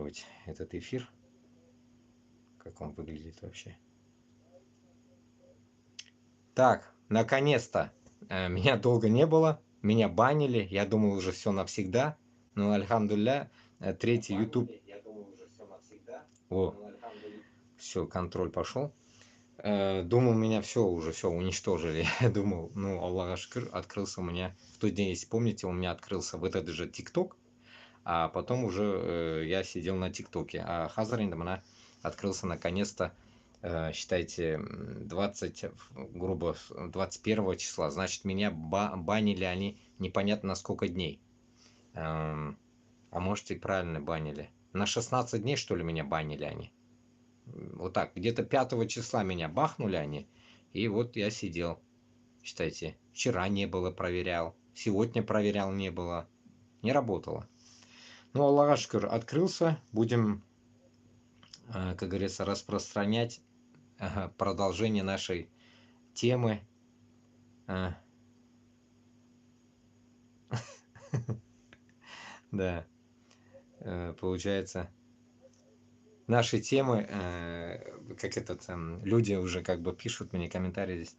попробовать этот эфир, как он выглядит вообще. Так, наконец-то. Меня долго не было, меня банили, я думал уже все навсегда, но альхамдулилля, третий YouTube. О, все, контроль пошел. Думал, меня все уничтожили. Думал, ну, Аллах шкыр, открылся у меня. В тот день, если помните, у меня открылся вот этот же ТикТок, а потом уже я сидел на ТикТоке. А Хазар она открылся наконец-то, считайте, 20, грубо, 21 числа. Значит, меня банили они непонятно на сколько дней. А может и правильно банили. На 16 дней, что ли, меня банили они. Вот так, где-то 5 числа меня бахнули они, и вот я сидел. Считайте, вчера не было, проверял, сегодня проверял, не было, не работало. Ну, Аллах шкур, открылся, будем, как говорится, распространять продолжение нашей темы. Да, получается, наши темы, как люди уже как бы пишут мне комментарии здесь,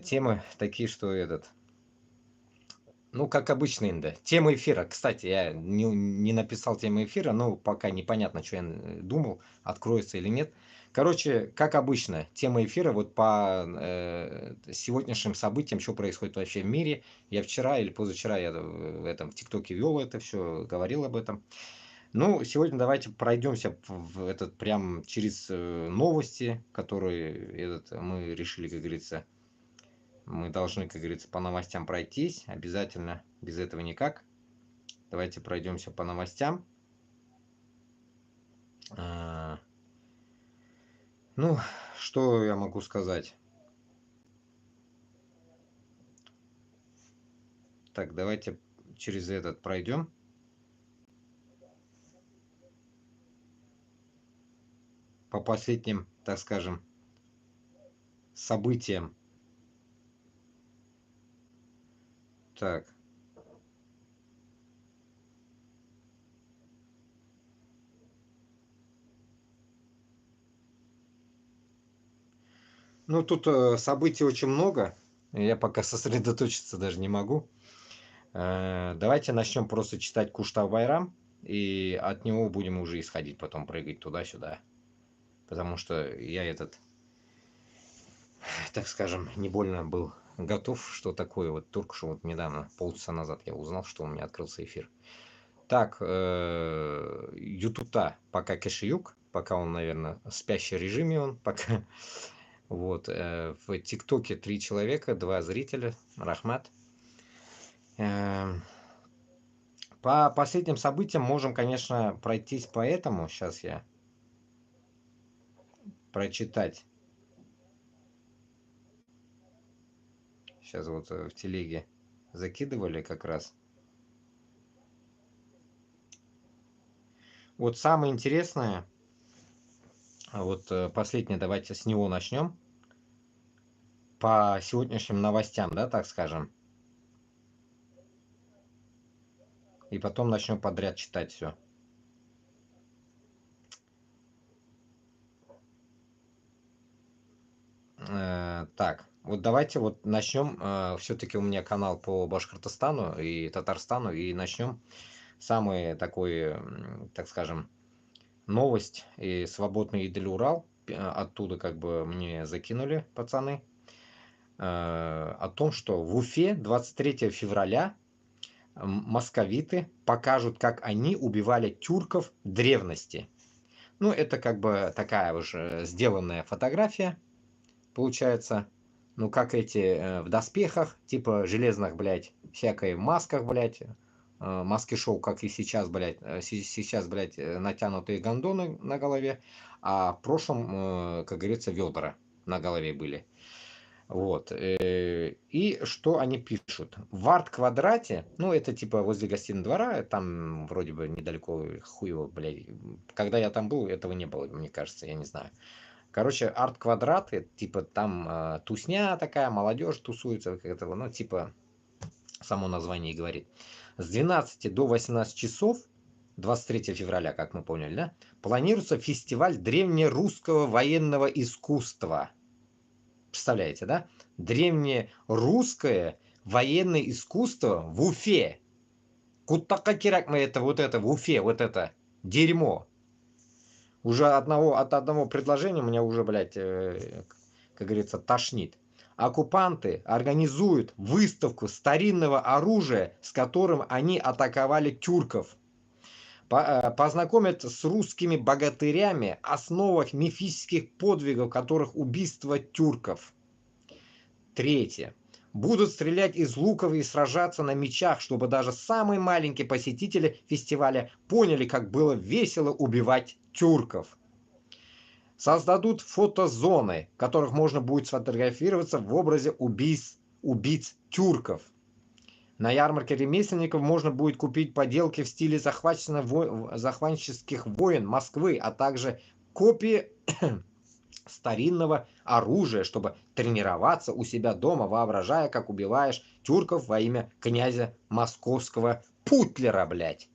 темы такие, что ну, как обычно, Инда. Тема эфира. Кстати, я не написал тему эфира, но пока непонятно, что я думал, откроется или нет. Короче, как обычно, тема эфира вот по сегодняшним событиям, что происходит вообще в мире. Я вчера или позавчера я в ТикТоке вел это все, говорил об этом. Ну, сегодня давайте пройдемся в этот прям через новости, которые мы решили, как говорится, мы должны, как говорится, по новостям пройтись. Обязательно. Без этого никак. Давайте пройдемся по новостям. Ну, что я могу сказать? Так, давайте через этот пройдем. По последним, так скажем, событиям. Так. Ну, тут событий очень много. Я пока сосредоточиться даже не могу. Давайте начнем просто читать Куштав Байрам. И от него будем уже исходить, потом прыгать туда-сюда. Потому что я так скажем, не больно был готов, что такое вот Туркшу. Вот недавно, полчаса назад я узнал, что у меня открылся эфир. Так, Ютуб-то пока кэшиюк, пока он, наверное, в спящем режиме он, пока. Вот, в ТикТоке 3 человека, 2 зрителя, Рахмат. По последним событиям можем, конечно, пройтись по этому. Сейчас я прочитать. Сейчас вот в телеге закидывали как раз. Вот самое интересное, вот последнее, давайте с него начнем. По сегодняшним новостям, да, так скажем. И потом начнем подряд читать все. Так, вот давайте вот начнем. Все-таки у меня канал по Башкортостану и Татарстану. И начнем самый такой, так скажем, новость и свободный Идель Урал. Оттуда как бы мне закинули пацаны. О том, что в Уфе 23 февраля московиты покажут, как они убивали тюрков в древности. Ну, это как бы такая уже сделанная фотография, получается. Ну, как эти в доспехах, типа железных, блядь, всякой в масках, блядь, маски-шоу, как и сейчас, блядь, сейчас, блядь, натянутые гондоны на голове, а в прошлом, как говорится, ведра на голове были. Вот. И что они пишут? В арт-квадрате, ну, это типа возле гостиного двора, там вроде бы недалеко, хуево, блядь. Когда я там был, этого не было, мне кажется, я не знаю. Короче, арт-квадраты, типа там тусня такая, молодежь тусуется, как этого, ну, типа само название и говорит. С 12 до 18 часов 23 февраля, как мы поняли, да? Планируется фестиваль древнерусского военного искусства. Представляете, да? Древнерусское военное искусство в Уфе. Кутака кирак мы это, вот это, в Уфе, вот это дерьмо. Уже от одного предложения меня уже, блядь, как говорится, тошнит. Оккупанты организуют выставку старинного оружия, с которым они атаковали тюрков. Познакомят с русскими богатырями, основах мифических подвигов, которых убийство тюрков. Третье. Будут стрелять из луков и сражаться на мечах, чтобы даже самые маленькие посетители фестиваля поняли, как было весело убивать тюрков. Создадут фотозоны, в которых можно будет сфотографироваться в образе убийц тюрков. На ярмарке ремесленников можно будет купить поделки в стиле захватческих войн Москвы, а также копии старинного оружия, чтобы тренироваться у себя дома, воображая, как убиваешь тюрков во имя князя московского Путлера, блядь.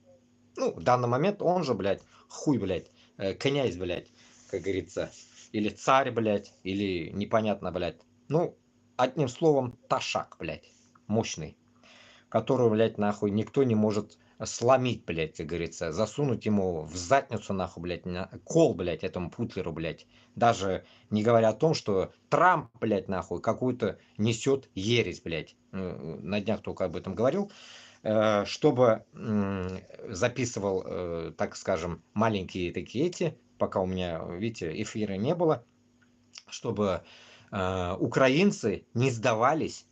Ну, в данный момент он же, блядь, хуй, блядь, князь, блядь, как говорится, или царь, блядь, или непонятно, блядь. Ну, одним словом, ташак, блядь, мощный, которого, блядь, нахуй никто не может сломить, блядь, как говорится, засунуть ему в задницу, нахуй, блядь, кол, блядь, этому Путлеру, блядь. Даже не говоря о том, что Трамп, блядь, нахуй, какую-то несет ересь, блядь. На днях только об этом говорил. Чтобы записывал, так скажем, маленькие такие эти, пока у меня, видите, эфира не было, чтобы украинцы не сдавались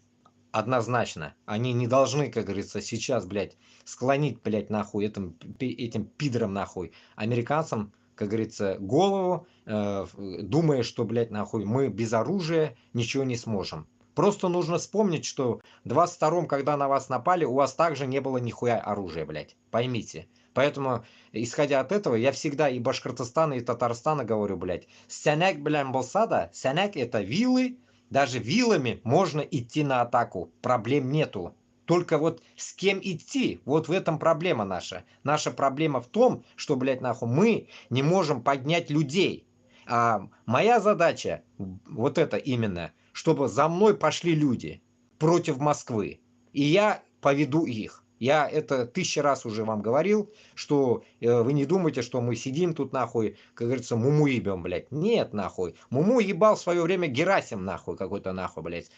однозначно. Они не должны, как говорится, сейчас, блядь, склонить, блядь, нахуй этим пидорам, нахуй, американцам, как говорится, голову, думая, что, блядь, нахуй, мы без оружия ничего не сможем. Просто нужно вспомнить, что в 22-м, когда на вас напали, у вас также не было нихуя оружия, блядь. Поймите. Поэтому, исходя от этого, я всегда и Башкортостана, и Татарстана говорю, блядь, сяняк, блядь, болсада, сяняк это вилы, даже вилами можно идти на атаку, проблем нету. Только вот с кем идти, вот в этом проблема наша. Наша проблема в том, что, блядь, нахуй, мы не можем поднять людей. А моя задача, вот это именно, чтобы за мной пошли люди против Москвы. И я поведу их. Я это 1000 раз уже вам говорил, что вы не думайте, что мы сидим тут нахуй, как говорится, муму ебем, блядь. Нет, нахуй. Муму ебал в свое время Герасим, нахуй, какой-то нахуй, блядь.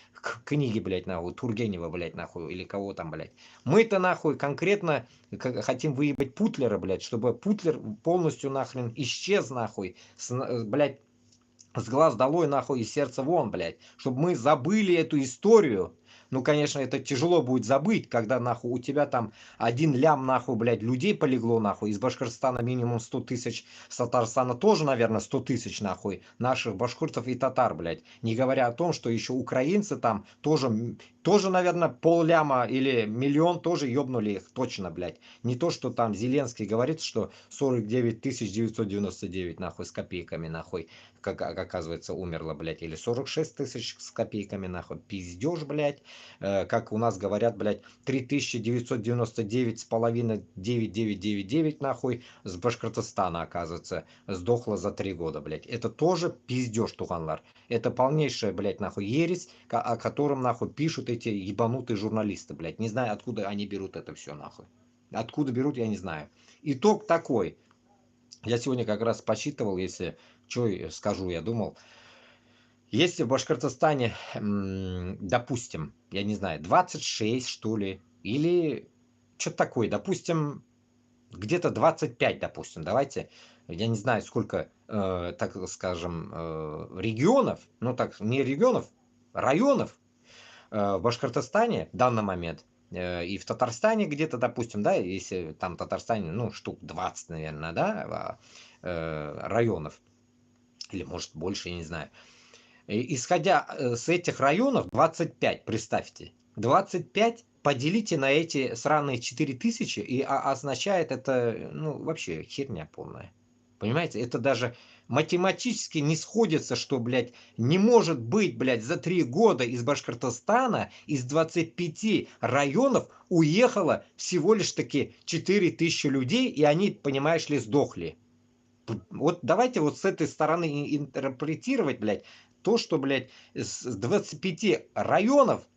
Книги, блядь, нахуй, Тургенева, блядь, нахуй, или кого там, блядь. Мы-то нахуй конкретно хотим выебать Путлера, блядь, чтобы Путлер полностью нахрен исчез, нахуй, блядь, с глаз долой, нахуй, и сердца вон, блядь. Чтобы мы забыли эту историю. Ну, конечно, это тяжело будет забыть, когда, нахуй, у тебя там 1 лям, нахуй, блядь, людей полегло, нахуй. Из Башкортостана минимум 100 тысяч, с Татарстана тоже, наверное, 100 тысяч, нахуй, наших башкуртов и татар, блядь. Не говоря о том, что еще украинцы там тоже, наверное, 500 000 или 1 000 000 тоже ёбнули их, точно, блядь. Не то, что там Зеленский говорит, что 49 999, нахуй, с копейками, нахуй, как оказывается, умерло, блядь, или 46 тысяч с копейками, нахуй, пиздеж, блядь, как у нас говорят, блядь, 3999 с половиной 9999, нахуй, с Башкортостана, оказывается, сдохло за 3 года, блядь. Это тоже пиздеж, Туганлар. Это полнейшая, блядь, нахуй, ересь, о котором, нахуй, пишут эти ебанутые журналисты, блядь. Не знаю, откуда они берут это все, нахуй. Откуда берут, я не знаю. Итог такой. Я сегодня как раз посчитывал, если что скажу, я думал, если в Башкортостане, допустим, я не знаю, 26, что ли, или что-то такое, допустим, где-то 25, допустим, давайте, я не знаю, сколько, так скажем, регионов, ну так, не регионов, районов в Башкортостане в данный момент, и в Татарстане где-то, допустим, да, если там в Татарстане, ну, штук 20, наверное, да, районов, или может больше, я не знаю. Исходя с этих районов, 25, представьте, 25 поделите на эти сраные 4000, и означает это, ну, вообще херня полная. Понимаете, это даже математически не сходится, что, блядь, не может быть, блядь, за 3 года из Башкортостана, из 25 районов уехало всего лишь таки 4000 людей, и они, понимаешь ли, сдохли. Вот давайте вот с этой стороны интерпретировать, блядь, то, что, блядь, с 25 районов,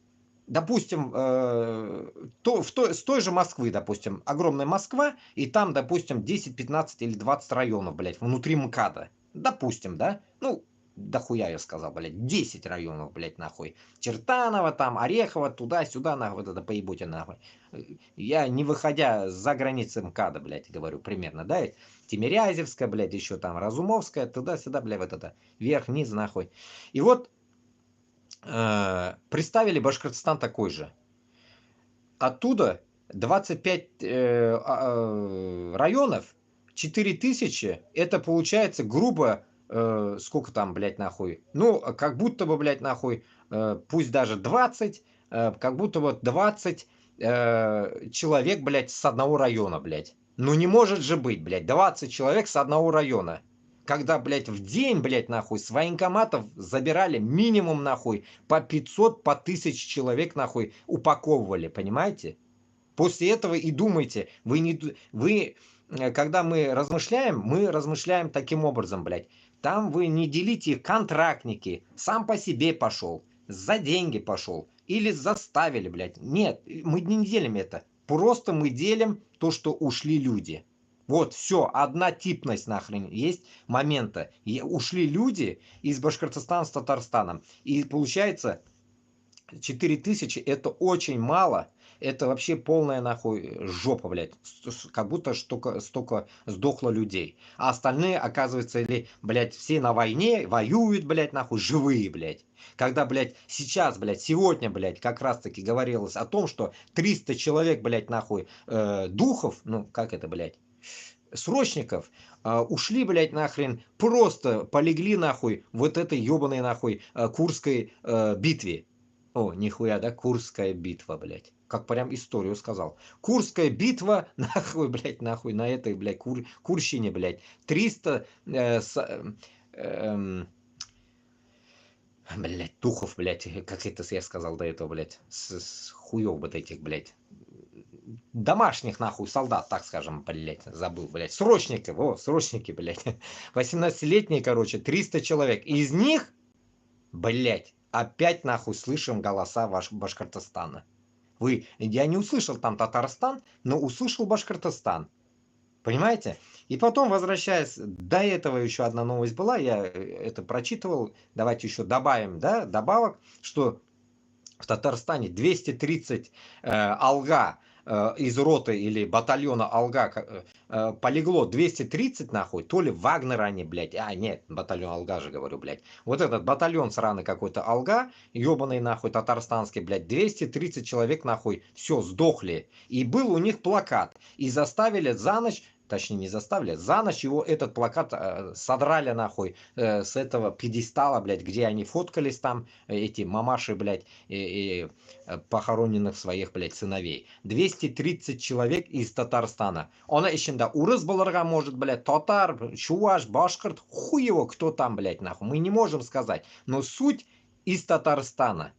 допустим, с той же Москвы, допустим, огромная Москва, и там, допустим, 10, 15 или 20 районов, блядь, внутри МКАДа. Допустим, да? Ну, дохуя я сказал, блядь, 10 районов, блядь, нахуй. Чертаново там, Орехово, туда-сюда, нахуй, вот это поебуте, нахуй. Я не выходя за границы МКАДа, блядь, говорю примерно, да? Тимирязевская, блядь, еще там Разумовская, туда-сюда, блядь, вот это, вверх-вниз, нахуй. И вот представили Башкортостан такой же. Оттуда 25 районов, 4000, это получается грубо, сколько там, блядь, нахуй, ну, как будто бы, блядь, нахуй, пусть даже 20, как будто вот 20 человек, блядь, с одного района, блядь. Ну не может же быть, блядь, 20 человек с одного района. Когда, блядь, в день, блядь, нахуй, с военкоматов забирали минимум, нахуй, по 500, по 1000 человек, нахуй, упаковывали, понимаете? После этого и думайте, когда мы размышляем таким образом, блядь. Там вы не делите контрактники, сам по себе пошел, за деньги пошел, или заставили, блядь. Нет, мы не делим это. Просто мы делим то, что ушли люди. Вот, все, одна типность нахрен есть момента. Ушли люди из Башкортостана с Татарстаном. И получается, 4000 это очень мало. Это вообще полная нахуй жопа, блядь. Как будто столько сдохло людей. А остальные, оказывается, или, блядь, все на войне, воюют, блядь, нахуй, живые, блядь. Когда, блядь, сейчас, блядь, сегодня, блядь, как раз таки говорилось о том, что 300 человек, блядь, нахуй, духов, ну, как это, блядь, срочников, ушли, блядь, нахрен, просто полегли, нахуй, вот этой ебаной, нахуй, Курской битве. О, нихуя, да, Курская битва, блядь. Как прям историю сказал. Курская битва, нахуй, блядь, нахуй, на этой, блядь, Курщине, блядь. 300, эм, блядь, духов, блядь, как это я сказал до этого, блядь, с хуев вот этих, блядь, домашних, нахуй, солдат, так скажем, блядь, забыл, блядь, срочники, срочники, блядь, 18-летние, короче, 300 человек, из них, блядь, опять, нахуй, слышим голоса Башкортостана. Я не услышал там Татарстан, но услышал Башкортостан. Понимаете? И потом, возвращаясь, до этого еще одна новость была, я это прочитывал, давайте еще добавим, да, добавок, что в Татарстане 230 алга из роты или батальона алга полегло 230 нахуй, то ли Вагнер они, блядь, нет, батальон алга же говорю, блядь. Вот этот батальон сраный какой-то алга, ебаный нахуй татарстанский, блядь, 230 человек нахуй, все, сдохли. И был у них плакат, и заставили за ночь, точнее не заставили, за ночь его этот плакат содрали нахуй с этого пьедестала, блядь, где они фоткались там, эти мамаши, блядь, и похороненных своих, блядь, сыновей. 230 человек из Татарстана. Она içinde урыс болырга может, блядь, татар, чуваш, башкирт, хуй его, кто там, блядь, нахуй. Мы не можем сказать. Но суть из Татарстана.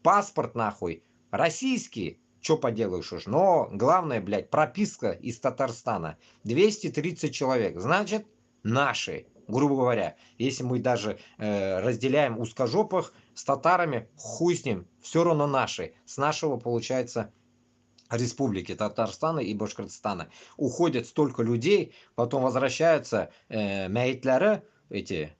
Паспорт, нахуй, российский, что поделаешь уж. Но главное, блядь, прописка из Татарстана. 230 человек. Значит, наши. Грубо говоря, если мы даже разделяем узкожопых с татарами, хуй с ним, все равно наши. С нашего, получается, республики Татарстана и Башкортостана. Уходят столько людей, потом возвращаются мяйтляры, эти,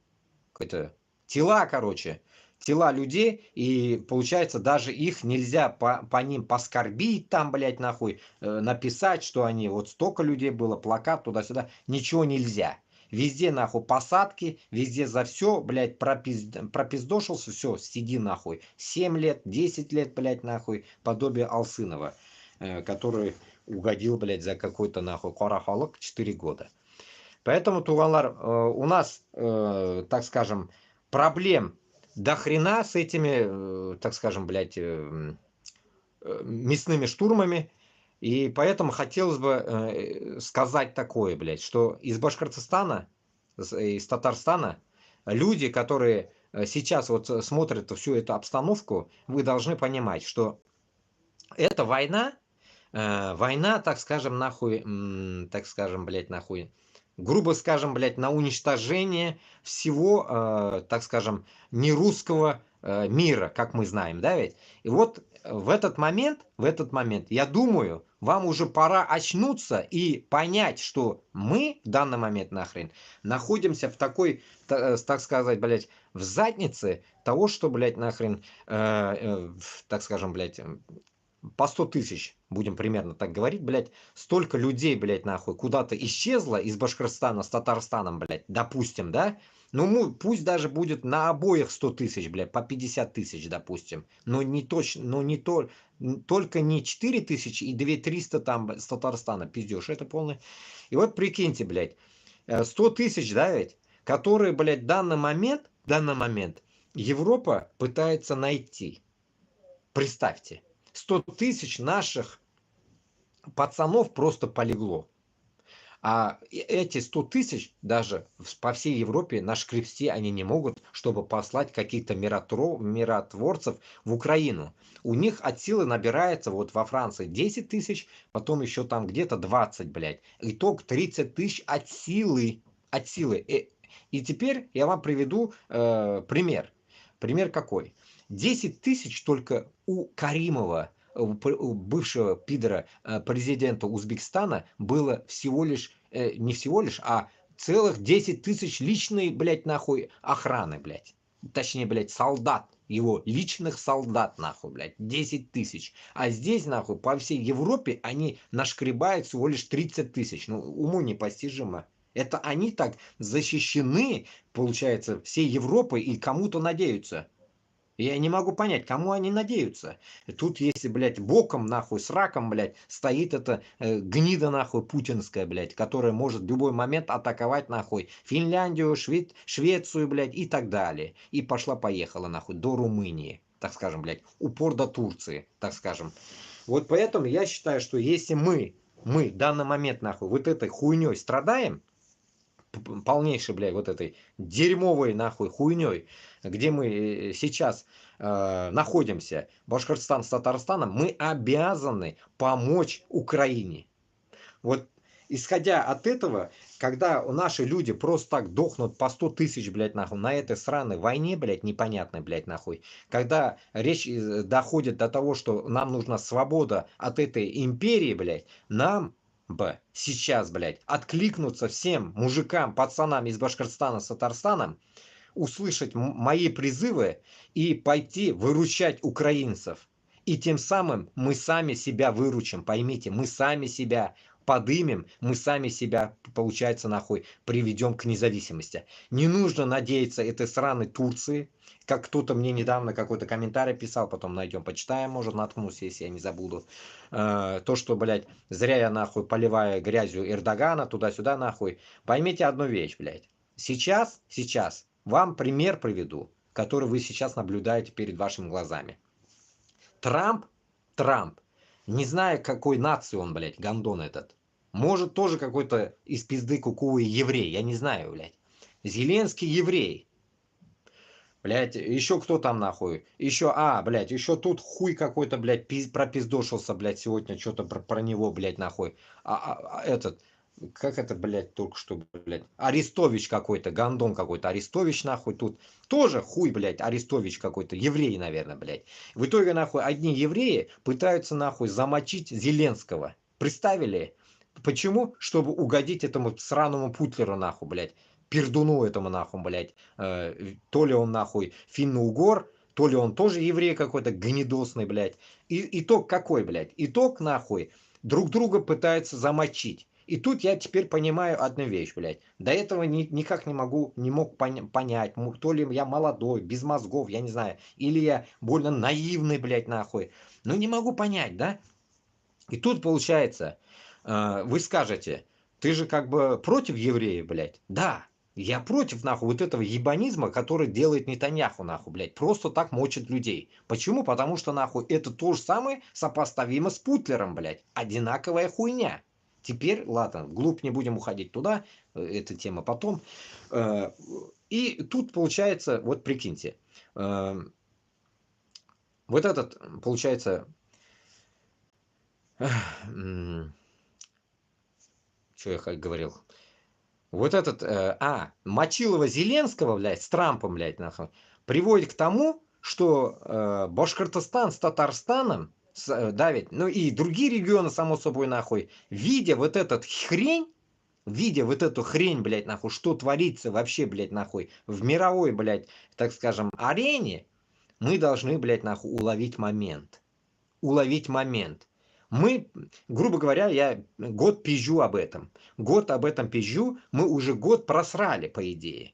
какие-то тела, короче, тела людей, и получается даже их нельзя по ним поскорбить там, блядь, нахуй, написать, что они, вот столько людей было, плакат туда-сюда, ничего нельзя. Везде, нахуй, посадки, везде за все, блядь, пропиздошился, все, сиди, нахуй. 7 лет, 10 лет, блядь, нахуй, подобие Алсынова, который угодил, блядь, за какой-то, нахуй, Карахалык 4 года. Поэтому, Туганлар, у нас, так скажем, проблем до хрена с этими, так скажем, блядь, мясными штурмами. И поэтому хотелось бы сказать такое, блядь, что из Башкортостана, из Татарстана люди, которые сейчас вот смотрят всю эту обстановку, вы должны понимать, что эта война, война, так скажем, нахуй, так скажем, блядь, нахуй, грубо скажем, блядь, на уничтожение всего, так скажем, нерусского мира, как мы знаем, да ведь? И вот в этот момент, я думаю, вам уже пора очнуться и понять, что мы в данный момент нахрен находимся в такой, так сказать, блядь, в заднице того, что, блядь, нахрен, так скажем, блядь, по 100 тысяч, будем примерно так говорить, блядь, столько людей, блядь, нахуй, куда-то исчезло из Башкортостана с Татарстаном, блядь, допустим, да? Ну, пусть даже будет на обоих 100 тысяч, блядь, по 50 тысяч, допустим. Но не точно, но не то, только не 4 тысячи и 2 300 там с Татарстана, пиздешь, это полный. И вот прикиньте, блядь, 100 тысяч, да, ведь, которые, блядь, в данный момент Европа пытается найти. Представьте. 100 тысяч наших пацанов просто полегло. А эти 100 тысяч даже по всей Европе нашкрести они не могут, чтобы послать каких-то миротворцев в Украину. У них от силы набирается вот во Франции 10 тысяч, потом еще там где-то 20, блядь. Итог 30 тысяч от силы. От силы. И теперь я вам приведу пример. Пример какой? 10 тысяч только у Каримова, у бывшего пидора президента Узбекистана, было всего лишь, не всего лишь, а целых 10 тысяч личной, блядь, нахуй охраны, блядь. Точнее, блядь, солдат. Его личных солдат, нахуй, блядь, 10 тысяч. А здесь, нахуй, по всей Европе они нашкребают всего лишь 30 тысяч. Ну, уму непостижимо. Это они так защищены, получается, всей Европой и кому-то надеются. Я не могу понять, кому они надеются. Тут, если, блядь, боком, нахуй, с раком, блядь, стоит эта гнида, нахуй, путинская, блядь, которая может в любой момент атаковать, нахуй, Финляндию, Швецию, блядь, и так далее. И пошла-поехала, нахуй, до Румынии, так скажем, блядь, упор до Турции, так скажем. Вот поэтому я считаю, что если мы в данный момент, нахуй, вот этой хуйней страдаем, полнейшей, блядь, вот этой дерьмовой, нахуй, хуйней, где мы сейчас находимся, Башкортостан с Татарстаном, мы обязаны помочь Украине. Вот исходя от этого, когда наши люди просто так дохнут по 100 тысяч, блядь, нахуй, на этой сраной войне, блядь, непонятной, блядь, нахуй, когда речь доходит до того, что нам нужна свобода от этой империи, блядь, нам бы сейчас, блядь, откликнуться всем мужикам, пацанам из Башкортостана с Татарстаном, услышать мои призывы и пойти выручать украинцев. И тем самым мы сами себя выручим, поймите, мы сами себя подымем, мы сами себя, получается, нахуй, приведем к независимости. Не нужно надеяться этой сраной Турции, как кто-то мне недавно какой-то комментарий писал, потом найдем, почитаем, может, наткнусь, если я не забуду. То, что, блядь, зря я, нахуй, поливаю грязью Эрдогана, туда-сюда, нахуй. Поймите одну вещь, блядь. Сейчас вам пример приведу, который вы сейчас наблюдаете перед вашими глазами. Трамп, не знаю, какой нации он, блядь, гондон этот. Может, тоже какой-то из пизды кукувый еврей, я не знаю, блядь. Зеленский еврей. Блядь, еще кто там нахуй? Еще, блядь, еще тут хуй какой-то, блядь, пропиздошился, блядь, сегодня что-то про него, блядь, нахуй. Этот, как это, блядь, только что, блядь, Арестович какой-то, гандон какой-то, Арестович, нахуй, тут тоже хуй, блядь, Арестович какой-то, еврей, наверное, блядь. В итоге, нахуй, одни евреи пытаются, нахуй, замочить Зеленского. Представили? Почему? Чтобы угодить этому сраному Путлеру, нахуй, блядь. Пердуну этому, нахуй, блядь. То ли он, нахуй, финно-угор, то ли он тоже еврей какой-то гнидосный, блядь. И итог какой, блядь? Итог, нахуй, друг друга пытаются замочить. И тут я теперь понимаю одну вещь, блядь. До этого никак не мог понять, то ли я молодой, без мозгов, я не знаю, или я больно наивный, блядь, нахуй. Ну не могу понять, да? И тут получается, вы скажете, ты же как бы против евреев, блядь. Да, Я против, нахуй, вот этого ебанизма, который делает Нетаньяху, нахуй, блядь. Просто так мочит людей. Почему? Потому что, нахуй, это то же самое сопоставимо с Путлером, блядь. Одинаковая хуйня. Теперь, ладно, вглубь не будем уходить туда, эта тема потом. И тут получается, вот прикиньте, вот этот, получается, что я говорил, вот этот, Мочилова Зеленского, блядь, с Трампом, блядь, нахуй, приводит к тому, что Башкортостан с Татарстаном давит, ну и другие регионы, само собой, нахуй, видя вот этот хрень, видя вот эту хрень, блядь, нахуй, что творится вообще, блядь, нахуй, в мировой, блядь, так скажем, арене, мы должны, блядь, нахуй, уловить момент. Уловить момент. Мы, грубо говоря, я год пизжу об этом. Год об этом пизжу, мы уже год просрали, по идее.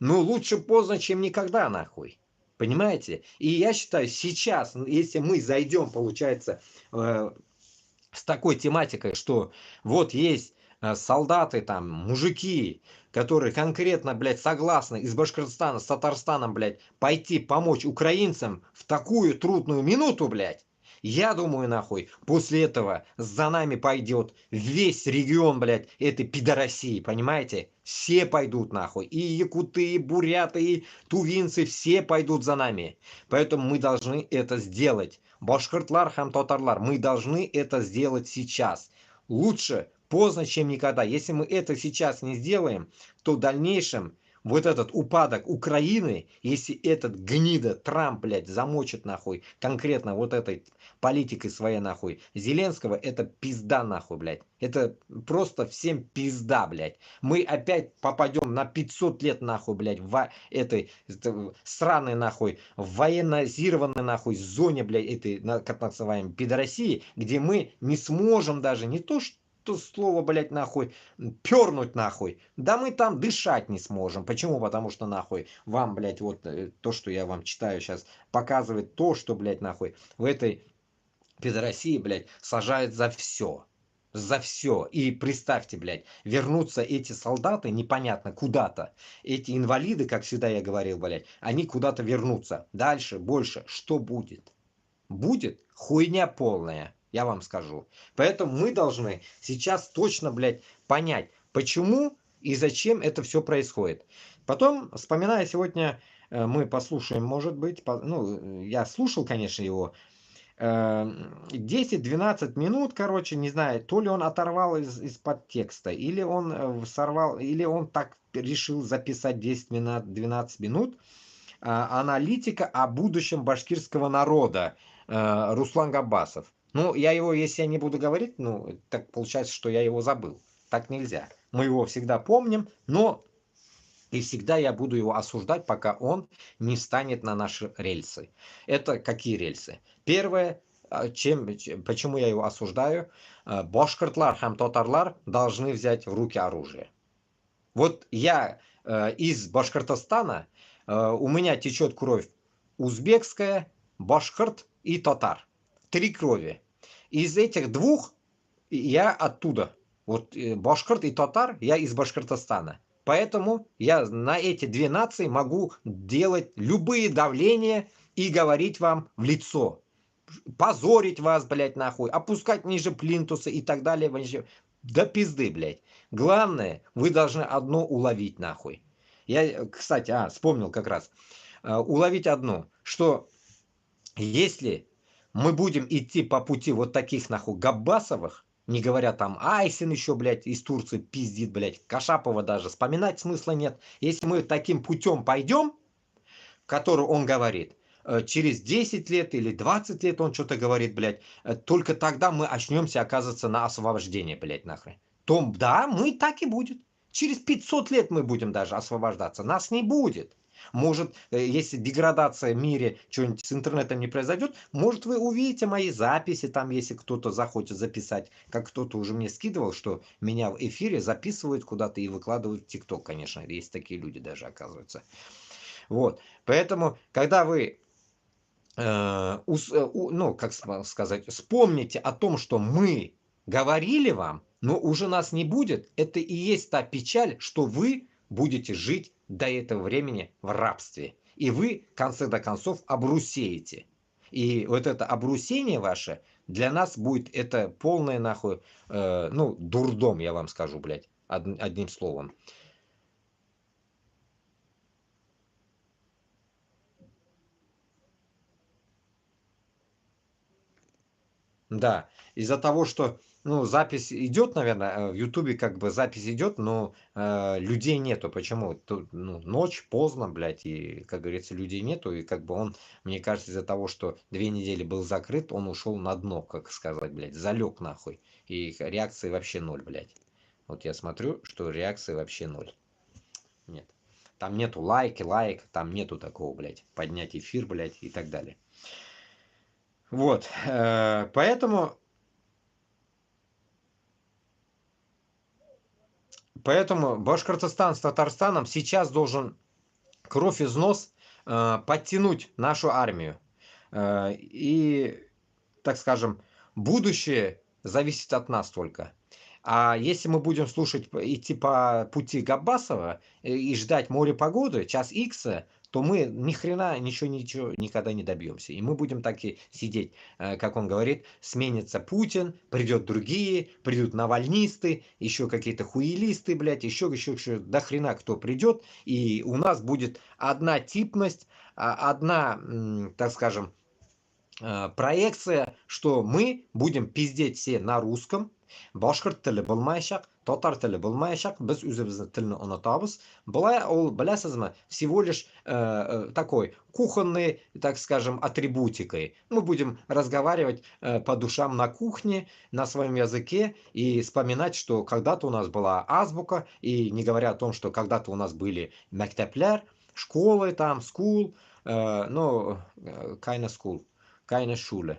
Но лучше поздно, чем никогда, нахуй. Понимаете? И я считаю, сейчас, если мы зайдем, получается, с такой тематикой, что вот есть солдаты там, мужики, которые конкретно, блядь, согласны из Башкортостана с Татарстаном, блядь, пойти помочь украинцам в такую трудную минуту, блядь, я думаю, нахуй, после этого за нами пойдет весь регион, блядь, этой пидорасии, понимаете? Все пойдут, нахуй. И якуты, и буряты, и тувинцы, все пойдут за нами. Поэтому мы должны это сделать. Башкортлар, хамтотарлар, мы должны это сделать сейчас. Лучше поздно, чем никогда. Если мы это сейчас не сделаем, то в дальнейшем вот этот упадок Украины, если этот гнида Трамп, блядь, замочит нахуй конкретно вот этой политикой своей нахуй Зеленского, это пизда нахуй, блядь. Это просто всем пизда, блядь. Мы опять попадем на 500 лет нахуй, блядь, в этой сраной нахуй, в военнозированной нахуй зоне, блядь, этой, как называемой, пидорасии, где мы не сможем даже не то, что слово, блядь, нахуй, пернуть нахуй. Да мы там дышать не сможем. Почему? Потому что нахуй вам, блядь, вот то, что я вам читаю сейчас, показывает то, что, блядь, нахуй в этой пидорасии, блядь, сажают за все. За все. И представьте, блядь, вернутся эти солдаты непонятно куда-то. Эти инвалиды, как всегда я говорил, блядь, они куда-то вернутся. Дальше, больше. Что будет? Будет хуйня полная, я вам скажу. Поэтому мы должны сейчас точно, блядь, понять, почему и зачем это все происходит. Потом, вспоминая сегодня, мы послушаем, может быть, ну, я слушал, конечно, его, 10-12 минут, короче, не знаю, то ли он оторвал из-под текста, или он сорвал, или он так решил записать 10-12 минут, аналитика о будущем башкирского народа, Руслан Габбасов. Ну, я его, если я не буду говорить, ну, так получается, что я его забыл. Так нельзя. Мы его всегда помним, но и всегда я буду его осуждать, пока он не встанет на наши рельсы. Это какие рельсы? Первое, почему я его осуждаю, башкортлар, хамтотарлар должны взять в руки оружие. Вот я из Башкортостана, у меня течет кровь узбекская, башкорт и татар. 3 крови. Из этих двух я оттуда. Вот башкорт и татар, я из Башкортостана. Поэтому я на эти две нации могу делать любые давления и говорить вам в лицо. Позорить вас, блядь, нахуй, опускать ниже плинтуса и так далее. Да пизды, блядь. Главное, вы должны одно уловить, нахуй. Я, кстати, вспомнил как раз. Уловить одно, что если мы будем идти по пути вот таких, нахуй, Габбасовых, не говоря там, Айсин еще, блядь, из Турции пиздит, блядь, Кашапова даже, вспоминать смысла нет. Если мы таким путем пойдем, который он говорит, через 10 лет или 20 лет он что-то говорит, блядь, только тогда мы очнемся оказываться на освобождение, блядь, нахрен. То да, мы так и будет. Через 500 лет мы будем даже освобождаться. Нас не будет. Может, если деградация в мире, что-нибудь с интернетом не произойдет, может, вы увидите мои записи, там, если кто-то захочет записать, как кто-то уже мне скидывал, что меня в эфире записывают куда-то и выкладывают в ТикТок, конечно. Есть такие люди даже, оказывается. Вот. Поэтому, когда вы, ну, как сказать, вспомните о том, что мы говорили вам, но уже нас не будет, это и есть та печаль, что вы будете жить до этого времени в рабстве. И вы, в конце до концов, обрусеете. И вот это обрусение ваше для нас будет это полное нахуй, ну, дурдом, я вам скажу, блядь, одним словом. Да, из-за того, что, ну, запись идет, наверное, в Ютубе как бы запись идет, но людей нету. Почему? Тут, ну, ночь, поздно, блядь, и, как говорится, людей нету. И как бы он, мне кажется, из-за того, что 2 недели был закрыт, он ушел на дно, как сказать, блядь, залег нахуй. И реакции вообще ноль, блядь. Вот я смотрю, что реакции вообще ноль. Нет. Там нету лайк, там нету такого, блядь, поднять эфир, блядь, и так далее. Вот, поэтому Башкортостан с Татарстаном сейчас должен кровь из нос подтянуть нашу армию. И, так скажем, будущее зависит от нас только. А если мы будем слушать, идти по пути Габбасова и ждать море погоды, час икс, то мы ни хрена ничего никогда не добьемся. И мы будем так и сидеть, как он говорит, сменится Путин, придет другие, придут навальнисты, еще какие-то хуелисты, блядь, еще, до хрена кто придет, и у нас будет одна типность, одна, так скажем, проекция, что мы будем пиздеть все на русском, башкорт тілі болмайшақ, татар тілі болмайшақ, біз өзіміздің тілні ұнатамыз. Былай ол, білесізме, всего лишь такой кухонный, так скажем, атрибутикой. Мы будем разговаривать по душам на кухне, на своем языке и вспоминать, что когда-то у нас была азбука, и не говоря о том, что когда-то у нас были мектепляр, школы там, скул, ну, kind of school. Keine Schule.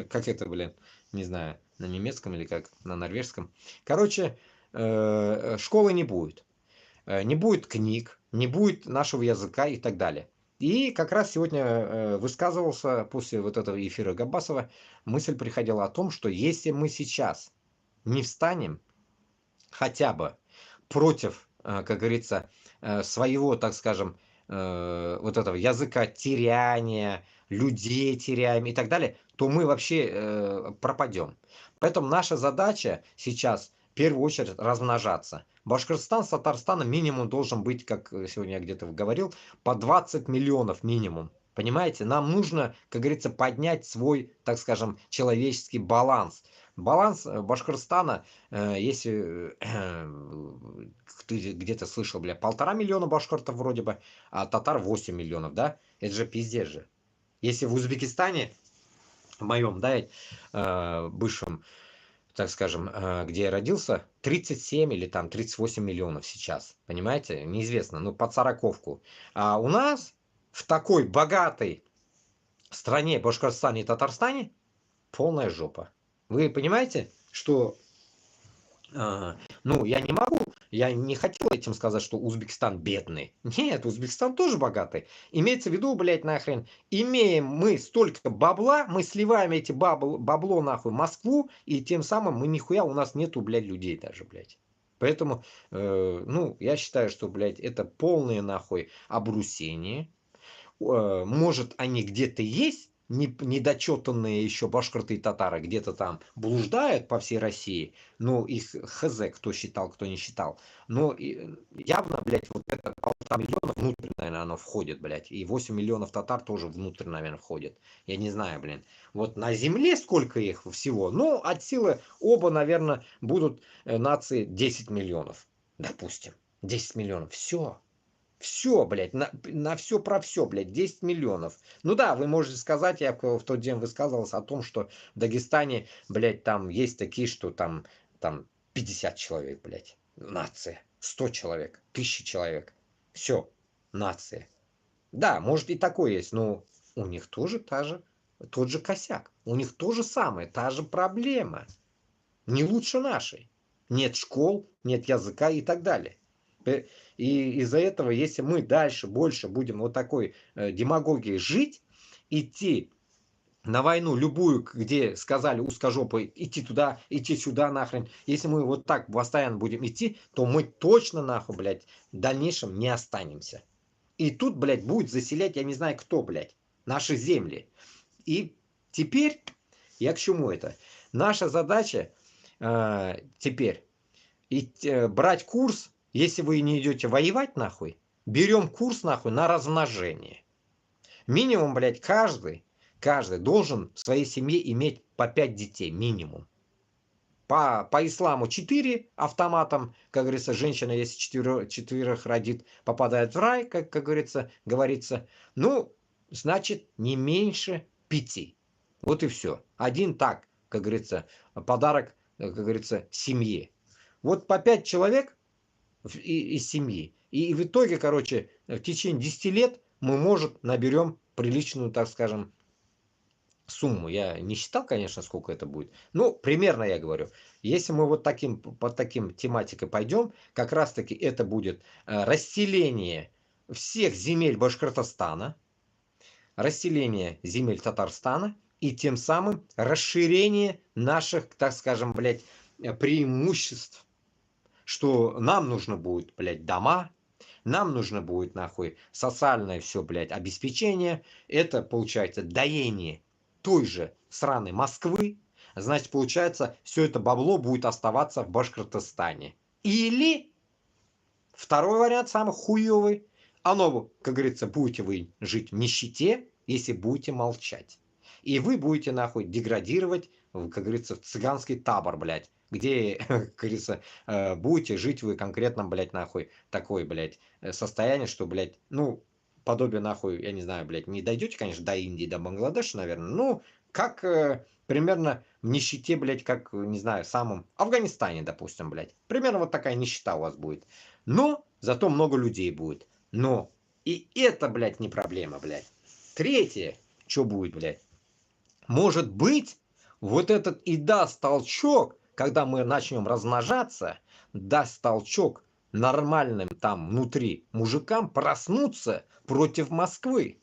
Как это, блин, не знаю, на немецком или как, на норвежском. Короче, школы не будет. Не будет книг, не будет нашего языка и так далее. И как раз сегодня высказывался после вот этого эфира Габбасова, мысль приходила о том, что если мы сейчас не встанем хотя бы против, как говорится, своего, так скажем, вот этого языка теряния, людей теряем и так далее, то мы вообще пропадем. Поэтому наша задача сейчас в первую очередь размножаться. Башкортостан с Татарстаном минимум должен быть, как сегодня я где-то говорил, по 20 миллионов минимум. Понимаете, нам нужно, как говорится, поднять свой, так скажем, человеческий баланс. Баланс Башкортостана, если ты где-то слышал, бля, 1,5 миллиона башкортов вроде бы, а татар 8 миллионов, да? Это же пиздец же. Если в Узбекистане, в моем, да, бывшем, так скажем, где я родился, 37 или там 38 миллионов сейчас, понимаете? Неизвестно, ну под сороковку. А у нас в такой богатой стране, Башкортостане и Татарстане, полная жопа. Вы понимаете, что ну, я не могу, я не хотел этим сказать, что Узбекистан бедный. Нет, Узбекистан тоже богатый. Имеется в виду, блядь, нахрен, имеем мы столько бабла, мы сливаем эти бабло нахуй в Москву, и тем самым мы нихуя, у нас нету, блядь, людей даже, блядь. Поэтому, ну, я считаю, что, блядь, это полное нахуй обрусение. Может, они где-то есть, недочетанные еще башкорты и татары, где-то там блуждают по всей России, ну, их хз, кто считал, кто не считал. Но явно, блядь, вот это 1,5 миллиона внутрь, наверное, оно входит, блядь, и 8 миллионов татар тоже внутрь, наверное, входит. Я не знаю, блин. Вот на земле сколько их всего? Ну, от силы оба, наверное, будут нации 10 миллионов, допустим. 10 миллионов, все. Все, блядь, на все про все, блядь, 10 миллионов. Ну да, вы можете сказать, я в тот день высказывался о том, что в Дагестане, блядь, там есть такие, что там 50 человек, блядь, нация, 100 человек, 1000 человек. Все, нация. Да, может и такое есть, но у них тоже тот же косяк. У них то же самое, та же проблема. Не лучше нашей. Нет школ, нет языка и так далее. И из-за этого, если мы дальше больше будем вот такой демагогией жить, идти на войну любую, где сказали узкожопые идти туда, идти сюда нахрен. Если мы вот так постоянно будем идти, то мы точно нахуй, блядь, в дальнейшем не останемся. И тут, блядь, будет заселять, я не знаю кто, блядь, наши земли. И теперь, я к чему это? Наша задача теперь брать курс, если вы не идете воевать нахуй, берем курс нахуй на размножение. Минимум, блядь, каждый должен в своей семье иметь по 5 детей, минимум. По исламу 4 автоматом, как говорится, женщина, если четверых родит, попадает в рай, как говорится. Ну, значит, не меньше 5. Вот и все. Один так, как говорится, подарок, как говорится, семье. Вот по 5 человек из семьи. И в итоге, короче, в течение 10 лет мы, может, наберем приличную, так скажем, сумму. Я не считал, конечно, сколько это будет. Ну, примерно я говорю. Если мы вот по таким тематикой пойдем, как раз-таки это будет расселение всех земель Башкортостана, расселение земель Татарстана и тем самым расширение наших, так скажем, блядь, преимуществ. Что нам нужно будет, блядь, дома, нам нужно будет, нахуй, социальное все, блядь, обеспечение. Это, получается, доение той же сраной Москвы. Значит, получается, все это бабло будет оставаться в Башкортостане. Или, второй вариант, самый хуёвый, оно, как говорится, будете вы жить в нищете, если будете молчать. И вы будете, нахуй, деградировать, как говорится, в цыганский табор, блядь, где, как говорится, будете жить вы конкретно, блядь, нахуй, такой, блядь, состояние, что, блядь, ну, подобие, нахуй, я не знаю, блядь, не дойдете, конечно, до Индии, до Бангладеша, наверное, ну, как примерно в нищете, блядь, как, не знаю, в самом Афганистане, допустим, блядь. Примерно вот такая нищета у вас будет. Но зато много людей будет. Но и это, блядь, не проблема, блядь. Третье, что будет, блядь. Может быть, вот этот и даст толчок, когда мы начнем размножаться, даст толчок нормальным там внутри мужикам проснуться против Москвы.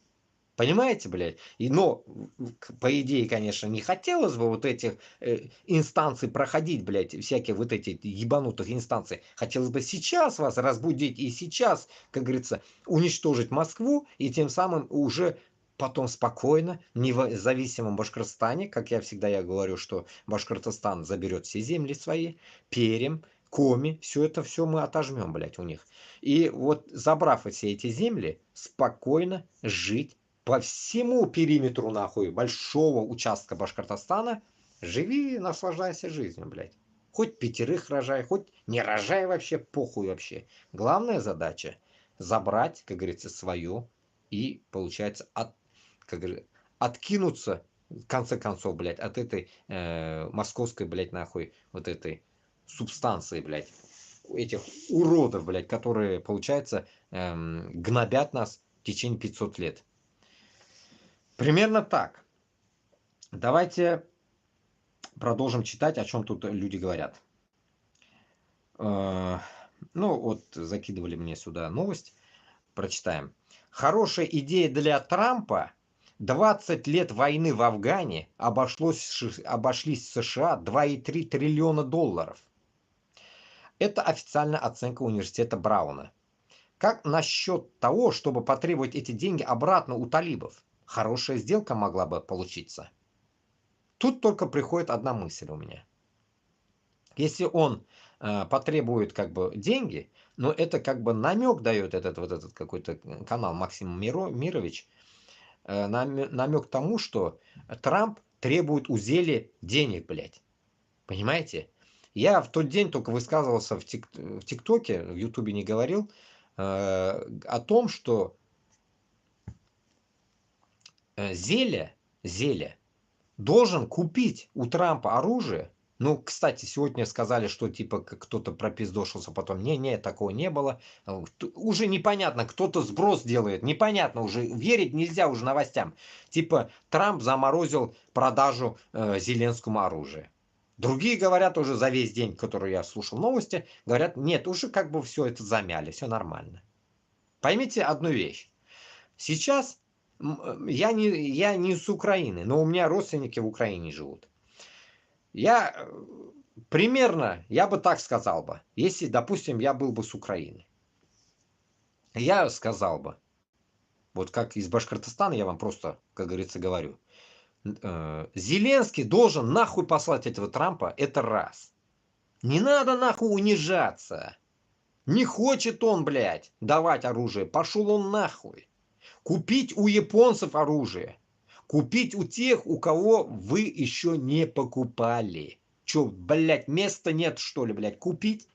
Понимаете, блядь? Но, по идее, конечно, не хотелось бы вот этих инстанций проходить, блядь, всякие вот эти ебанутых инстанций. Хотелось бы сейчас вас разбудить и сейчас, как говорится, уничтожить Москву и тем самым уже потом спокойно, в независимом Башкортостане, как я говорю, что Башкортостан заберет все земли свои, Пермь, Коми, все мы отожмем, блядь, у них. И вот забрав все эти земли, спокойно жить по всему периметру, нахуй, большого участка Башкортостана, живи, наслаждайся жизнью, блядь. Хоть 5 рожай, хоть не рожай вообще, похуй вообще. Главная задача забрать, как говорится, свое и, получается, как говорится, откинуться, в конце концов, блядь, от этой московской, блядь, нахуй, вот этой субстанции, блядь, этих уродов, блядь, которые, получается, гнобят нас в течение 500 лет. Примерно так. Давайте продолжим читать, о чем тут люди говорят. Ну, вот закидывали мне сюда новость. Прочитаем. Хорошая идея для Трампа. 20 лет войны в Афгане обошлись США 2,3 триллиона долларов. Это официальная оценка университета Брауна. Как насчет того, чтобы потребовать эти деньги обратно у талибов? Хорошая сделка могла бы получиться. Тут только приходит одна мысль у меня. Если он потребует как бы деньги, но это как бы намек дает этот какой-то канал Максим Мирович, намек тому, что Трамп требует у Зели денег, блядь. Понимаете? Я в тот день только высказывался в ТикТоке, в Ютубе не говорил, о том, что Зеля должен купить у Трампа оружие. Ну, кстати, сегодня сказали, что типа кто-то пропиздошился потом. Не, такого не было. Уже непонятно, кто-то сброс делает. Непонятно уже, верить нельзя уже новостям. Типа Трамп заморозил продажу Зеленскому оружия. Другие говорят уже за весь день, который я слушал новости, говорят, нет, уже как бы все это замяли, все нормально. Поймите одну вещь. Сейчас Я не с Украины, но у меня родственники в Украине живут. Я примерно, я бы так сказал бы, если, допустим, я был бы с Украины. Я сказал бы, вот как из Башкортостана, я вам просто, как говорится, говорю. Зеленский должен нахуй послать этого Трампа, это раз. Не надо нахуй унижаться. Не хочет он, блядь, давать оружие. Пошел он нахуй. Купить у японцев оружие. Купить у тех, у кого вы еще не покупали. Че, блядь, места нет, что ли, блядь, купить?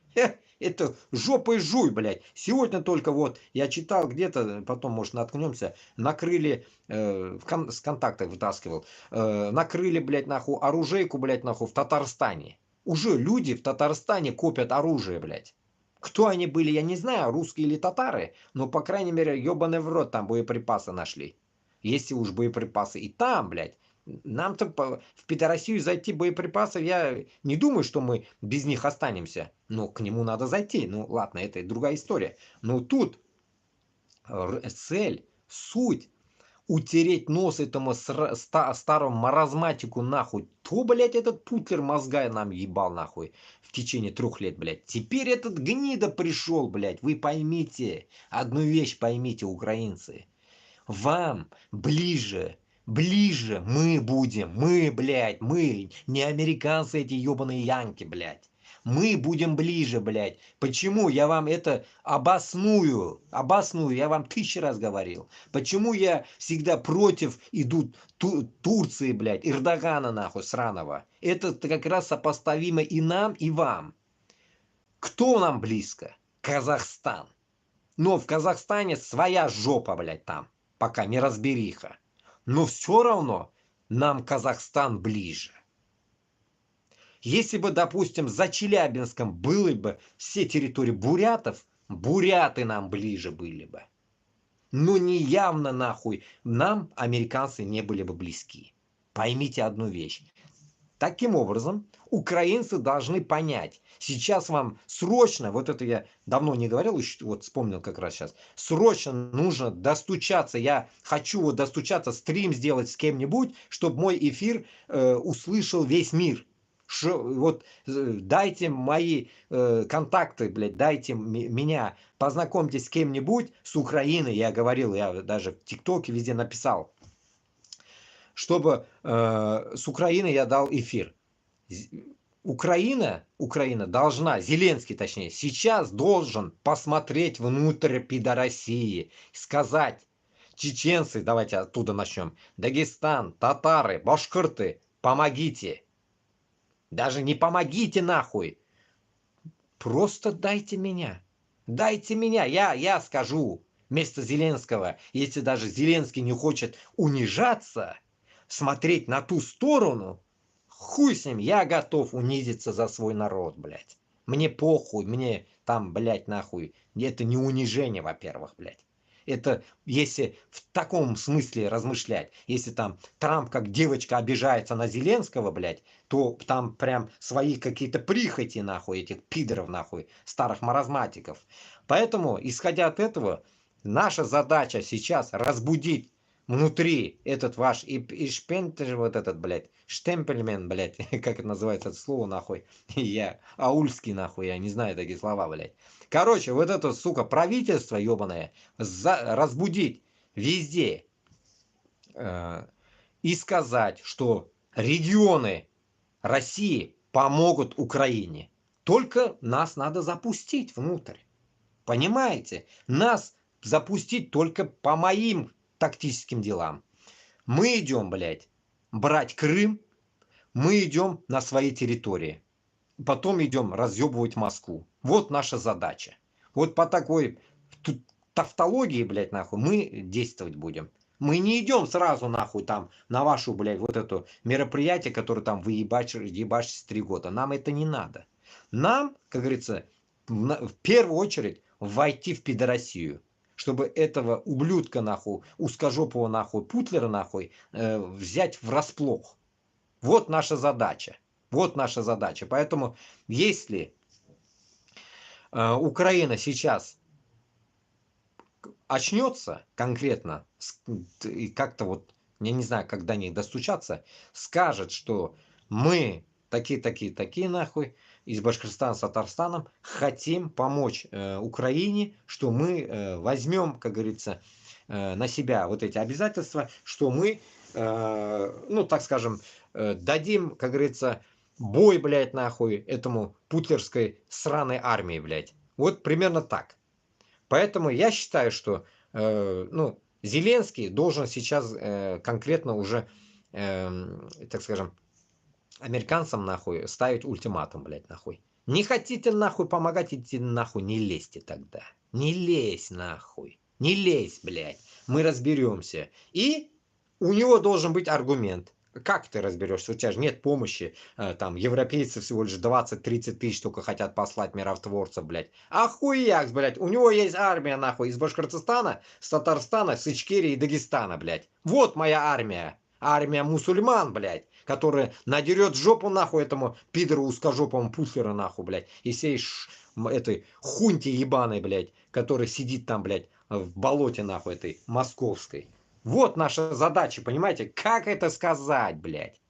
Это жопой жуй, блядь. Сегодня только вот я читал где-то, потом, может, наткнемся, накрыли, с контакта вытаскивал, накрыли, блядь, нахуй, оружейку, блядь, нахуй, в Татарстане. Уже люди в Татарстане копят оружие, блядь. Кто они были, я не знаю, русские или татары, но, по крайней мере, ебаный в рот там боеприпасы нашли. Если уж боеприпасы и там, блядь, нам-то в Пидорасию зайти боеприпасов, я не думаю, что мы без них останемся. Но к нему надо зайти. Ну, ладно, это другая история. Но тут цель, суть, утереть нос этому старому маразматику нахуй. То, блядь, этот Путлер мозга нам ебал нахуй в течение 3 лет, блядь. Теперь этот гнида пришел, блядь. Вы поймите, одну вещь поймите, украинцы. Вам ближе мы будем. Мы, блядь, мы. Не американцы эти ебаные янки, блядь. Мы будем ближе, блядь. Почему? Я вам это обосную. Обосную. Я вам 1000 раз говорил. Почему я всегда против идут Турции, блядь, Эрдогана, нахуй, сраного. Это как раз сопоставимо и нам, и вам. Кто нам близко? Казахстан. Но в Казахстане своя жопа, блядь, там. Пока неразбериха. Но все равно нам Казахстан ближе. Если бы, допустим, за Челябинском были бы все территории бурятов, буряты нам ближе были бы. Но не явно нахуй нам американцы не были бы близки. Поймите одну вещь. Таким образом, украинцы должны понять, сейчас вам срочно, вот это я давно не говорил, вот вспомнил как раз сейчас, срочно нужно достучаться, я хочу вот достучаться, стрим сделать с кем-нибудь, чтобы мой эфир услышал весь мир. Вот дайте мои контакты, блядь, дайте меня, познакомьтесь с кем-нибудь с Украины, я говорил, я даже в ТикТоке везде написал, чтобы с Украины я дал эфир. Украина должна, Зеленский точнее, сейчас должен посмотреть внутрь пидорасии, сказать, чеченцы, давайте оттуда начнем, Дагестан, татары, башкирты, помогите. Даже не помогите нахуй, просто дайте меня. Дайте меня, я скажу вместо Зеленского, если даже Зеленский не хочет унижаться, смотреть на ту сторону, хуй с ним, я готов унизиться за свой народ, блядь. Мне похуй, мне там, блядь, нахуй. Это не унижение, во-первых, блядь. Это если в таком смысле размышлять, если там Трамп как девочка обижается на Зеленского, блядь, то там прям свои какие-то прихоти, нахуй, этих пидоров, нахуй, старых маразматиков. Поэтому, исходя от этого, наша задача сейчас разбудить внутри этот ваш ишпентер, вот этот, блядь, штемпельмен, блядь, как это называется это слово, нахуй, я аульский, нахуй, я не знаю такие слова, блядь. Короче, вот это, сука, правительство ебаное разбудить везде и сказать, что регионы России помогут Украине. Только нас надо запустить внутрь. Понимаете? Нас запустить только по моим тактическим делам. Мы идем, блядь, брать Крым, мы идем на свои территории. Потом идем разъебывать Москву. Вот наша задача. Вот по такой тавтологии, блядь, нахуй, мы действовать будем. Мы не идем сразу, нахуй, там, на вашу, блядь, вот это мероприятие, которое там вы ебашите 3 года. Нам это не надо. Нам, как говорится, в первую очередь войти в пидорасию. Чтобы этого ублюдка, нахуй, узкожопого, нахуй, Путлера, нахуй, взять врасплох. Вот наша задача. Вот наша задача. Поэтому, если Украина сейчас очнется конкретно и как-то вот, я не знаю, как до них достучаться, скажет, что мы такие нахуй из Башкортостана с Татарстаном хотим помочь Украине, что мы возьмем, как говорится, на себя вот эти обязательства, что мы, ну, так скажем, дадим, как говорится, бой, блядь, нахуй этому путлерской сраной армии, блядь. Вот примерно так. Поэтому я считаю, что ну, Зеленский должен сейчас конкретно уже, так скажем, американцам нахуй ставить ультиматум, блядь, нахуй. Не хотите нахуй помогать, идти нахуй, не лезьте тогда. Не лезь нахуй. Не лезь, блядь. Мы разберемся. И у него должен быть аргумент. Как ты разберешься? У тебя же нет помощи. Там европейцы всего лишь 20-30 тысяч только хотят послать миротворцев, блядь. Охуяк, блядь. У него есть армия, нахуй, из Башкортостана, с Татарстана, с Ичкерии и Дагестана, блядь. Вот моя армия. Армия мусульман, блядь, которая надерет жопу нахуй этому пидору узкожопому пуслера нахуй, блядь, и всей этой хунте ебаной, блядь, который сидит там, блядь, в болоте нахуй этой московской. Вот наша задача, понимаете? Как это сказать, блядь?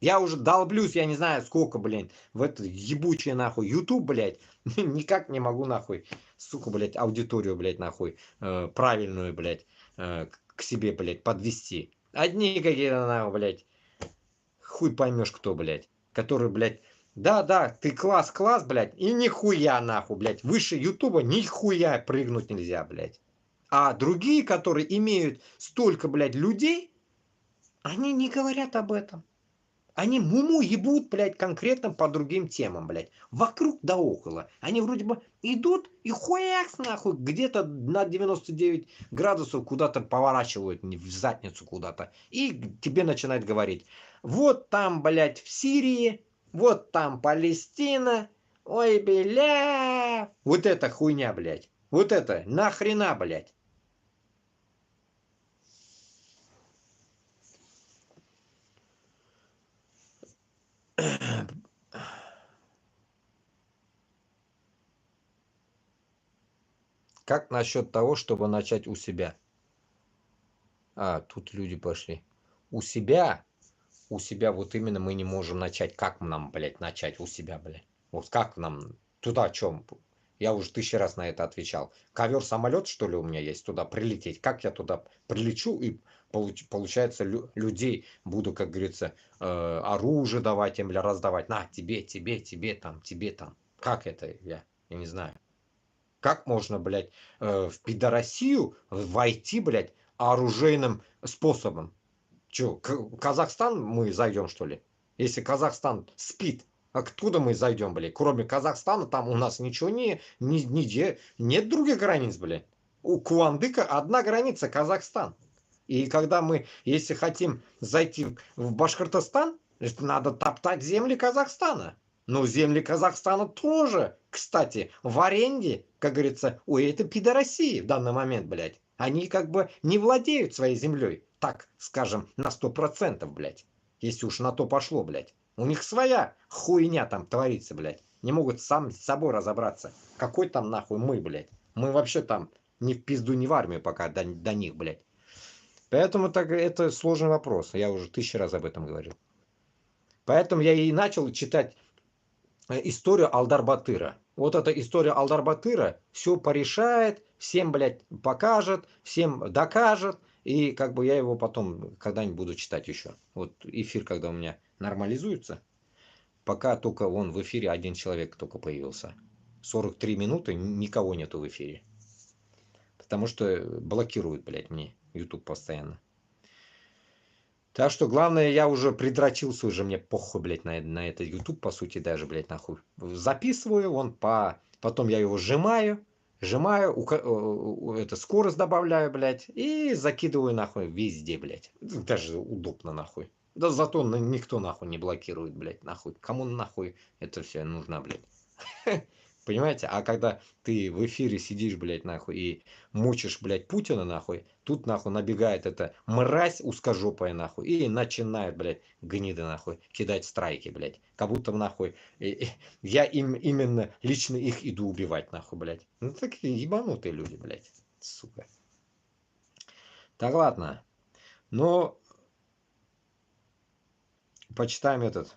Я уже долблюсь, я не знаю сколько, блядь, в это ебучее нахуй YouTube, блядь, никак не могу нахуй, сука, блядь, аудиторию, блядь, нахуй, правильную, блядь, к себе, блядь, подвести. Одни какие-то нахуй, блядь, хуй поймешь кто, блядь, который, блядь, да, ты класс, блядь, и нихуя нахуй, блядь, выше Ютуба нихуя прыгнуть нельзя, блядь. А другие, которые имеют столько, блядь, людей, они не говорят об этом. Они муму ебут, блядь, конкретно по другим темам, блядь. Вокруг да около. Они вроде бы идут и хуякс нахуй где-то на 99 градусов куда-то поворачивают в задницу куда-то. И тебе начинают говорить. Вот там, блядь, в Сирии, вот там Палестина. Ой, бля. Вот это хуйня, блядь. Вот это нахрена, блядь. Как насчет того, чтобы начать у себя? А, тут люди пошли. У себя, у себя вот именно мы не можем начать. Как нам, блядь, начать у себя, блядь? Вот как нам туда о чем? Я уже 1000 раз на это отвечал. Ковер-самолет, что ли, у меня есть туда прилететь? Как я туда прилечу и получается людей буду, как говорится, оружие давать им, раздавать. На, тебе там, тебе там. Как это? Я не знаю. Как можно, блядь, в пидорасию войти, блядь, оружейным способом? Че, Казахстан мы зайдем, что ли? Если Казахстан спит, откуда мы зайдем, блядь? Кроме Казахстана, там у нас ничего нигде, нет других границ, блядь. У Куандыка одна граница, Казахстан. И когда мы, если хотим зайти в Башкортостан, надо топтать земли Казахстана. Но земли Казахстана тоже, кстати, в аренде, как говорится, у этой пидорасии в данный момент, блядь. Они как бы не владеют своей землей, так скажем, на 100%, блядь. Если уж на то пошло, блядь. У них своя хуйня там творится, блядь. Не могут сам с собой разобраться. Какой там нахуй мы, блядь. Мы вообще там ни в пизду, ни в армию пока до них, блядь. Поэтому так это сложный вопрос. Я уже 1000 раз об этом говорил. Поэтому я и начал читать историю Алдар-Батыра. Вот эта история Алдар-Батыра все порешает, всем, блядь, покажет, всем докажет. И как бы я его потом когда-нибудь буду читать еще. Вот эфир, когда у меня нормализуется. Пока только он в эфире один человек только появился. 43 минуты никого нету в эфире. Потому что блокирует, блядь, мне YouTube постоянно. Так что главное, я уже придрочился, уже мне похуй, блядь, на этот YouTube, по сути, даже, блядь, нахуй. Записываю, потом я его сжимаю, это скорость добавляю, блядь, и закидываю нахуй везде, блядь. Даже удобно, нахуй. Да зато никто нахуй не блокирует, блядь, нахуй. Кому нахуй это все нужно, блядь. Понимаете? А когда ты в эфире сидишь, блядь, нахуй, и мучишь, блядь, Путина, нахуй, тут, нахуй, набегает эта мразь узкожопая, нахуй, и начинает, блядь, гниды, нахуй, кидать страйки, блядь. Как будто, нахуй, я именно лично их иду убивать, нахуй, блядь. Ну, такие ебанутые люди, блядь. Сука. Так, ладно. Но почитаем этот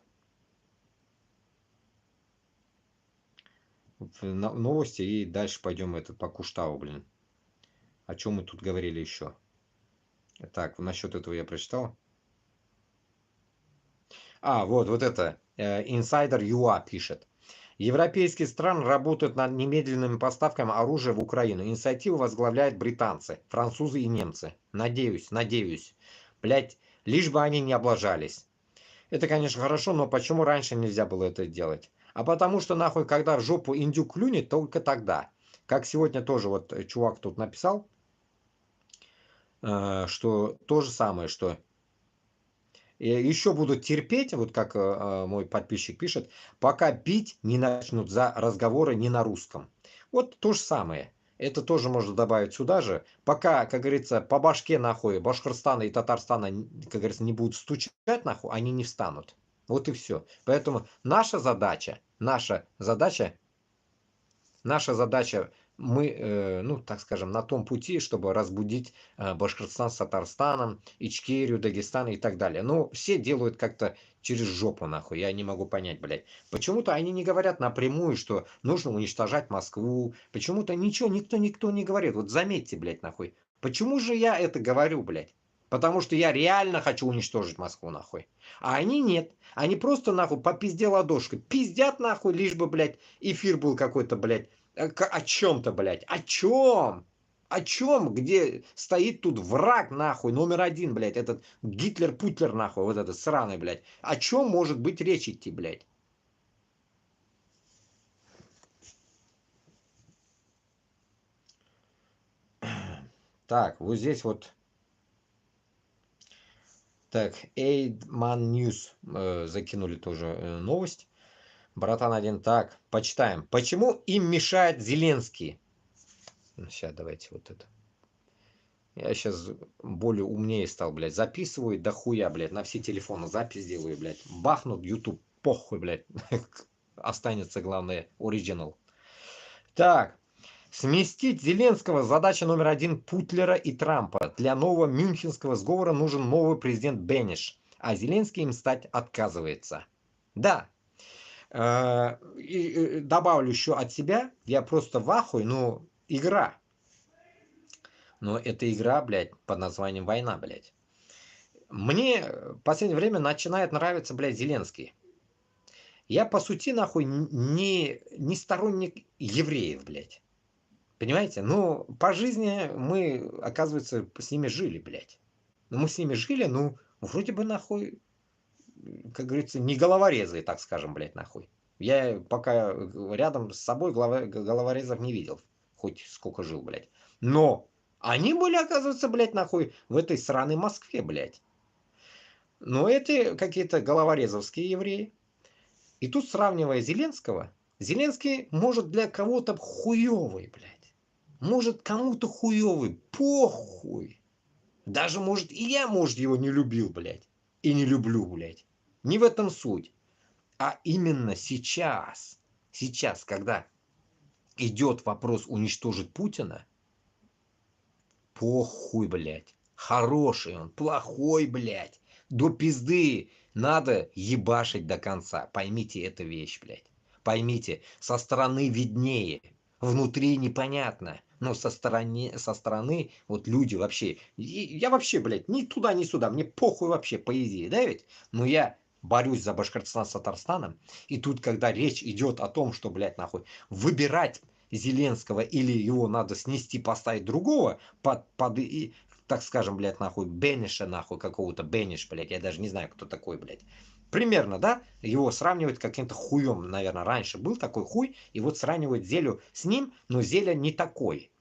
новости и дальше пойдем этот по Куштау, блин. О чем мы тут говорили еще? Так, насчет этого я прочитал. Вот это. Insider UA пишет. Европейские страны работают над немедленными поставками оружия в Украину. Инициативу возглавляют британцы, французы и немцы. Надеюсь. Блять, лишь бы они не облажались. Это, конечно, хорошо, но почему раньше нельзя было это делать? А потому что, нахуй, когда в жопу индюк клюнет, только тогда. Как сегодня тоже вот чувак тут написал, что то же самое, что еще будут терпеть, вот как мой подписчик пишет, пока бить не начнут за разговоры не на русском. Вот то же самое. Это тоже можно добавить сюда же. Пока, как говорится, по башке нахуй Башкортостана и Татарстана, как говорится, не будут стучать нахуй, они не встанут. Вот и все. Поэтому наша задача, мы, ну, так скажем, на том пути, чтобы разбудить Башкортостан с Татарстаном, Ичкерию, Дагестан и так далее. Но все делают как-то через жопу, нахуй. Я не могу понять, блядь. Почему-то они не говорят напрямую, что нужно уничтожать Москву. Почему-то ничего, никто не говорит. Вот заметьте, блядь, нахуй. Почему же я это говорю, блядь? Потому что я реально хочу уничтожить Москву, нахуй. А они нет. Они просто, нахуй, по пизде ладошкой. Пиздят, нахуй, лишь бы, блядь, эфир был какой-то, блядь, о чем-то, блядь. О чем? О чем? Где стоит тут враг, нахуй, номер один, блядь, этот Гитлер-Путлер, нахуй, вот этот сраный, блядь. О чем может быть речь идти, блядь? Так, вот здесь вот. Так, Эйдман Ньюс закинули тоже новость. Братан один, так, почитаем. Почему им мешает Зеленский? Сейчас давайте вот это. Я сейчас более умнее стал, блядь. Записываю до хуя, блядь. На все телефоны запись делаю, блядь. Бахнут YouTube, похуй, блядь. Останется, главное, оригинал. Так. Сместить Зеленского задача номер один Путлера и Трампа. Для нового мюнхенского сговора нужен новый президент Бенниш. А Зеленский им стать отказывается. Да. И добавлю еще от себя. Я просто в ахуе, ну, игра. Но это игра, блядь, под названием «Война», блядь. Мне в последнее время начинает нравиться, блядь, Зеленский. Я, по сути, нахуй, не сторонник евреев, блядь. Понимаете? Ну, по жизни мы, оказывается, с ними жили, блядь. Ну, мы с ними жили, ну, вроде бы, нахуй, как говорится, не головорезы, так скажем, блядь, нахуй. Я пока рядом с собой головорезов не видел. Хоть сколько жил, блядь. Но они были, оказывается, блядь, нахуй, в этой сраной Москве, блядь. Но это какие-то головорезовские евреи. И тут, сравнивая Зеленского, Зеленский может для кого-то хуёвый, блядь. Может кому-то хуёвый, похуй. Даже, может, и я, может, его не любил, блядь. И не люблю, блядь. Не в этом суть. А именно сейчас, когда идет вопрос уничтожить Путина, похуй, блядь. Хороший он, плохой, блядь. До пизды надо ебашить до конца. Поймите эту вещь, блядь. Поймите, со стороны виднее, внутри непонятно. Но со стороны вот люди вообще... Я вообще, блядь, ни туда, ни сюда. Мне похуй вообще, по идее, да ведь? Но я борюсь за Башкортостан с Татарстаном. И тут, когда речь идет о том, что, блядь, нахуй, выбирать Зеленского или его надо снести, поставить другого, и, так скажем, блядь, нахуй, Бенниша, нахуй, какого-то Бенниш, блядь, я даже не знаю, кто такой, блядь. Примерно, да? Его сравнивают каким-то хуем, наверное, раньше был такой хуй, и вот сравнивают Зелю с ним, но Зеля не такой.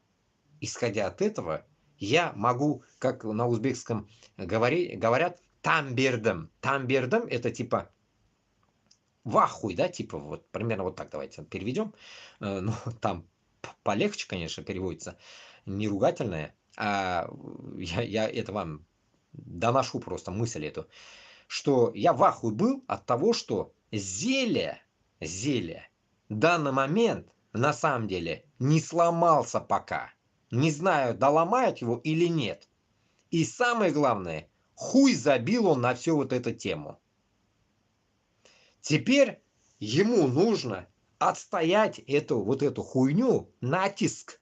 Исходя от этого, я могу, как на узбекском говорят, тамбердам. Тамбердам это типа в ахуй, да, типа вот примерно вот так давайте переведем. Ну, там полегче, конечно, переводится, не ругательное, а я это вам доношу просто мысль эту, что я в ахуе был от того, что Зеля в данный момент на самом деле не сломался пока. Не знаю, доломают его или нет. И самое главное, хуй забил он на всю вот эту тему. Теперь ему нужно отстоять эту хуйню, натиск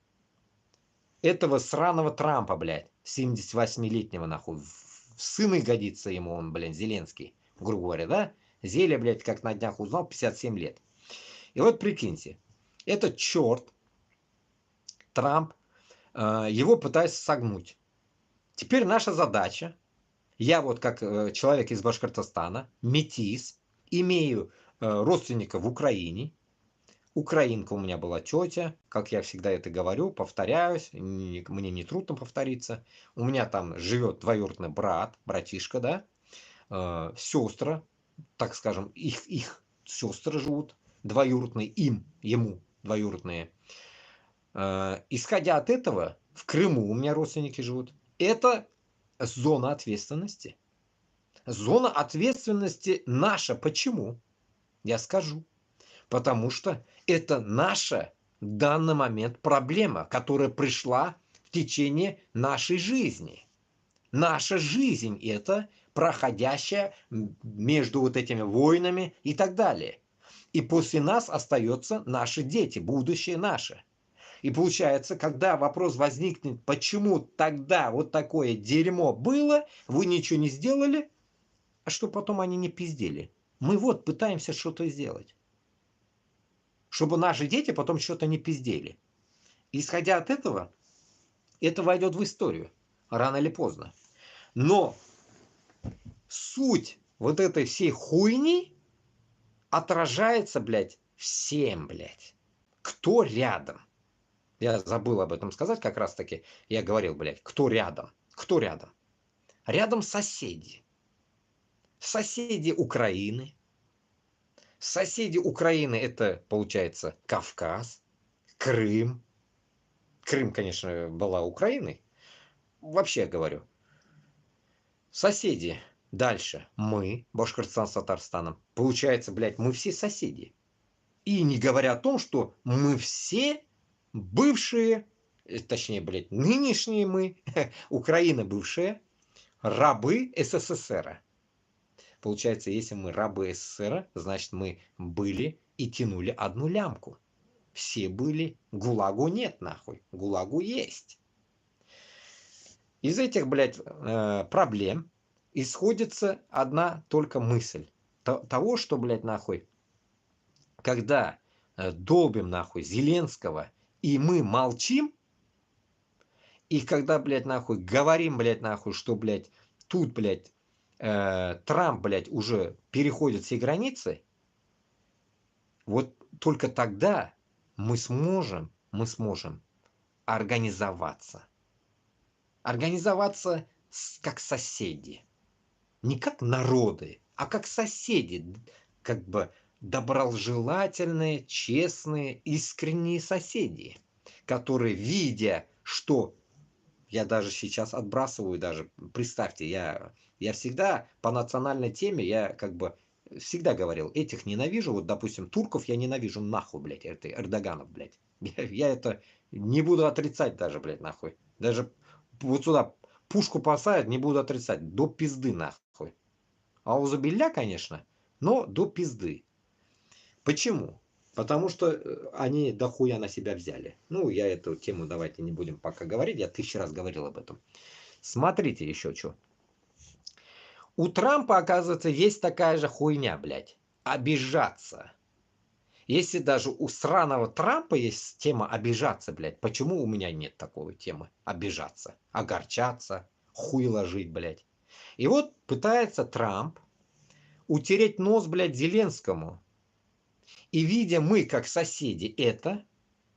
этого сраного Трампа, блядь, 78-летнего, нахуй. В сыны годится ему он, блядь, Зеленский, грубо говоря, да? Зелье, блядь, как на днях узнал, 57 лет. И вот прикиньте, этот черт, Трамп, его пытается согнуть. Теперь наша задача, я вот как человек из Башкортостана, метис, имею родственника в Украине, украинка у меня была тетя, как я всегда это говорю, повторяюсь, мне не трудно повториться. У меня там живет двоюродный брат, братишка, да, сестры, так скажем, их сестры живут, двоюродные, ему двоюродные. Исходя от этого, в Крыму у меня родственники живут. Это зона ответственности. Зона ответственности наша. Почему? Я скажу. Потому что это наша в данный момент проблема, которая пришла в течение нашей жизни. Наша жизнь это проходящая между вот этими войнами и так далее. И после нас остаются наши дети, будущее наше. И получается, когда вопрос возникнет, почему тогда вот такое дерьмо было, вы ничего не сделали, а что потом они не пиздели. Мы вот пытаемся что-то сделать, чтобы наши дети потом что-то не пиздели. Исходя от этого, это войдет в историю, рано или поздно. Но суть вот этой всей хуйни отражается, блядь, всем, блядь. Кто рядом? Я забыл об этом сказать как раз таки. Я говорил, блядь, кто рядом? Кто рядом? Рядом соседи. Соседи Украины. Соседи Украины это, получается, Кавказ, Крым. Крым, конечно, была Украиной. Вообще говорю. Соседи. Дальше. Мы, Башкортостан с Татарстаном. Получается, блядь, мы все соседи. И не говоря о том, что мы все бывшие, точнее, блядь, нынешние мы, Украина бывшая, рабы СССР. Получается, если мы рабы СССР, значит, мы были и тянули одну лямку. Все были. ГУЛАГу нет, нахуй. ГУЛАГу есть. Из этих, блядь, проблем исходится одна только мысль. Того, что, блядь, нахуй, когда долбим, нахуй, Зеленского, и мы молчим, и когда, блядь, нахуй, говорим, блядь, нахуй, что, блядь, тут, блядь, Трамп, блядь, уже переходит все границы, вот только тогда мы сможем организоваться. Организоваться как соседи. Не как народы, а как соседи. Как бы доброжелательные, честные, искренние соседи, которые, видя, что я даже сейчас отбрасываю, даже представьте, я всегда по национальной теме, я как бы всегда говорил, этих ненавижу, вот, допустим, турков я ненавижу нахуй, блядь, это Эрдоганов, блядь. Я это не буду отрицать даже, блядь, нахуй. Даже вот сюда пушку посадят, не буду отрицать, до пизды нахуй. Аузубилля, конечно, но до пизды. Почему? Потому что они дохуя на себя взяли. Ну, я эту тему давайте не будем пока говорить, я 1000 раз говорил об этом. Смотрите еще что. У Трампа, оказывается, есть такая же хуйня, блядь. Обижаться. Если даже у сраного Трампа есть тема обижаться, блядь, почему у меня нет такой темы? Обижаться, огорчаться, хуй ложить, блядь. И вот пытается Трамп утереть нос, блядь, Зеленскому. И видя мы, как соседи, это,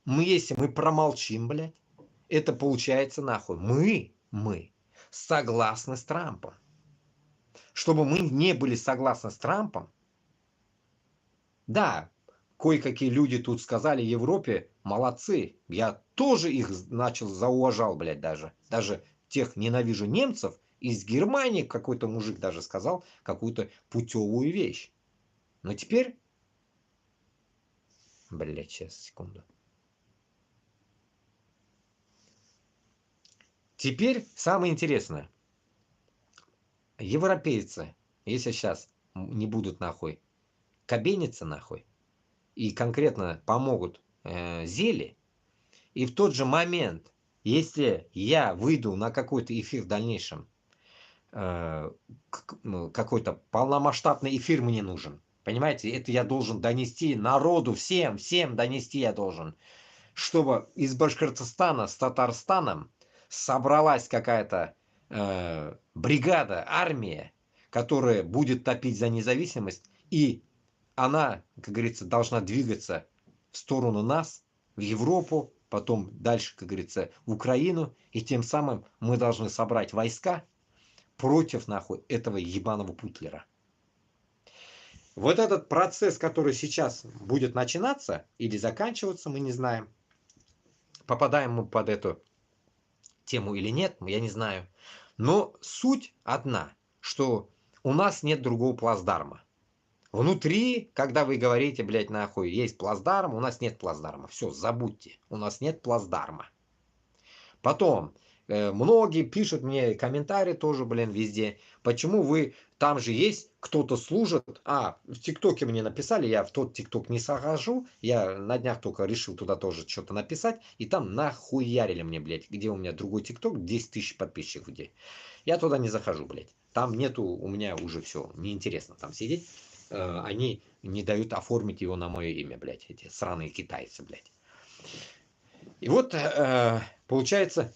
если мы промолчим, блядь, это получается нахуй. Мы согласны с Трампом. Чтобы мы не были согласны с Трампом, да, кое-какие люди тут сказали Европе, молодцы. Я тоже их начал зауважал, блядь, даже. Даже тех ненавижу немцев. Из Германии какой-то мужик даже сказал какую-то путевую вещь. Но теперь, блядь, сейчас, секунду. Теперь самое интересное. Европейцы, если сейчас не будут нахуй кабениться нахуй и конкретно помогут Зеле, и в тот же момент, если я выйду на какой-то эфир в дальнейшем, какой-то полномасштабный эфир мне нужен. Понимаете, это я должен донести народу, всем донести я должен, чтобы из Башкортостана с Татарстаном собралась какая-то бригада, армия, которая будет топить за независимость, и она, как говорится, должна двигаться в сторону нас, в Европу, потом дальше, как говорится, в Украину, и тем самым мы должны собрать войска против, нахуй, этого ебаного Путлера. Вот этот процесс, который сейчас будет начинаться или заканчиваться, мы не знаем. Попадаем мы под эту тему или нет, я не знаю. Но суть одна, что у нас нет другого плацдарма. Внутри, когда вы говорите, блядь, нахуй, есть плацдарм, у нас нет плацдарма. Все, забудьте, у нас нет плацдарма. Потом, многие пишут мне комментарии тоже, блин, везде. Почему вы, там же есть, кто-то служит. В ТикТоке мне написали, я в тот ТикТок не захожу. Я на днях только решил туда тоже что-то написать. И там нахуярили мне, блядь, где у меня другой ТикТок, 10 тысяч подписчиков где. Я туда не захожу, блядь. Там нету, у меня уже все, неинтересно там сидеть. Они не дают оформить его на мое имя, блядь, эти сраные китайцы, блядь. И вот, получается,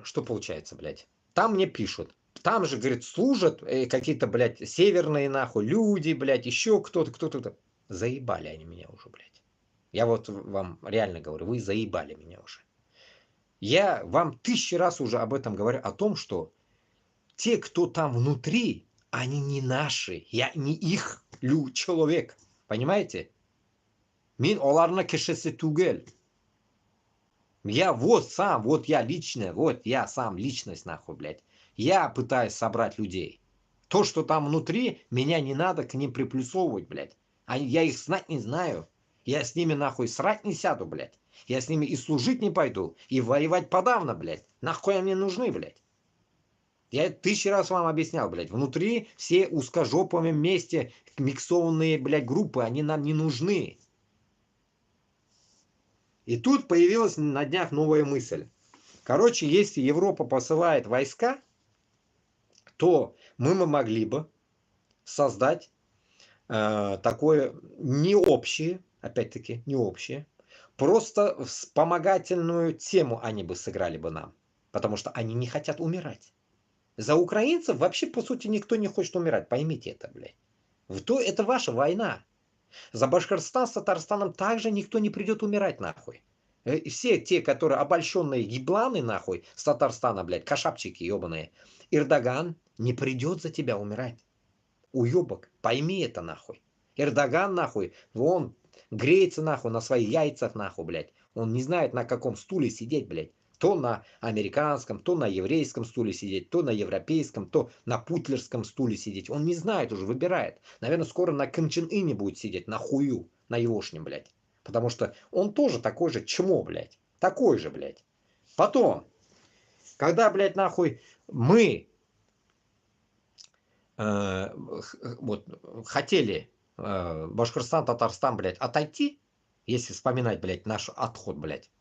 что получается, блядь? Там мне пишут. Там же, говорит, служат какие-то, блядь, северные, нахуй, люди, блядь, еще кто-то, кто-то. Заебали они меня уже, блядь. Я вот вам реально говорю, вы заебали меня уже. Я вам 1000 раз уже об этом говорю, о том, что те, кто там внутри, они не наши. Я не их человек. Понимаете? Мин оларна кешесе тугель. Я вот сам, вот я лично, вот я сам личность, нахуй, блядь. Я пытаюсь собрать людей. То, что там внутри, меня не надо к ним приплюсовывать, блядь. Я их знать не знаю. Я с ними, нахуй, срать не сяду, блядь. Я с ними и служить не пойду, и воевать подавно, блядь. Нахуй они нужны, блядь. Я 1000 раз вам объяснял, блядь. Внутри все узкожопыми вместе миксованные, блядь, группы, они нам не нужны. И тут появилась на днях новая мысль. Короче, если Европа посылает войска, то мы могли бы создать такое не общее, опять-таки, не общее, просто вспомогательную тему они бы сыграли бы нам, потому что они не хотят умирать. За украинцев вообще, по сути, никто не хочет умирать, поймите это, блядь. Это ваша война. За Башкортостан с Татарстаном также никто не придет умирать, нахуй. Все те, которые обольщенные ебланы, нахуй, с Татарстана, блядь, кошапчики ебаные, Эрдоган не придет за тебя умирать. Уебок, пойми это, нахуй. Эрдоган, нахуй, он греется, нахуй, на своих яйцах, нахуй, блядь. Он не знает, на каком стуле сидеть, блядь. То на американском, то на еврейском стуле сидеть, то на европейском, то на путлерском стуле сидеть. Он не знает уже, выбирает. Наверное, скоро на Ким Чен Ыне будет сидеть, на хую, на егошнем, блядь. Потому что он тоже такой же чмо, блядь. Такой же, блядь. Потом, когда, блядь, нахуй, мы вот хотели Башкортостан, Татарстан, блядь, отойти, если вспоминать, блядь, наш отход, блядь.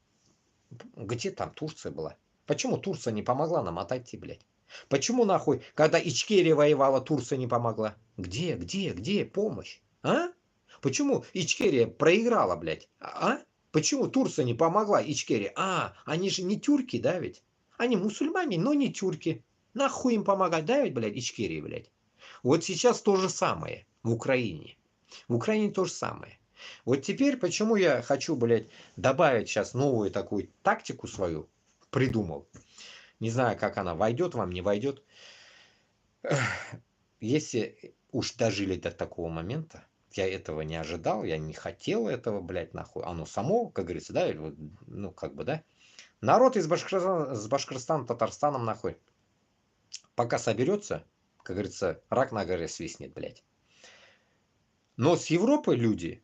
Где там Турция была? Почему Турция не помогла нам отойти, блядь? Почему, нахуй, когда Ичкерия воевала, Турция не помогла? Где помощь? А? Почему Ичкерия проиграла, блядь? Почему Турция не помогла Ичкерии? Они же не тюрки, да, ведь? Они мусульмане, но не тюрки. Нахуй им помогать, да, ведь, блядь, Ичкерии, блядь? Вот сейчас то же самое в Украине. В Украине то же самое. Вот теперь, почему я хочу, блядь, добавить сейчас новую такую тактику свою, придумал. Не знаю, как она войдет вам, не войдет. Если уж дожили до такого момента, я этого не ожидал, я не хотел этого, блядь, нахуй. Оно само, как говорится, да, ну, как бы, да. Народ из Башкортостана, с Башкортостаном, Татарстаном, нахуй, пока соберется, как говорится, рак на горе свистнет, блядь. Но с Европы люди,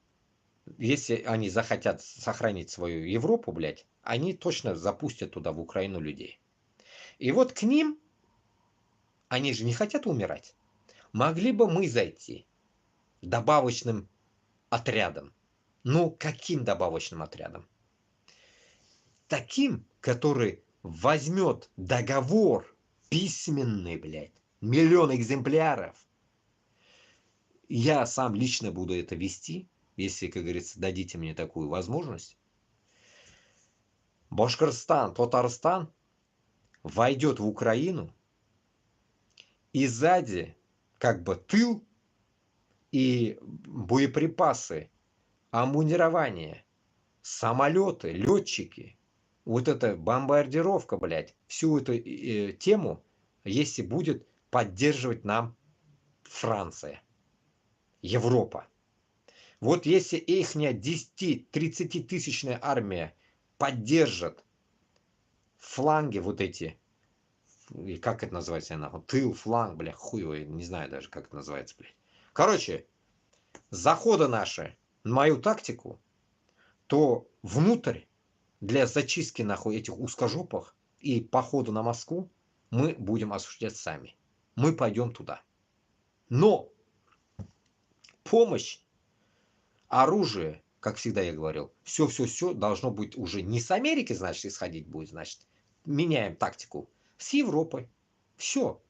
если они захотят сохранить свою Европу, блядь, они точно запустят туда, в Украину, людей. И вот к ним, они же не хотят умирать. Могли бы мы зайти добавочным отрядом. Ну, каким добавочным отрядом? Таким, который возьмет договор письменный, блядь, 1 000 000 экземпляров. Я сам лично буду это вести, если, как говорится, дадите мне такую возможность. Башкортостан, Татарстан войдет в Украину, и сзади как бы тыл и боеприпасы, амунирование, самолеты, летчики, вот эта бомбардировка, блядь, всю эту тему, если будет поддерживать нам Франция, Европа. Вот если ихняя 10-30 тысячная армия поддержит фланги вот эти, и как это называется, нахуй, тыл, фланг, бля, хуй его, не знаю даже, как это называется, блядь. Короче, заходы наши на мою тактику, то внутрь для зачистки нахуй этих узкожопых и походу на Москву мы будем осуществлять сами. Мы пойдем туда. Но помощь, оружие, как всегда я говорил, все должно быть уже не с Америки, значит, исходить будет, значит, меняем тактику, с Европы. Все.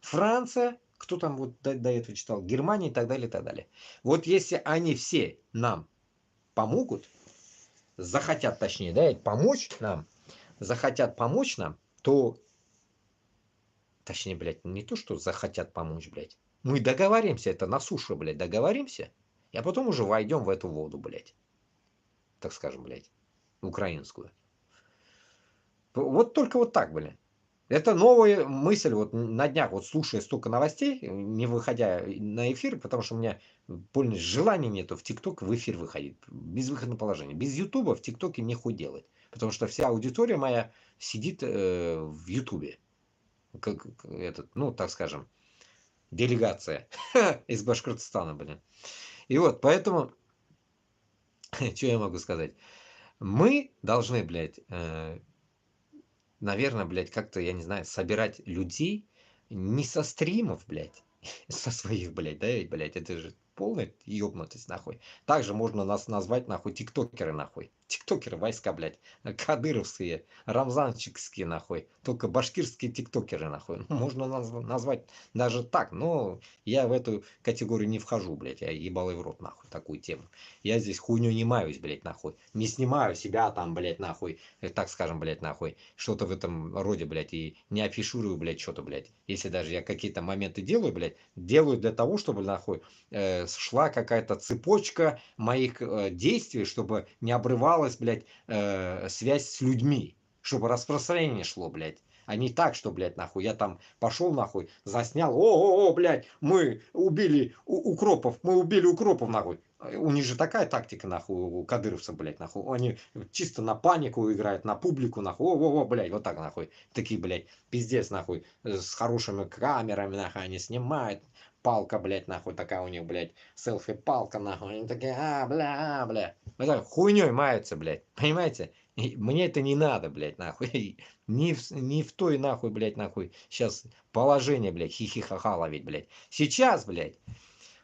Франция, кто там вот до этого читал, Германия и так далее, и так далее. Вот если они все нам помогут, захотят, точнее, да, помочь нам, захотят помочь нам, то, точнее, блядь, не то, что захотят помочь, блядь, мы договоримся, это на суше, блядь, договоримся, а потом уже войдем в эту воду, блядь, так скажем, блядь, украинскую. Вот только вот так, блядь. Это новая мысль, вот на днях, вот слушая столько новостей, не выходя на эфир, потому что у меня больно желания нету в ТикТок в эфир выходить, безвыходное положение. Без Ютуба в ТикТоке не хуй делать, потому что вся аудитория моя сидит в Ютубе. Как этот, ну, так скажем, делегация из Башкортостана, блин. И вот, поэтому, что я могу сказать? Мы должны, блядь, наверное, блядь, как-то, я не знаю, собирать людей не со стримов, блядь, со своих, блядь, да, ведь, блядь, это же полная ёбнутость, нахуй. Также можно нас назвать, нахуй, тиктокеры, нахуй. Тиктокеры, войска, блядь, кадыровские, рамзанчикские, нахуй. Только башкирские тиктокеры, нахуй. Ну, можно назвать даже так, но я в эту категорию не вхожу, блядь. Я ебалый в рот, нахуй, такую тему. Я здесь хуйню не маюсь, блядь, нахуй. Не снимаю себя там, блядь, нахуй, так скажем, блядь, нахуй. Что-то в этом роде, блядь, и не афиширую, блядь, что-то, блядь. Если даже я какие-то моменты делаю, блядь, делаю для того, чтобы, нахуй, шла какая-то цепочка моих действий, чтобы не обрывалась, блядь, связь с людьми, чтобы распространение шло, блядь. А не так, что, блядь, нахуй, я там пошел, нахуй, заснял, о, блядь, мы убили укропов, нахуй. У них же такая тактика, нахуй, у кадыровцев, блядь, нахуй. Они чисто на панику играют, на публику, нахуй. О, блядь, вот так, нахуй. Такие, блядь, пиздец, нахуй, с хорошими камерами, нахуй, они снимают. Палка, блядь, нахуй, такая у них, блядь, селфи-палка, нахуй. Они такие, бля. Вот так хуйней маются, блядь, понимаете? И мне это не надо, блядь, нахуй. Не в той, нахуй, блядь, нахуй. Сейчас положение, блядь, хихихаха ловить, блядь. Сейчас, блядь,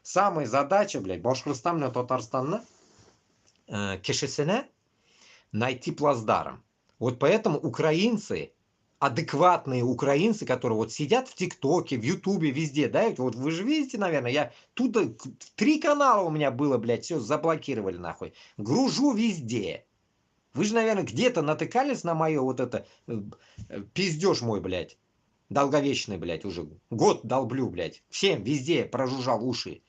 самая задача, блядь, Башкортостан мен Татарстанны кишесіне найти плацдарм. Вот поэтому украинцы, адекватные украинцы, которые вот сидят в ТикТоке, в Ютубе, везде, да, вот вы же видите, наверное, я туда 3 канала у меня было, блядь, все заблокировали, нахуй. Гружу везде. Вы же, наверное, где-то натыкались на мое вот это пиздеж мой, блядь, долговечный, блядь, уже год долблю, блядь, всем везде прожужжал уши.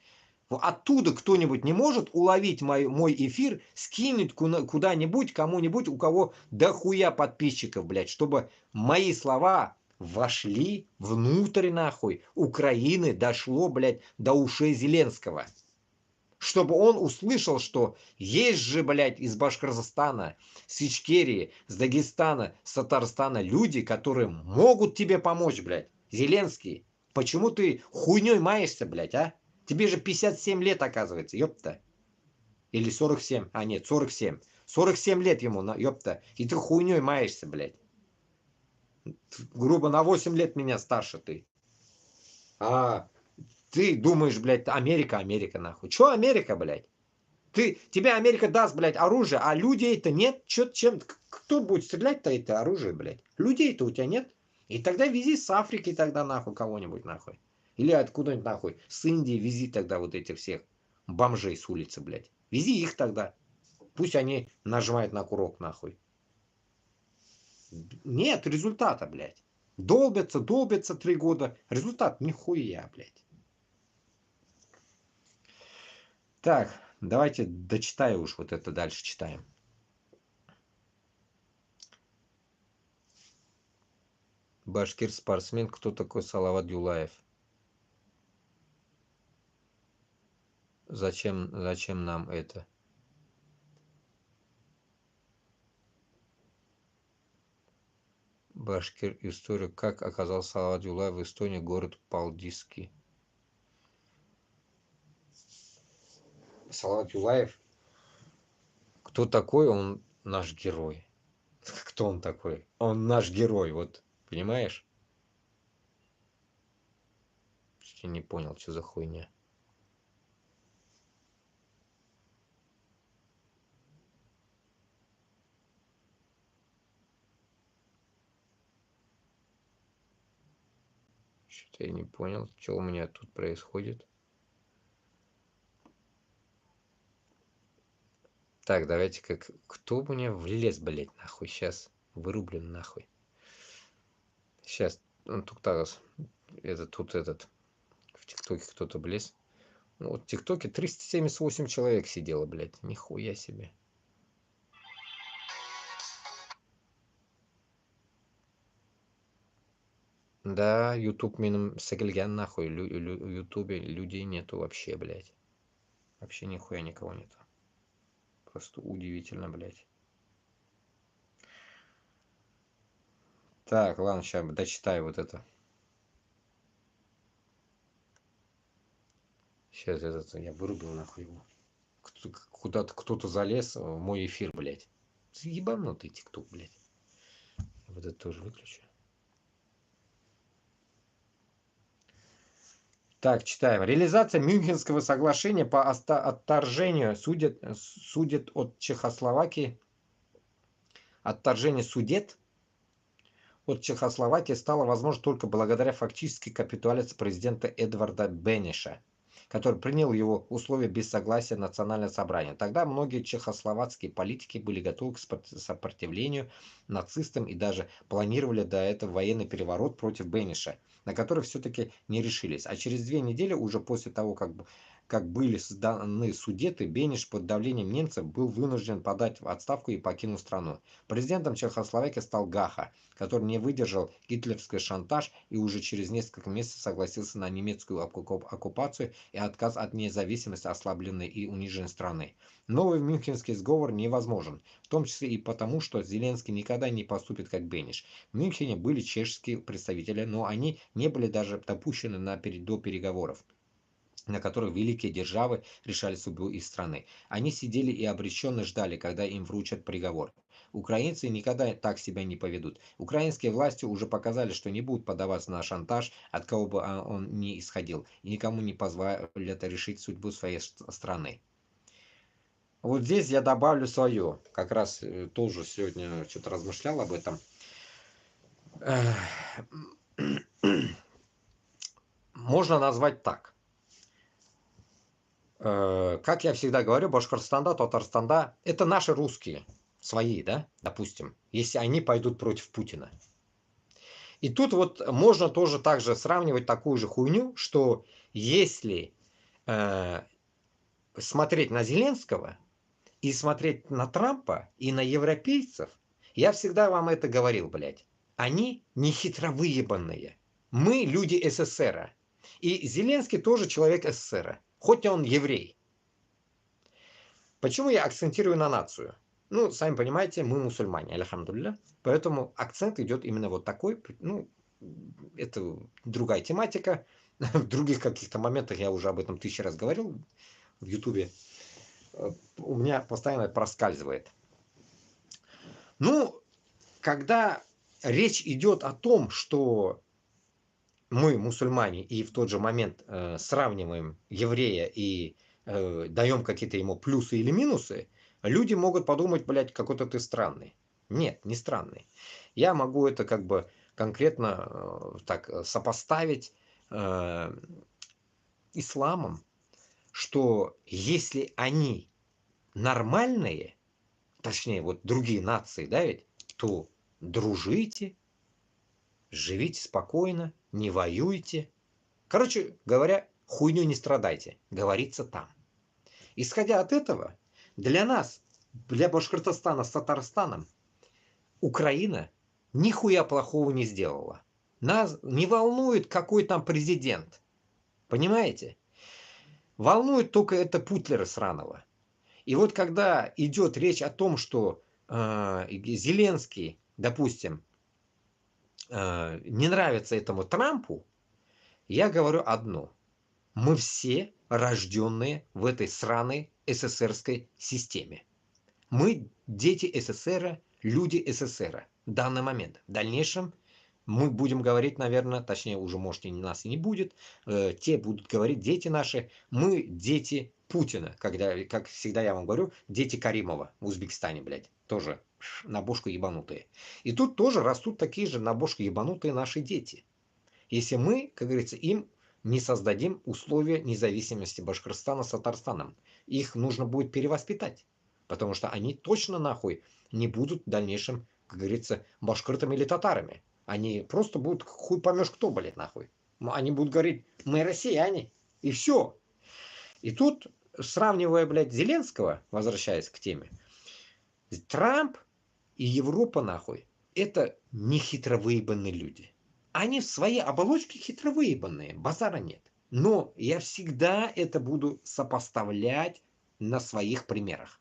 Оттуда кто-нибудь не может уловить мой эфир, скинуть куда-нибудь, кому-нибудь, у кого дохуя подписчиков, блядь, чтобы мои слова вошли внутрь, нахуй, Украины, дошло, блядь, до ушей Зеленского. Чтобы он услышал, что есть же, блядь, из Башкортостана, с Ичкерии, с Дагестана, с Татарстана люди, которые могут тебе помочь, блядь. Зеленский, почему ты хуйней маешься, блядь, а? Тебе же 57 лет, оказывается, ёпта. Или 47. А, нет, 47. 47 лет ему, ёпта. И ты хуйней маешься, блядь. Грубо на 8 лет меня старше ты. А ты думаешь, блядь, Америка, Америка, нахуй. Чё Америка, блядь? Тебе Америка даст, блядь, оружие, а людей-то нет. Кто будет стрелять-то это оружие, блядь? Людей-то у тебя нет. И тогда вези с Африки тогда нахуй кого-нибудь нахуй. Или откуда-нибудь нахуй. С Индии вези тогда вот этих всех бомжей с улицы, блядь. Вези их тогда. Пусть они нажимают на курок нахуй. Нет результата, блядь. Долбятся 3 года. Результат нихуя, блядь. Так, давайте дочитаю уж вот это дальше читаем. Башкир спортсмен. Кто такой Салават Юлаев? Зачем нам это? Башкир история. Как оказался Салават Юлаев в Эстонии, город Палдиски? Салават Юлаев. Кто такой? Он наш герой. Кто он такой? Он наш герой, вот, понимаешь? Я не понял, что за хуйня. Что-то я не понял, что у меня тут происходит. Так, давайте как... Кто мне влез, блять, нахуй? Сейчас вырублен нахуй. Сейчас, он тут раз. Этот. В ТикТоке кто-то влез. Ну, вот в ТикТоке 378 человек сидело, блядь. Нихуя себе. Да, YouTube миним сагельгян нахуй. В Ютубе людей нету вообще, блядь. Вообще нихуя никого нету. Просто удивительно, блядь. Так, ладно, сейчас дочитаю вот это. Сейчас я вырубил нахуй его. Куда-то кто-то залез в мой эфир, блядь. Ебанутый ТикТок, блядь. Вот это тоже выключу. Так, читаем. Реализация Мюнхенского соглашения по отторжению судят от Чехословакии. Отторжение судет от Чехословакии стало возможно только благодаря фактической капитуляции президента Эдварда Бениша, который принял его условия без согласия Национального собрания. Тогда многие чехословацкие политики были готовы к сопротивлению нацистам и даже планировали до этого военный переворот против Бениша, на который все-таки не решились. А через 2 недели, уже после того, как были созданы Судеты, Бениш под давлением немцев был вынужден подать в отставку и покинул страну. Президентом Чехословакии стал Гаха, который не выдержал гитлеровский шантаж и уже через несколько месяцев согласился на немецкую оккупацию и отказ от независимости ослабленной и униженной страны. Новый Мюнхенский сговор невозможен, в том числе и потому, что Зеленский никогда не поступит как Бениш. В Мюнхене были чешские представители, но они не были даже допущены до переговоров, на которых великие державы решали судьбу их страны. Они сидели и обреченно ждали, когда им вручат приговор. Украинцы никогда так себя не поведут. Украинские власти уже показали, что не будут поддаваться на шантаж, от кого бы он ни исходил, и никому не позволят решить судьбу своей страны. Вот здесь я добавлю свое. Как раз тоже сегодня что-то размышлял об этом. Можно назвать так. Как я всегда говорю, Башкортостанда, Татарстанда — это наши русские, свои, да, допустим, если они пойдут против Путина. И тут вот можно тоже также сравнивать такую же хуйню, что если смотреть на Зеленского и смотреть на Трампа и на европейцев, я всегда вам это говорил, блядь, они не хитровыебанные. Мы люди СССР. И Зеленский тоже человек СССР, хоть он еврей. Почему я акцентирую на нацию? Ну, сами понимаете, мы мусульмане, альхамдулилля. Поэтому акцент идет именно вот такой. Ну, это другая тематика. В других каких-то моментах я уже об этом 1000 раз говорил в Ютубе. у меня постоянно проскальзывает. Ну, когда речь идет о том, что мы, мусульмане, и в тот же момент сравниваем еврея и даем какие-то ему плюсы или минусы, люди могут подумать, блядь, какой-то ты странный. Нет, не странный. Я могу это как бы конкретно сопоставить э, исламом, что если они нормальные, точнее, вот другие нации, да ведь, то дружите, живите спокойно, не воюйте. Короче говоря, хуйню не страдайте, говорится там. Исходя от этого, для нас, для Башкортостана с Татарстаном, Украина нихуя плохого не сделала. Нас не волнует, какой там президент. Понимаете? Волнует только это Путлера сраного. И вот когда идет речь о том, что Зеленский, допустим, не нравится этому Трампу, я говорю одно. Мы все рожденные в этой сраной СССРской системе. Мы дети СССР, люди СССР в данный момент. В дальнейшем мы будем говорить, наверное, точнее уже, может, и нас и не будет, те будут говорить, дети наши, мы дети Путина, когда, как всегда я вам говорю, дети Каримова в Узбекистане, блядь, тоже на бошку ебанутые. И тут тоже растут такие же на бошку ебанутые наши дети. Если мы, как говорится, им не создадим условия независимости Башкортостана с Татарстаном. Их нужно будет перевоспитать. Потому что они точно нахуй не будут в дальнейшем, как говорится, башкиртами или татарами. Они просто будут хуй поймешь кто, блядь, нахуй. Они будут говорить, мы россияне. И все. И тут, сравнивая, блядь, Зеленского, возвращаясь к теме, Трамп и Европа, нахуй, это не хитро выебанные люди. Они в своей оболочке хитро выебанные, базара нет. Но я всегда это буду сопоставлять на своих примерах.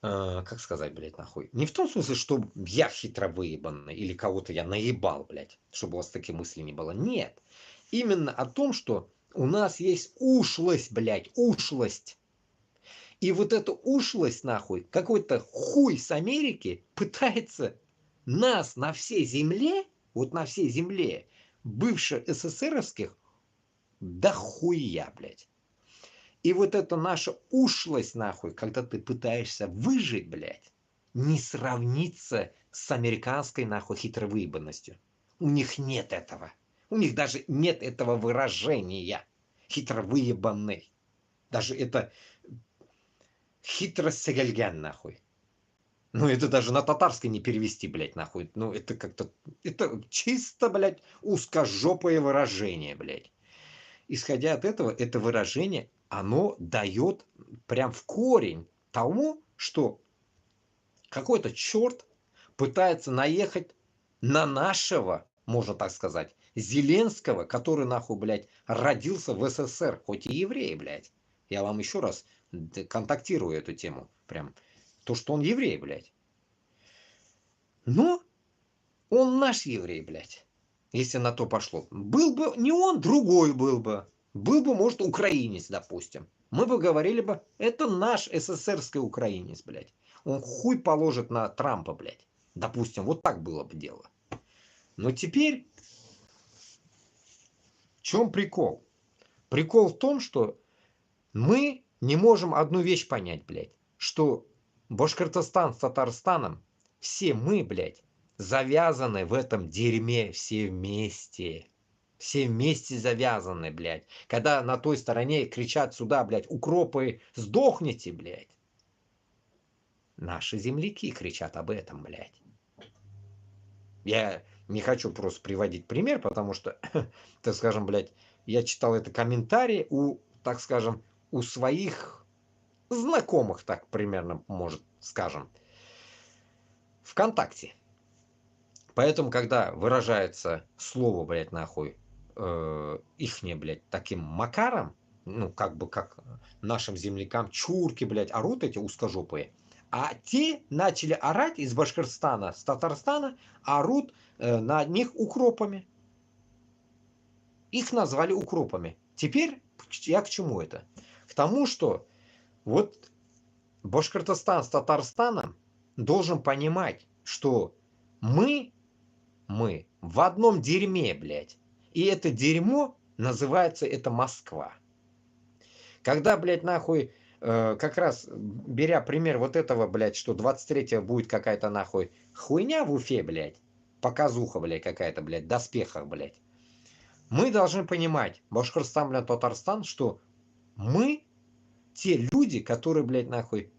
Как сказать, блядь, нахуй? Не в том смысле, что я хитро выебанный или кого-то я наебал, блядь, чтобы у вас такие мысли не было. Нет. Именно о том, что у нас есть ушлость, блядь, ушлость. И вот эта ушлость, нахуй, какой-то хуй с Америки пытается нас на всей земле, вот на всей земле, бывших СССРовских, да хуя, блядь. И вот эта наша ушлость, нахуй, когда ты пытаешься выжить, блядь, не сравнится с американской, нахуй, хитровыебанностью. У них нет этого. У них даже нет этого выражения. Хитровыебанный. Даже это хитросегельген, нахуй. Ну, это даже на татарский не перевести, блядь, нахуй. Ну, это как-то... Это чисто, блядь, узкожопое выражение, блядь. Исходя от этого, это выражение, оно дает прям в корень тому, что какой-то черт пытается наехать на нашего, можно так сказать, Зеленского, который, нахуй, блядь, родился в СССР, хоть и еврей, блядь. Я вам еще раз контактирую эту тему. Прям то, что он еврей, блядь. Но он наш еврей, блядь. Если на то пошло. Был бы не он, другой был бы. Был бы, может, украинец, допустим. Мы бы говорили бы, это наш СССРский украинец, блядь. Он хуй положит на Трампа, блядь. Допустим, вот так было бы дело. Но теперь, в чем прикол? Прикол в том, что мы не можем одну вещь понять, блядь. Что Башкортостан с Татарстаном, все мы, блядь, завязаны в этом дерьме все вместе. Все вместе завязаны, блядь. Когда на той стороне кричат сюда, блядь, укропы, сдохните, блядь. Наши земляки кричат об этом, блядь. Я не хочу просто приводить пример, потому что, так скажем, блядь, я читал это комментарии у, так скажем, у своих знакомых, так примерно, может, скажем, ВКонтакте. Поэтому, когда выражается слово, блядь, нахуй, ихне, блядь, таким макаром, ну, как бы, как нашим землякам чурки, блядь, орут эти узкожопые, а те начали орать из Башкортостана, с Татарстана, орут на них укропами. Их назвали укропами. Теперь я к чему это? К тому, что Вот Башкортостан с Татарстаном должен понимать, что мы, мы в одном дерьме, блядь. И это дерьмо называется это Москва. Когда, блядь, нахуй, как раз беря пример вот этого, блядь, что 23-го будет какая-то нахуй хуйня в Уфе, блядь, показуха, блядь, какая-то, блядь, в доспехах, блядь. Мы должны понимать, Башкортостан, блядь, Татарстан, что мы те люди, которые, блядь, нахуй,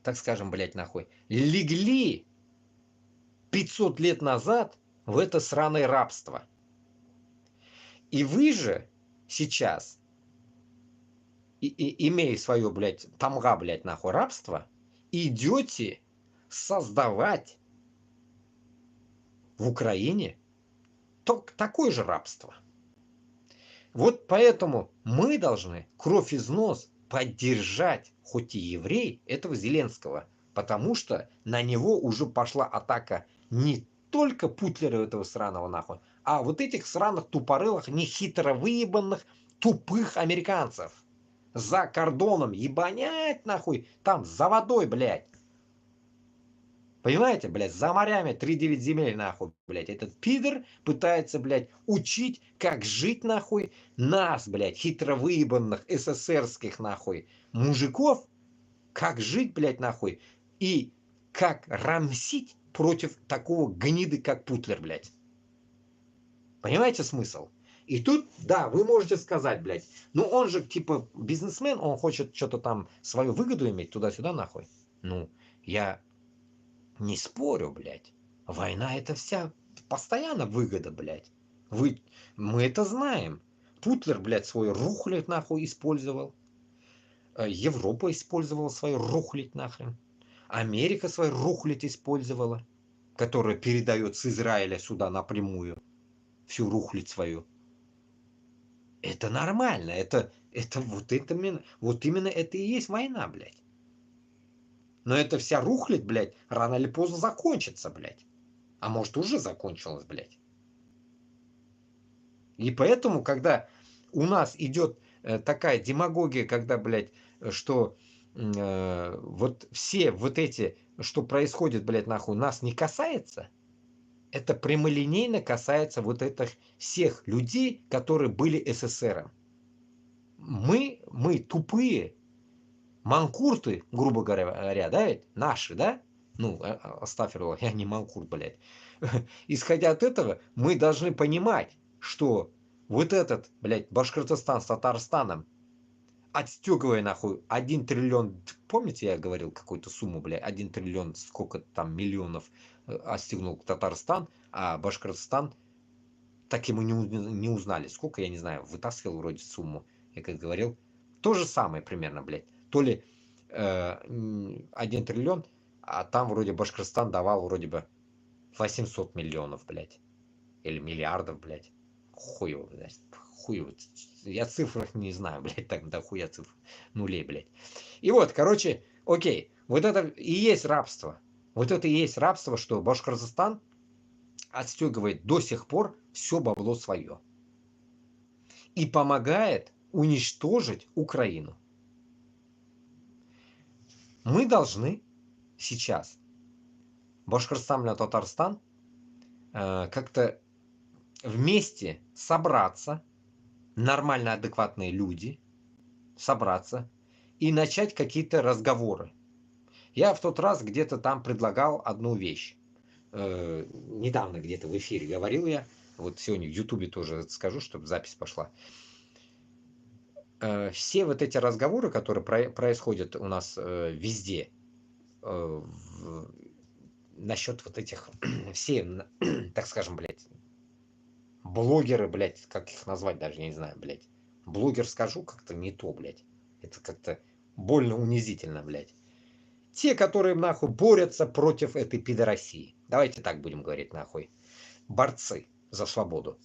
так скажем, блядь, нахуй, легли 500 лет назад в это сраное рабство. И вы же сейчас, имея свое, блядь, тамга, блядь, нахуй, рабство, идете создавать в Украине такое же рабство. Вот поэтому мы должны кровь из нос поддержать, хоть и еврей, этого Зеленского, потому что на него уже пошла атака не только Путлера этого сраного нахуй, а вот этих сраных тупорылых, нехитро выебанных, тупых американцев. За кордоном, ебанять нахуй, там за водой, блядь. Понимаете, блядь, за морями 3-9 земель, нахуй, блядь. Этот пидор пытается, блядь, учить, как жить, нахуй, нас, блядь, хитро выебанных СССРских, нахуй, мужиков, как жить, блядь, нахуй, и как рамсить против такого гниды, как Путлер, блядь. Понимаете смысл? И тут, да, вы можете сказать, блядь, ну он же, типа, бизнесмен, он хочет что-то там, свою выгоду иметь туда-сюда, нахуй. Ну, я не спорю, блядь. Война это вся постоянно выгода, блядь. Мы это знаем. Путлер, блядь, свой рухлядь нахуй использовал. Европа использовала свою рухлядь нахрен. Америка свою рухлядь использовала, которая передает с Израиля сюда напрямую всю рухлядь свою. Это нормально. Вот именно это и есть война, блядь. Но эта вся рухлядь, блядь, рано или поздно закончится, блядь. А может уже закончилась, блядь. И поэтому, когда у нас идет такая демагогия, когда, блядь, что вот все вот эти, что происходит, блядь, нахуй, нас не касается, это прямолинейно касается вот этих всех людей, которые были СССРом. Мы тупые, манкурты, грубо говоря, да, ведь? Наши, да? Ну, астафирулlah, я не манкурт, блядь. Исходя от этого, мы должны понимать, что вот этот, блядь, Башкортостан с Татарстаном, отстегивая нахуй 1 триллион, помните, я говорил какую-то сумму, блядь, 1 триллион, сколько там миллионов отстегнул Татарстан, а Башкортостан так и мы не узнали, сколько, я не знаю, вытаскивал вроде сумму, я как говорил, то же самое примерно, блядь, то ли 1 триллион, а там вроде Башкортостан давал вроде бы 800 миллионов, блядь. Или миллиардов, блядь. Хуй его, блядь. Хуй его. Я цифрах не знаю, блядь, так да хуя цифр. Нулей, блядь. И вот, короче, окей. Вот это и есть рабство. Вот это и есть рабство, что Башкортостан отстегивает до сих пор все бабло свое. И помогает уничтожить Украину. Мы должны сейчас, Башкортостан и Татарстан, как-то вместе собраться, нормально адекватные люди, собраться и начать какие-то разговоры. Я в тот раз где-то там предлагал одну вещь. Недавно где-то в эфире говорил я, вот сегодня в Ютубе тоже скажу, чтобы запись пошла. Все вот эти разговоры, которые происходят у нас везде, насчет вот этих, все, так скажем, блядь, блогеры, блядь, как их назвать даже, не знаю, блядь. Блогер скажу, как-то не то, блядь. Это как-то больно унизительно, блядь. Те, которые, нахуй, борются против этой пидорасии. Давайте так будем говорить, нахуй. Борцы за свободу.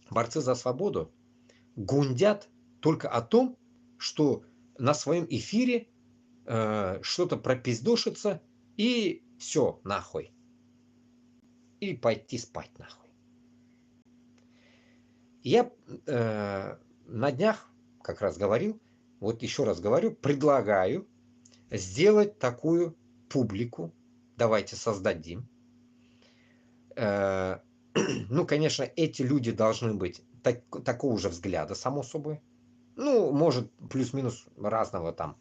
Борцы за свободу гундят только о том, что на своем эфире что-то пропиздошится и все, нахуй. И пойти спать, нахуй. Я на днях как раз говорил, вот еще раз говорю, предлагаю сделать такую публику. Давайте создадим. Ну, конечно, эти люди должны быть такого же взгляда, само собой. Ну, может, плюс-минус разного там.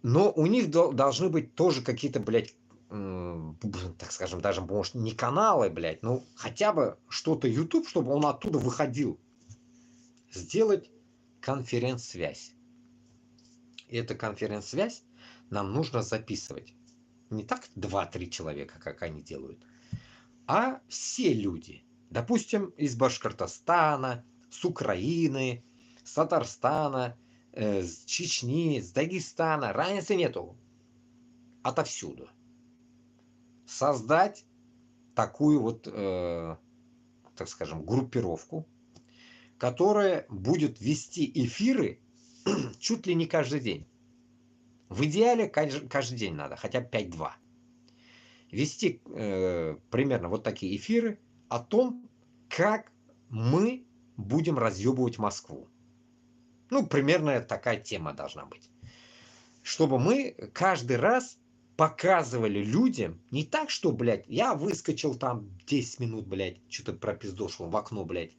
Но у них должны быть тоже какие-то, блядь, так скажем, даже, может, не каналы, блядь, ну, хотя бы что-то YouTube, чтобы он оттуда выходил. Сделать конференц-связь. И эту конференц-связь нам нужно записывать. Не так 2-3 человека, как они делают, а все люди. Допустим, из Башкортостана, с Украины, с Татарстана, с Чечни, с Дагестана. Разницы нету. Отовсюду. Создать такую вот, так скажем, группировку, которая будет вести эфиры чуть ли не каждый день. В идеале каждый день надо, хотя бы 5-2. Вести примерно вот такие эфиры о том, как мы будем разъебывать Москву. Ну, примерно такая тема должна быть. Чтобы мы каждый раз показывали людям, не так, что, блядь, я выскочил там 10 минут, блядь, что-то пропиздошил в окно, блядь.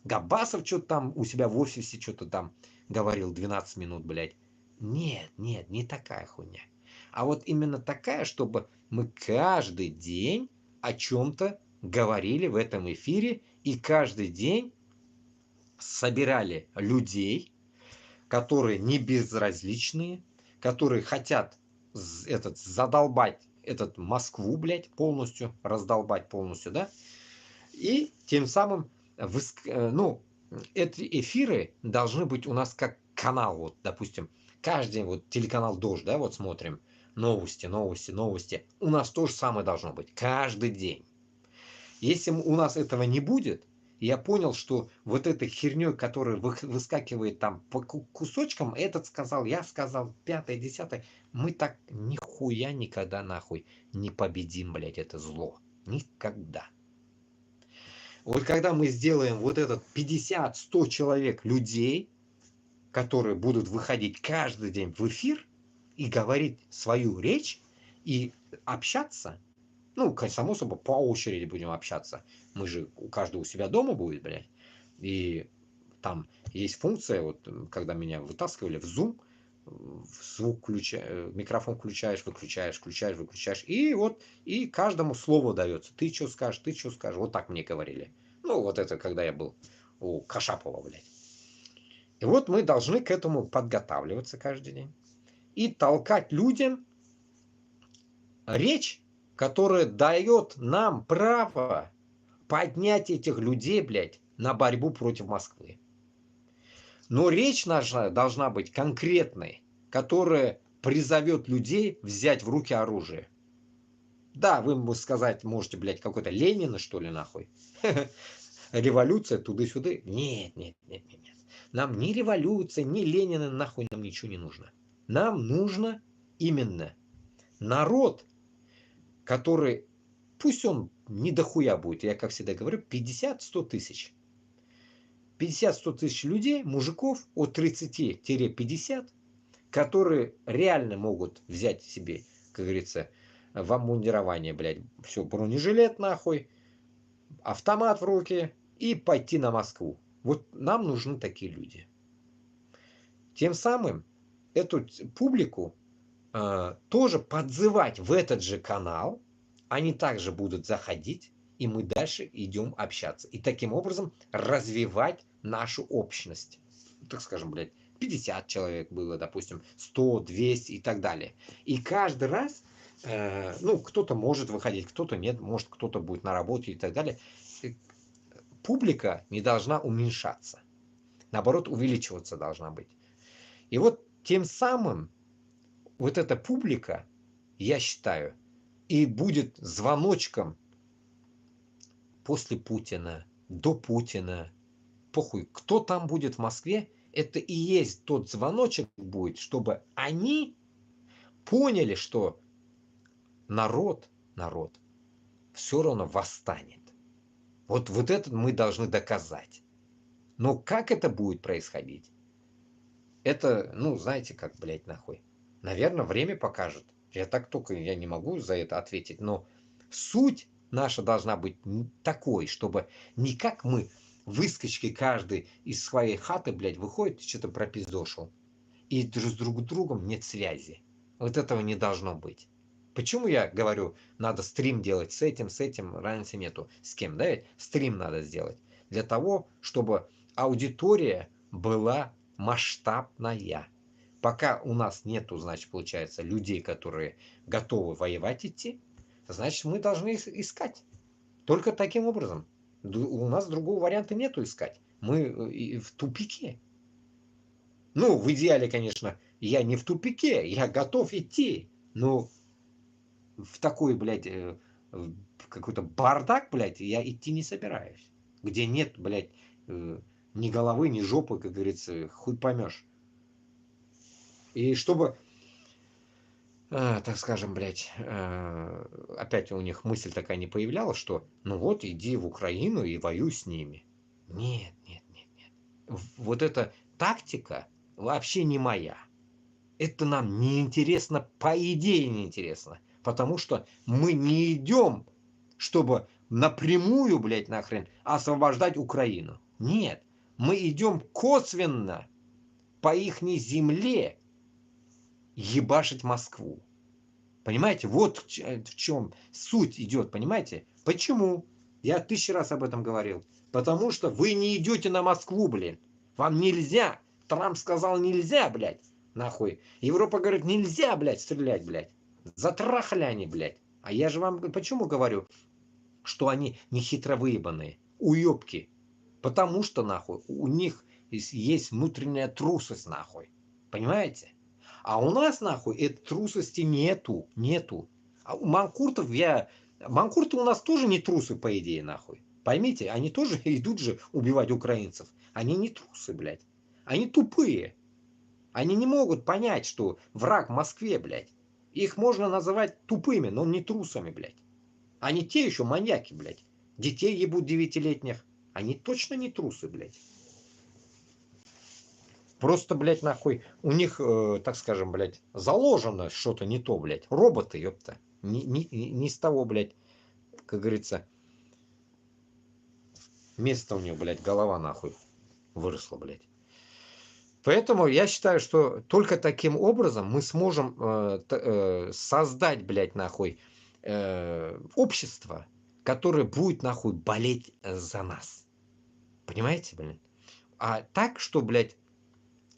Габасов что-то там у себя в офисе что-то там говорил 12 минут, блядь. Нет, нет, не такая хуйня. А вот именно такая, чтобы мы каждый день о чем-то говорили в этом эфире и каждый день собирали людей, которые не безразличные, которые хотят задолбать Москву, блядь, полностью, раздолбать полностью, да, и тем самым, ну, эти эфиры должны быть у нас как канал, вот, допустим, каждый вот телеканал «Дождь», да, вот смотрим, новости, новости, новости, у нас то же самое должно быть, каждый день. Если у нас этого не будет, я понял, что вот этой херней, которая выскакивает там по кусочкам, этот сказал, я сказал, пятое, десятое, мы так нихуя никогда нахуй не победим, блядь, это зло. Никогда. Вот когда мы сделаем вот этот 50-100 человек людей, которые будут выходить каждый день в эфир и говорить свою речь и общаться, ну, само собой, по очереди будем общаться. Мы же, у каждого у себя дома будет, блядь. И там есть функция, вот, когда меня вытаскивали в Zoom, звук микрофон включаешь, выключаешь, включаешь, выключаешь. И вот, и каждому слово дается. Ты что скажешь, ты что скажешь. Вот так мне говорили. Ну, вот это, когда я был у Кашапова, блядь. И вот мы должны к этому подготавливаться каждый день. И толкать людям речь, которая дает нам право поднять этих людей, блядь, на борьбу против Москвы. Но речь наша должна быть конкретной, которая призовет людей взять в руки оружие. Да, вы можете сказать, можете, блядь, какой-то Ленина, что ли, нахуй. Революция туда-сюда. Нет, нет, нет, нет, нет. Нам ни революция, ни Ленина, нахуй нам ничего не нужно. Нам нужно именно народ, который, пусть он не дохуя будет, я как всегда говорю, 50-100 тысяч. 50-100 тысяч людей, мужиков от 30-50, которые реально могут взять себе, как говорится, в обмундирование, блядь, все, бронежилет нахуй, автомат в руки и пойти на Москву. Вот нам нужны такие люди. Тем самым эту публику тоже подзывать в этот же канал, они также будут заходить, и мы дальше идем общаться. И таким образом развивать нашу общность. Так скажем, блядь, 50 человек было, допустим, 100, 200 и так далее. И каждый раз, ну, кто-то может выходить, кто-то нет, может, кто-то будет на работе и так далее. Публика не должна уменьшаться. Наоборот, увеличиваться должна быть. И вот тем самым вот эта публика, я считаю, и будет звоночком после Путина, до Путина, похуй, кто там будет в Москве, это и есть тот звоночек будет, чтобы они поняли, что народ все равно восстанет. Вот это мы должны доказать. Но как это будет происходить? Это, ну, знаете, как, блядь, нахуй. Наверное, время покажет. Я не могу за это ответить, но суть наша должна быть такой, чтобы не как мы, выскочки каждый из своей хаты, блядь, выходит и что-то пропиздошил. И с друг другом нет связи. Вот этого не должно быть. Почему я говорю, надо стрим делать с этим, разницы нету. С кем, да? Стрим надо сделать. Для того, чтобы аудитория была масштабная. Пока у нас нету, значит, получается, людей, которые готовы воевать идти, значит, мы должны искать. Только таким образом. У нас другого варианта нету искать. Мы в тупике. Ну, в идеале, конечно, я не в тупике, я готов идти. Но в такой, блядь, какой-то бардак, блядь, я идти не собираюсь. Где нет, блядь, ни головы, ни жопы, как говорится, хуй поймешь. И чтобы, так скажем, блядь, опять у них мысль такая не появлялась, что ну вот, иди в Украину и воюй с ними. Нет, нет, нет, нет. Вот эта тактика вообще не моя. Это нам не интересно, по идее не интересно. Потому что мы не идем, чтобы напрямую, блядь, нахрен, освобождать Украину. Нет, мы идем косвенно по ихней земле ебашить Москву. Понимаете, вот в чем суть идет, понимаете? Почему? Я 1000 раз об этом говорил. Потому что вы не идете на Москву, блин. Вам нельзя. Трамп сказал нельзя, блядь. Нахуй. Европа говорит нельзя, блядь, стрелять, блядь. Затрахали они, блядь. А я же вам почему говорю, что они не хитро выебанные? Уебки. Потому что, нахуй, у них есть внутренняя трусость, нахуй. Понимаете? А у нас, нахуй, этой трусости нету. Нету. А у манкуртов Манкурты у нас тоже не трусы, по идее, нахуй. Поймите, они тоже идут же убивать украинцев. Они не трусы, блядь. Они тупые. Они не могут понять, что враг в Москве, блядь. Их можно называть тупыми, но не трусами, блядь. Они те еще маньяки, блядь. Детей ебут 9-летних. Они точно не трусы, блядь. Просто, блядь, нахуй, у них, так скажем, блядь, заложено что-то не то, блядь. Роботы, ёпта. Не с того, блядь, как говорится, место у них, блядь, голова, нахуй, выросла, блядь. Поэтому я считаю, что только таким образом мы сможем создать, блядь, нахуй, общество, которое будет, нахуй, болеть за нас. Понимаете, блин? А так, что, блядь,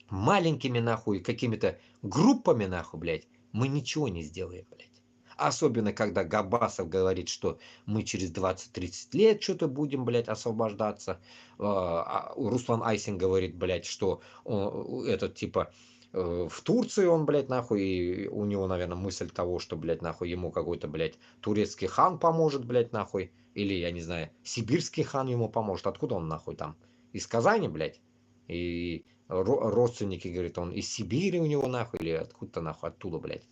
маленькими, нахуй, какими-то группами, нахуй, блядь, мы ничего не сделаем, блядь. Особенно, когда Габасов говорит, что мы через 20-30 лет что-то будем, блядь, освобождаться. Руслан Айсин говорит, блядь, что этот, типа, в Турции он, блядь, нахуй, и у него, наверное, мысль того, что, блядь, нахуй, ему какой-то, блядь, турецкий хан поможет, блядь, нахуй. Или, я не знаю, сибирский хан ему поможет. Откуда он, нахуй, там? Из Казани, блядь? И родственники, говорит, он из Сибири у него, нахуй, или откуда-то, нахуй, оттуда, блядь,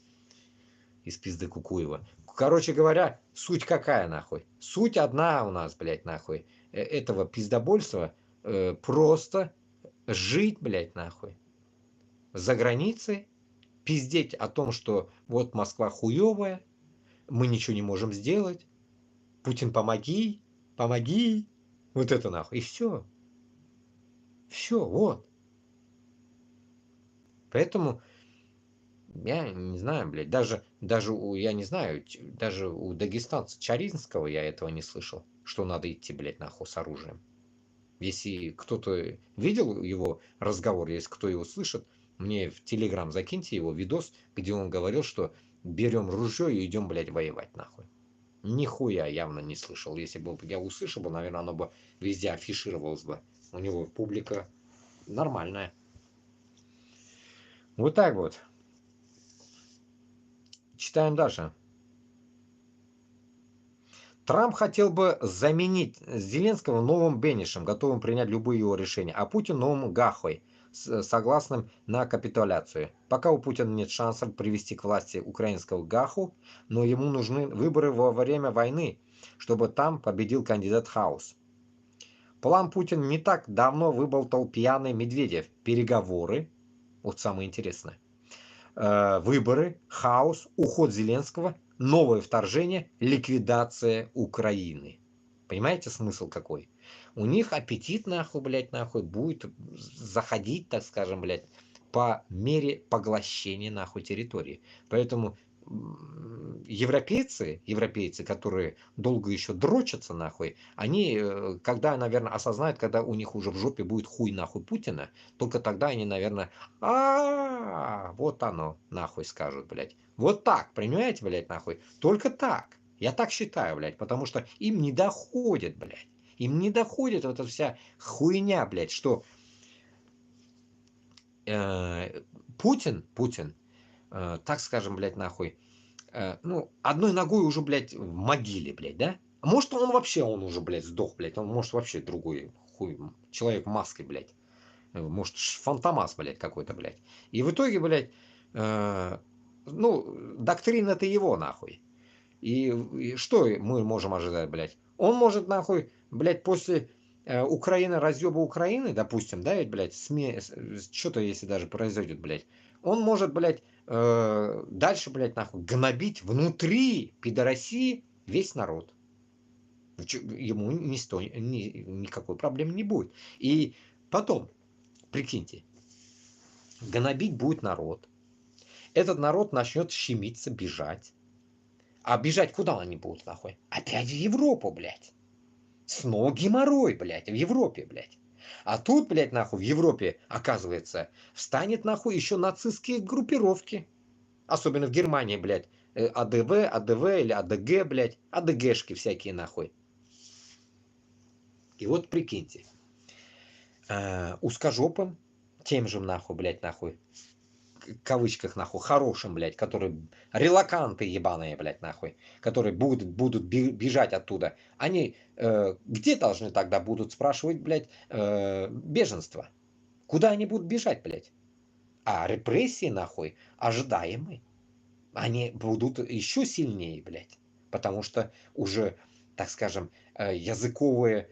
из пизды Кукуева. Короче говоря, суть какая, нахуй? Суть одна у нас, блядь, нахуй, этого пиздобольства, просто жить, блядь, нахуй, за границей, пиздеть о том, что вот Москва хуевая, мы ничего не можем сделать, Путин, помоги, помоги, вот это нахуй, и все, вот. Поэтому я не знаю, блядь, даже я не знаю, даже у дагестанца Чаринского я этого не слышал, что надо идти, блядь, нахуй с оружием. Если кто-то видел его разговор, если кто его слышит, мне в Телеграм закиньте его видос, где он говорил, что берем ружье и идем, блядь, воевать, нахуй. Нихуя явно не слышал. Если бы я услышал бы, наверное, оно бы везде афишировалось бы. У него публика нормальная. Вот так вот. Читаем дальше. Трамп хотел бы заменить Зеленского новым Беннишем, готовым принять любые его решения, а Путин новым Гахой, согласным на капитуляцию. Пока у Путина нет шансов привести к власти украинского Гаху, но ему нужны выборы во время войны, чтобы там победил кандидат Хаус. План Путин не так давно выболтал пьяный Медведев. Переговоры Вот самое интересное. Выборы, хаос, уход Зеленского, новое вторжение, ликвидация Украины. Понимаете, смысл какой? У них аппетит, нахуй, блядь, нахуй, будет заходить, так скажем, блядь, по мере поглощения, нахуй, территории. Поэтому европейцы, которые долго еще дрочатся, нахуй, они, когда, наверное, осознают, когда у них уже в жопе будет хуй, нахуй, Путина, только тогда они, наверное, вот оно, нахуй, скажут, блядь. Вот так, понимаете, блядь, нахуй? Только так. Я так считаю, блядь, потому что им не доходит, блядь. Им не доходит вот эта вся хуйня, блядь, что Путин, так скажем, блядь, нахуй, ну, одной ногой уже, блядь, в могиле, блядь, да? А может, он уже, блядь, сдох, блядь, он может вообще другой хуй, человек маской, блядь. Может, фантомас, блядь, какой-то, блядь. И в итоге, блядь, ну, доктрина-то его, нахуй. И что мы можем ожидать, блядь? Он может, нахуй, блядь, после Украины, разъеба Украины, допустим, да, ведь, блядь, что-то, если даже произойдет, блядь, он может, блядь, дальше, блядь, нахуй, гнобить внутри пидорасии весь народ. Ему никакой проблемы не будет. И потом, прикиньте, гнобить будет народ. Этот народ начнет щемиться, бежать. А бежать куда они будут, нахуй? Опять в Европу, блядь. Снова геморрой, блядь, в Европе, блядь. А тут, блядь, нахуй, в Европе, оказывается, встанет, нахуй, еще нацистские группировки. Особенно в Германии, блядь. АДВ или АДГ, блядь. АДГшки всякие, нахуй. И вот прикиньте. Узкожопым, тем же, нахуй, блядь, нахуй, кавычках, нахуй, хорошим, блядь, которые релаканты ебаные, блядь, нахуй, которые будут бежать оттуда, они где должны тогда будут спрашивать, блядь, беженство? Куда они будут бежать, блядь? А репрессии, нахуй, ожидаемые. Они будут еще сильнее, блядь, потому что уже, так скажем, языковый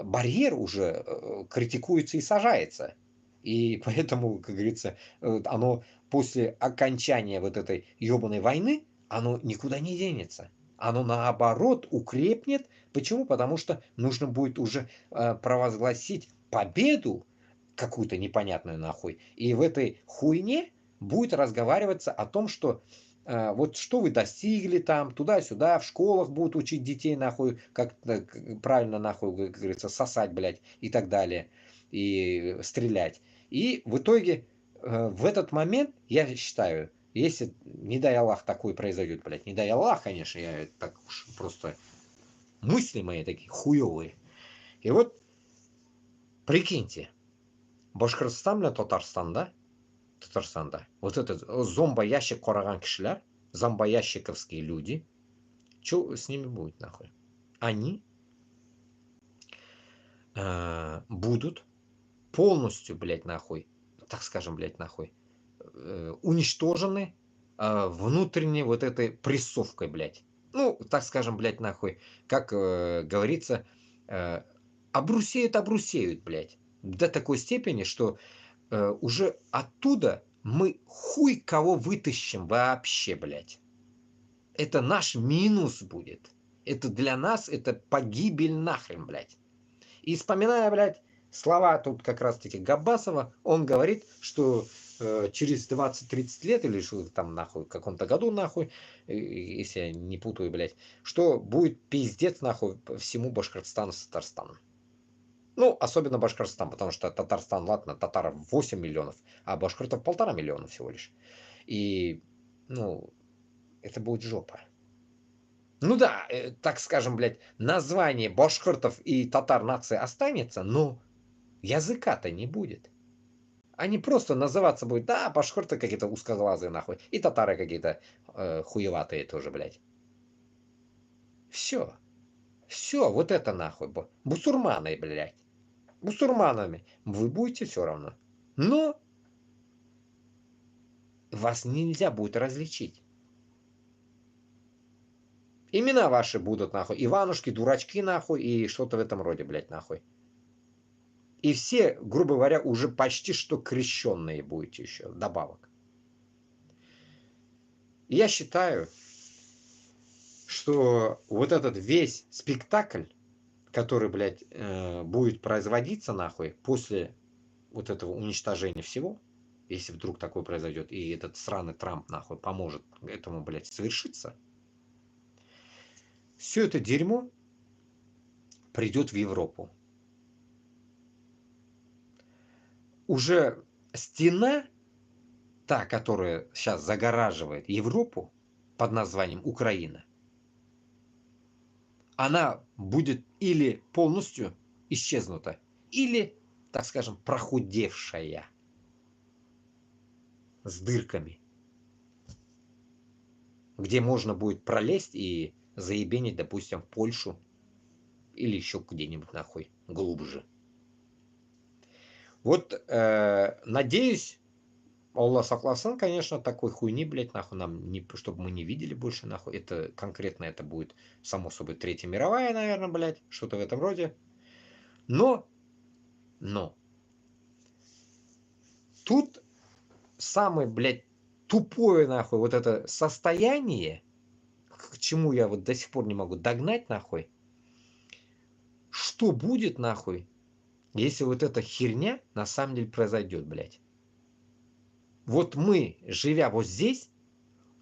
барьер уже критикуется и сажается. И поэтому, как говорится, оно после окончания вот этой ебаной войны, оно никуда не денется. Оно наоборот укрепнет. Почему? Потому что нужно будет уже провозгласить победу какую-то непонятную нахуй. И в этой хуйне будет разговариваться о том, что вот что вы достигли там, туда-сюда, в школах будут учить детей, нахуй, как правильно, нахуй, как говорится, сосать, блядь, и так далее, и стрелять. И в итоге в этот момент, я считаю, если, не дай Аллах, такое произойдет, блядь, не дай Аллах, конечно, я так уж просто мысли мои такие хуевые. И вот, прикиньте, Башкортостан или Татарстан, да? Татарстан, да. Вот этот зомбоящик Кораган кишляр, зомбоящиковские люди, что с ними будет, нахуй? Они будут полностью, блядь, нахуй, так скажем, блядь, нахуй, уничтожены внутренней вот этой прессовкой, блядь. Ну, так скажем, блядь, нахуй, как говорится, обрусеют, блядь. До такой степени, что уже оттуда мы хуй кого вытащим вообще, блядь. Это наш минус будет. Это для нас, это погибель нахрен, блядь. И вспоминая, блядь, слова тут как раз-таки Габбасова, он говорит, что через 20-30 лет, или что там нахуй, в каком-то году нахуй, если я не путаю, блядь, что будет пиздец нахуй всему Башкортостану с Татарстаном. Ну, особенно Башкортостан, потому что Татарстан, ладно, татаров 8 миллионов, а башкиртов 1,5 миллиона всего лишь. И, ну, это будет жопа. Ну да, так скажем, блядь, название башкиртов и татар нации останется, но языка-то не будет. Они просто называться будут, да, башкирты какие-то узкоглазые, нахуй, и татары какие-то хуеватые тоже, блядь. Все. Все, вот это нахуй. Бусурманы, блядь. Бусурманами. Вы будете все равно. Но вас нельзя будет различить. Имена ваши будут, нахуй. Иванушки, дурачки, нахуй, и что-то в этом роде, блядь, нахуй. И все, грубо говоря, уже почти что крещенные будете еще добавок. Я считаю, что вот этот весь спектакль, который, блядь, будет производиться нахуй после вот этого уничтожения всего, если вдруг такое произойдет, и этот сраный Трамп нахуй поможет этому, блядь, совершиться, все это дерьмо придет в Европу. Уже стена, та, которая сейчас загораживает Европу под названием Украина, она будет или полностью исчезнута, или, так скажем, прохудевшая, с дырками, где можно будет пролезть и заебенить, допустим, в Польшу или еще где-нибудь нахуй глубже. Вот, надеюсь, Алла сакласын, конечно, такой хуйни, блядь, нахуй нам, не, чтобы мы не видели больше, нахуй. Это конкретно это будет, само собой, Третья мировая, наверное, блядь, что-то в этом роде. Но, тут самое, блядь, тупое, нахуй, вот это состояние, к чему я вот до сих пор не могу догнать, нахуй, что будет, нахуй, если вот эта херня на самом деле произойдет, блядь. Вот мы, живя вот здесь,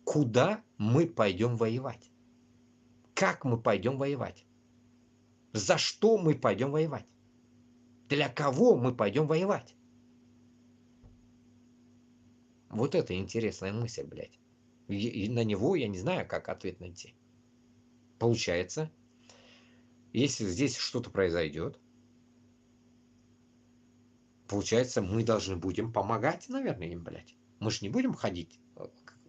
куда мы пойдем воевать? Как мы пойдем воевать? За что мы пойдем воевать? Для кого мы пойдем воевать? Вот это интересная мысль, блядь. И на него я не знаю, как ответ найти. Получается, если здесь что-то произойдет, получается, мы должны будем помогать, наверное, им, блядь. Мы ж не будем ходить.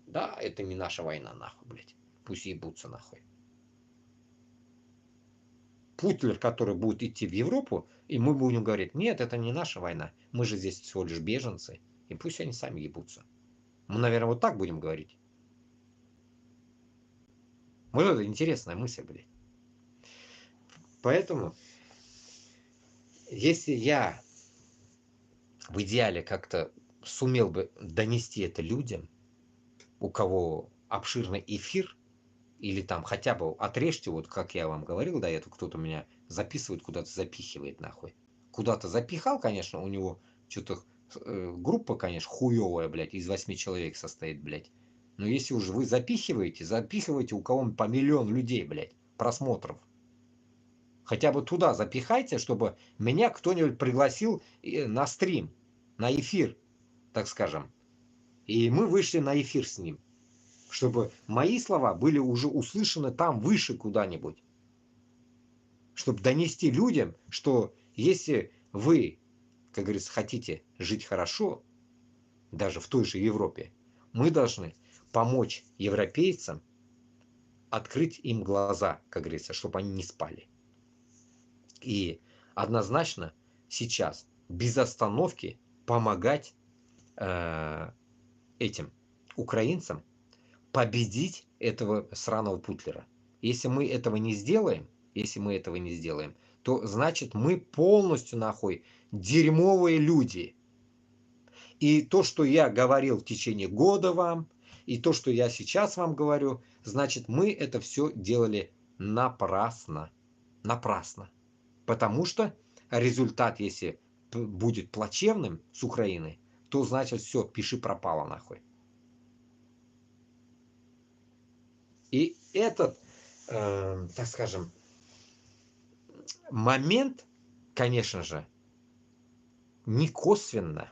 Да, это не наша война, нахуй, блядь. Пусть ебутся, нахуй. Путлер, который будет идти в Европу, и мы будем говорить, нет, это не наша война. Мы же здесь всего лишь беженцы. И пусть они сами ебутся. Мы, наверное, вот так будем говорить. Вот это интересная мысль, блядь. Поэтому, если я в идеале как-то сумел бы донести это людям, у кого обширный эфир, или там хотя бы отрежьте, вот как я вам говорил до этого, кто-то меня записывает, куда-то запихивает нахуй. Куда-то запихал, конечно, у него что-то группа, конечно, хуевая, блядь, из 8 человек состоит, блядь. Но если уже вы запихиваете, запихивайте у кого-нибудь по миллион людей, блядь, просмотров. Хотя бы туда запихайте, чтобы меня кто-нибудь пригласил на стрим, на эфир, так скажем. И мы вышли на эфир с ним. Чтобы мои слова были уже услышаны там выше куда-нибудь. Чтобы донести людям, что если вы, как говорится, хотите жить хорошо, даже в той же Европе, мы должны помочь европейцам открыть им глаза, как говорится, чтобы они не спали. И однозначно сейчас без остановки помогать этим украинцам победить этого сраного Путлера. Если мы этого не сделаем, то значит мы полностью нахуй дерьмовые люди. И то, что я говорил в течение года вам, и то, что я сейчас вам говорю, значит мы это все делали напрасно. Напрасно. Потому что результат, если будет плачевным с Украиной, то значит все, пиши пропало нахуй. И этот, так скажем, момент, конечно же, не косвенно,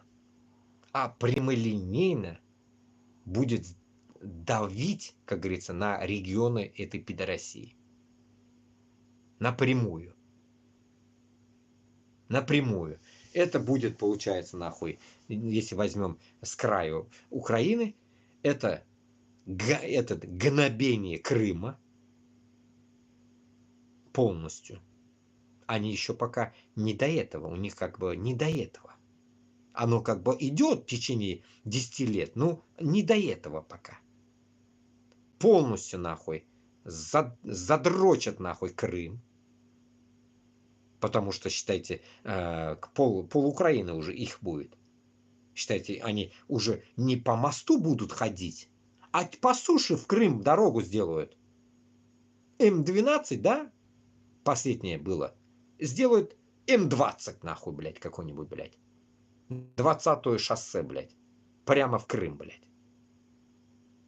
а прямолинейно будет давить, как говорится, на регионы этой пидорасии. Напрямую. Напрямую. Это будет, получается, нахуй, если возьмем с краю Украины, это гнобение Крыма полностью. Они еще пока не до этого, у них как бы не до этого. Оно как бы идет в течение 10 лет, ну не до этого пока. Полностью нахуй задрочат нахуй Крым. Потому что, считайте, пол Украины уже их будет. Считайте, они уже не по мосту будут ходить, а по суше в Крым дорогу сделают. М-12, да, последнее было, сделают М-20, нахуй, блядь, какой-нибудь, блядь. 20-е шоссе, блядь. Прямо в Крым, блядь.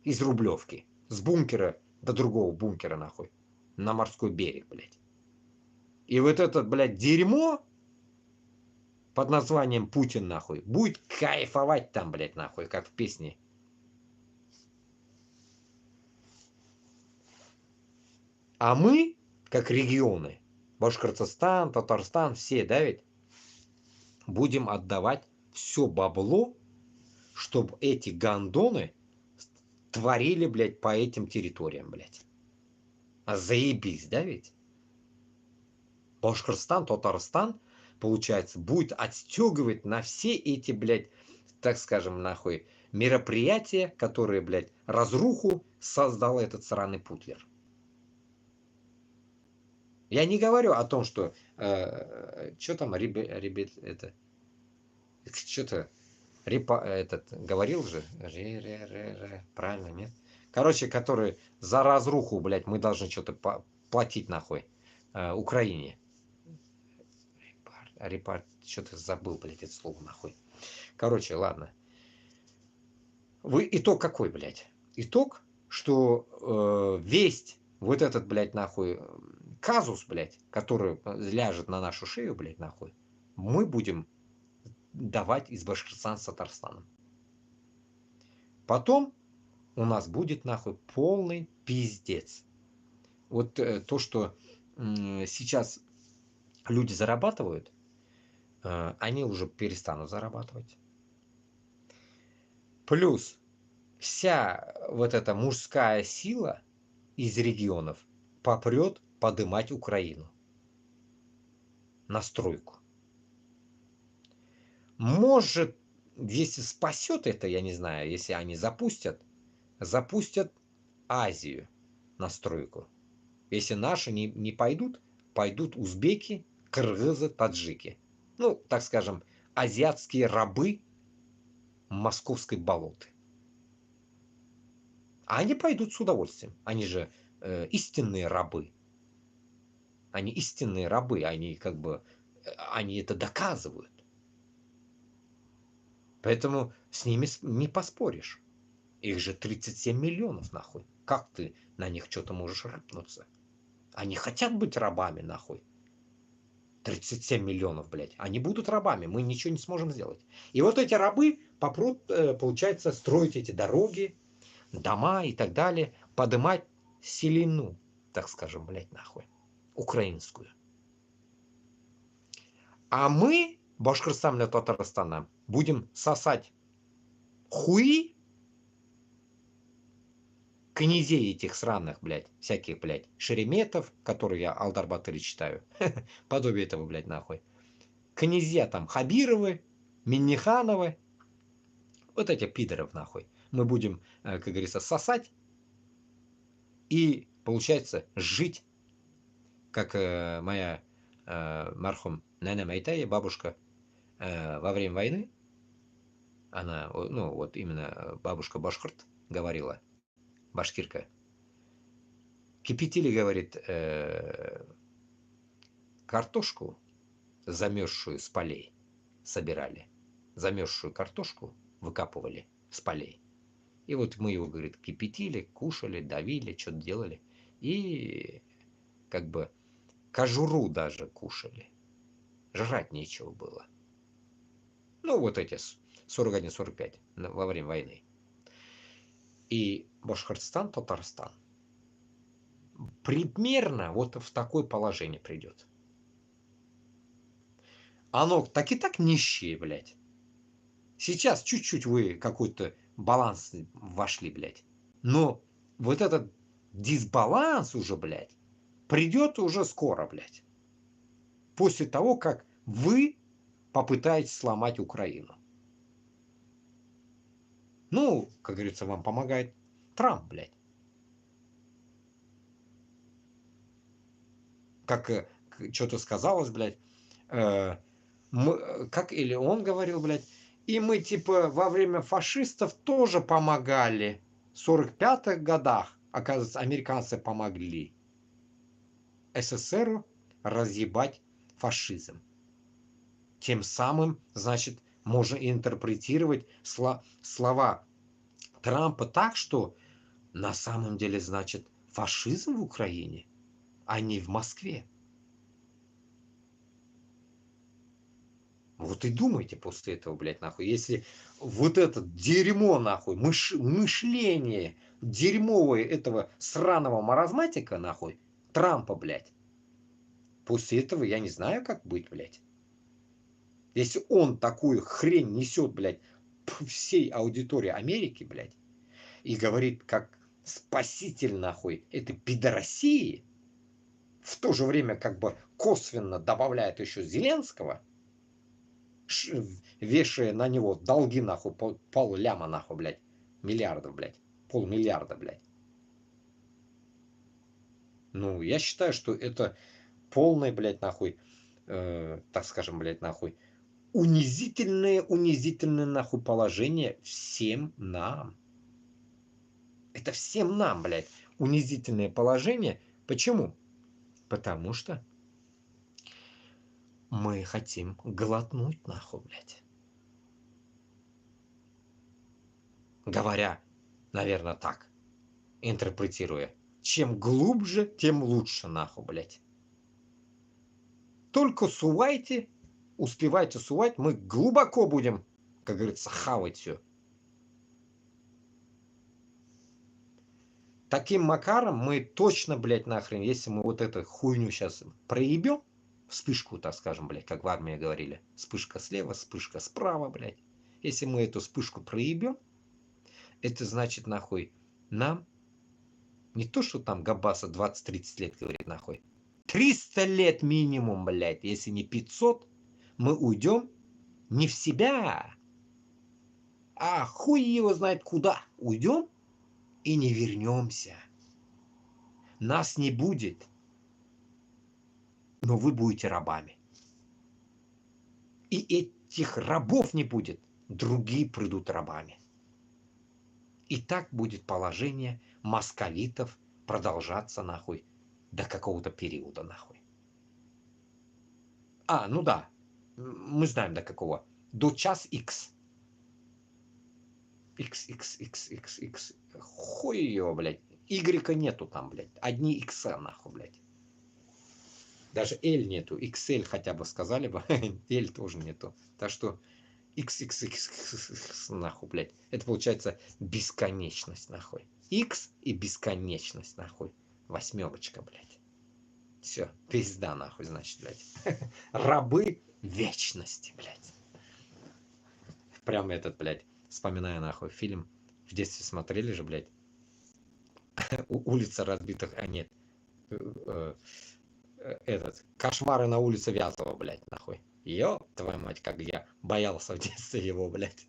Из Рублевки. С бункера до другого бункера, нахуй. На морской берег, блядь. И вот этот, блядь, дерьмо под названием Путин, нахуй, будет кайфовать там, блядь, нахуй, как в песне. А мы, как регионы, Башкортостан, Татарстан, все, да, ведь, будем отдавать все бабло, чтобы эти гандоны творили, блядь, по этим территориям, блядь. А заебись, да, ведь? Башкортостан, Татарстан, получается, будет отстегивать на все эти, блядь, так скажем, нахуй, мероприятия, которые, блядь, разруху создал этот сраный Путлер. Я не говорю о том, что что там, ребят, это, что-то, этот, говорил же, правильно, нет? Короче, которые за разруху, блядь, мы должны что-то платить, нахуй, Украине. Репарт, что-то забыл, блядь, это слово, нахуй. Короче, ладно. Вы итог какой, блядь? Итог, что весть, вот этот, блядь, нахуй, казус, блядь, который ляжет на нашу шею, блядь, нахуй, мы будем давать из Башкортостана с Татарстаном. Потом у нас будет, нахуй, полный пиздец. Вот то, что сейчас люди зарабатывают, они уже перестанут зарабатывать. Плюс вся вот эта мужская сила из регионов попрет подымать Украину на стройку. Может, если спасет это, я не знаю, если они запустят Азию на стройку. Если наши не пойдут, пойдут узбеки, кыргызы, таджики. Ну, так скажем, азиатские рабы московской болоты. А они пойдут с удовольствием. Они же истинные рабы. Они истинные рабы. Они как бы, они это доказывают. Поэтому с ними не поспоришь. Их же 37 миллионов, нахуй. Как ты на них что-то можешь рыпнуться? Они хотят быть рабами, нахуй. 37 миллионов, блядь. Они будут рабами, мы ничего не сможем сделать. И вот эти рабы попрут, получается, строить эти дороги, дома и так далее, подымать селину, так скажем, блядь, нахуй, украинскую. А мы, Башкортостан для Татарстана, будем сосать хуи князей этих сраных, блядь, всяких, блядь, Шереметов, которые я Алдар Батыри читаю, подобие этого, блядь, нахуй. Князья там Хабировы, Миннихановы, вот этих пидоров, нахуй. Мы будем, как говорится, сосать и, получается, жить, как моя мархум Нана Майтая, бабушка, во время войны, она, ну, вот именно бабушка Башкорт говорила, башкирка, кипятили, говорит, картошку, замерзшую с полей, собирали. Замерзшую картошку выкапывали с полей. И вот мы его, говорит, кипятили, кушали, давили, что-то делали. И как бы кожуру даже кушали. Жрать нечего было. Ну, вот эти 41-45 во время войны. И Башкортостан, Татарстан примерно вот в такое положение придет. Оно так и так нищие, блядь. Сейчас чуть-чуть вы какой-то баланс вошли, блядь. Но вот этот дисбаланс уже, блядь, придет уже скоро, блядь. После того, как вы попытаетесь сломать Украину. Ну, как говорится, вам помогает Трамп, блядь. Как что-то сказалось, блядь. Как или он говорил, блядь, и мы, типа, во время фашистов тоже помогали. В 45-х годах, оказывается, американцы помогли СССРу разъебать фашизм. Тем самым, значит, можно интерпретировать слова Трампа так, что на самом деле, значит, фашизм в Украине, а не в Москве. Вот и думайте после этого, блядь, нахуй. Если вот это дерьмо, нахуй, мышление дерьмовое этого сраного маразматика, нахуй, Трампа, блядь. После этого я не знаю, как быть, блядь. Если он такую хрень несет, блядь, всей аудитории Америки, блядь, и говорит, как спаситель, нахуй, этой пидорасии, в то же время как бы косвенно добавляет еще Зеленского, вешая на него долги, нахуй, пол-ляма, нахуй, блядь, миллиардов, блядь, полмиллиарда, блядь. Ну, я считаю, что это полное, блядь, нахуй, так скажем, блядь, нахуй, унизительное, нахуй, положение всем нам. Это всем нам, блядь, унизительное положение. Почему? Потому что мы хотим глотнуть, нахуй, блядь. Говоря, наверное, так, интерпретируя. Чем глубже, тем лучше, нахуй, блядь. Только сувайте, успевайте сувать, мы глубоко будем, как говорится, хавать все. Таким макаром мы точно, блядь, нахрен, если мы вот эту хуйню сейчас проебем, вспышку, так скажем, блядь, как в армии говорили, вспышка слева, вспышка справа, блядь. Если мы эту вспышку проебем, это значит, нахуй, нам не то, что там Габбаса 20-30 лет говорит, нахуй, 300 лет минимум, блядь, если не 500, мы уйдем не в себя, а хуй его знает куда. Уйдем и не вернемся. Нас не будет, но вы будете рабами. И этих рабов не будет, другие придут рабами. И так будет положение московитов продолжаться, нахуй, до какого-то периода, нахуй. Ну да, мы знаем до какого. До час X. X. Хуй ее, блядь. Y нету там, блядь. Одни X, нахуй, блядь. Даже L нету. XL хотя бы сказали бы. L тоже нету. Так что XXX, нахуй, блядь. Это получается бесконечность, нахуй. X и бесконечность, нахуй. Восьмерочка, блядь. Все, пизда, нахуй, значит, блядь. Рабы вечности, блядь. Прям этот, блядь, вспоминаю, нахуй, фильм. В детстве смотрели же, блядь. Улица разбитых, нет. Этот, кошмары на улице Вязова, блядь, нахуй. Ёб твою мать, как я боялся в детстве его, блядь.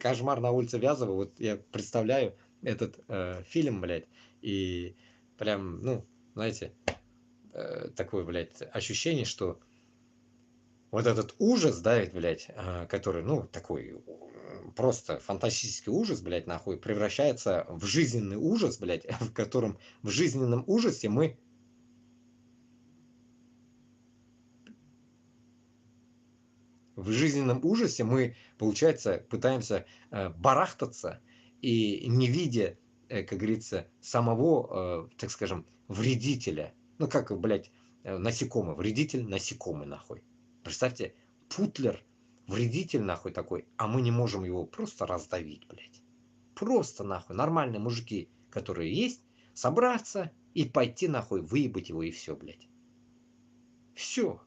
Кошмар на улице Вязова, вот я представляю этот фильм, блядь, и прям, ну, знаете, такое, блядь, ощущение, что вот этот ужас, да, блядь, который, ну, такой просто фантастический ужас, блядь, нахуй, превращается в жизненный ужас, блядь, в котором в жизненном ужасе мы получается, пытаемся барахтаться и не видя, как говорится, самого, так скажем, вредителя. Ну, как, блядь, насекомый. Вредитель насекомый, нахуй. Представьте, Путлер, вредитель, нахуй, такой, а мы не можем его просто раздавить, блядь. Просто, нахуй, нормальные мужики, которые есть, собраться и пойти, нахуй, выебать его и все, блядь. Все.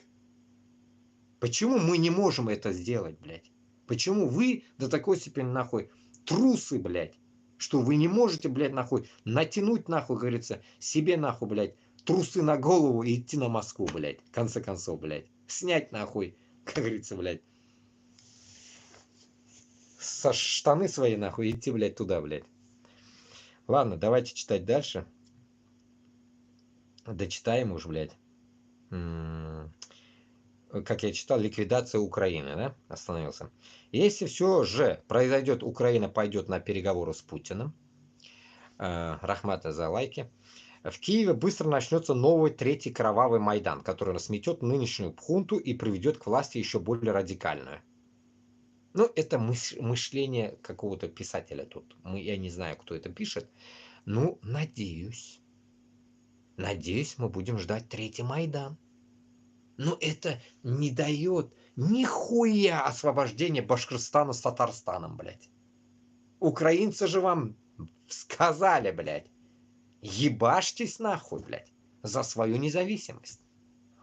Почему мы не можем это сделать, блядь? Почему вы до такой степени, нахуй, трусы, блядь, что вы не можете, блядь, нахуй, натянуть, нахуй, говорится, себе, нахуй, блядь, трусы на голову и идти на Москву, блядь, в конце концов, блядь. Снять, нахуй, как говорится, блядь, со штаны свои, нахуй, идти, блядь, туда, блядь. Ладно, давайте читать дальше. Дочитаем уж, блядь. Как я читал, ликвидация Украины, да? Остановился. Если все же произойдет, Украина пойдет на переговоры с Путиным, Рахмата за лайки, в Киеве быстро начнется новый третий кровавый Майдан, который сметет нынешнюю хунту и приведет к власти еще более радикальную. Ну, это мышление какого-то писателя тут. Я не знаю, кто это пишет. Ну, надеюсь. Надеюсь, мы будем ждать третий Майдан. Но это не дает нихуя освобождения Башкортостана с Татарстаном, блядь. Украинцы же вам сказали, блядь, ебашьтесь нахуй, блядь, за свою независимость.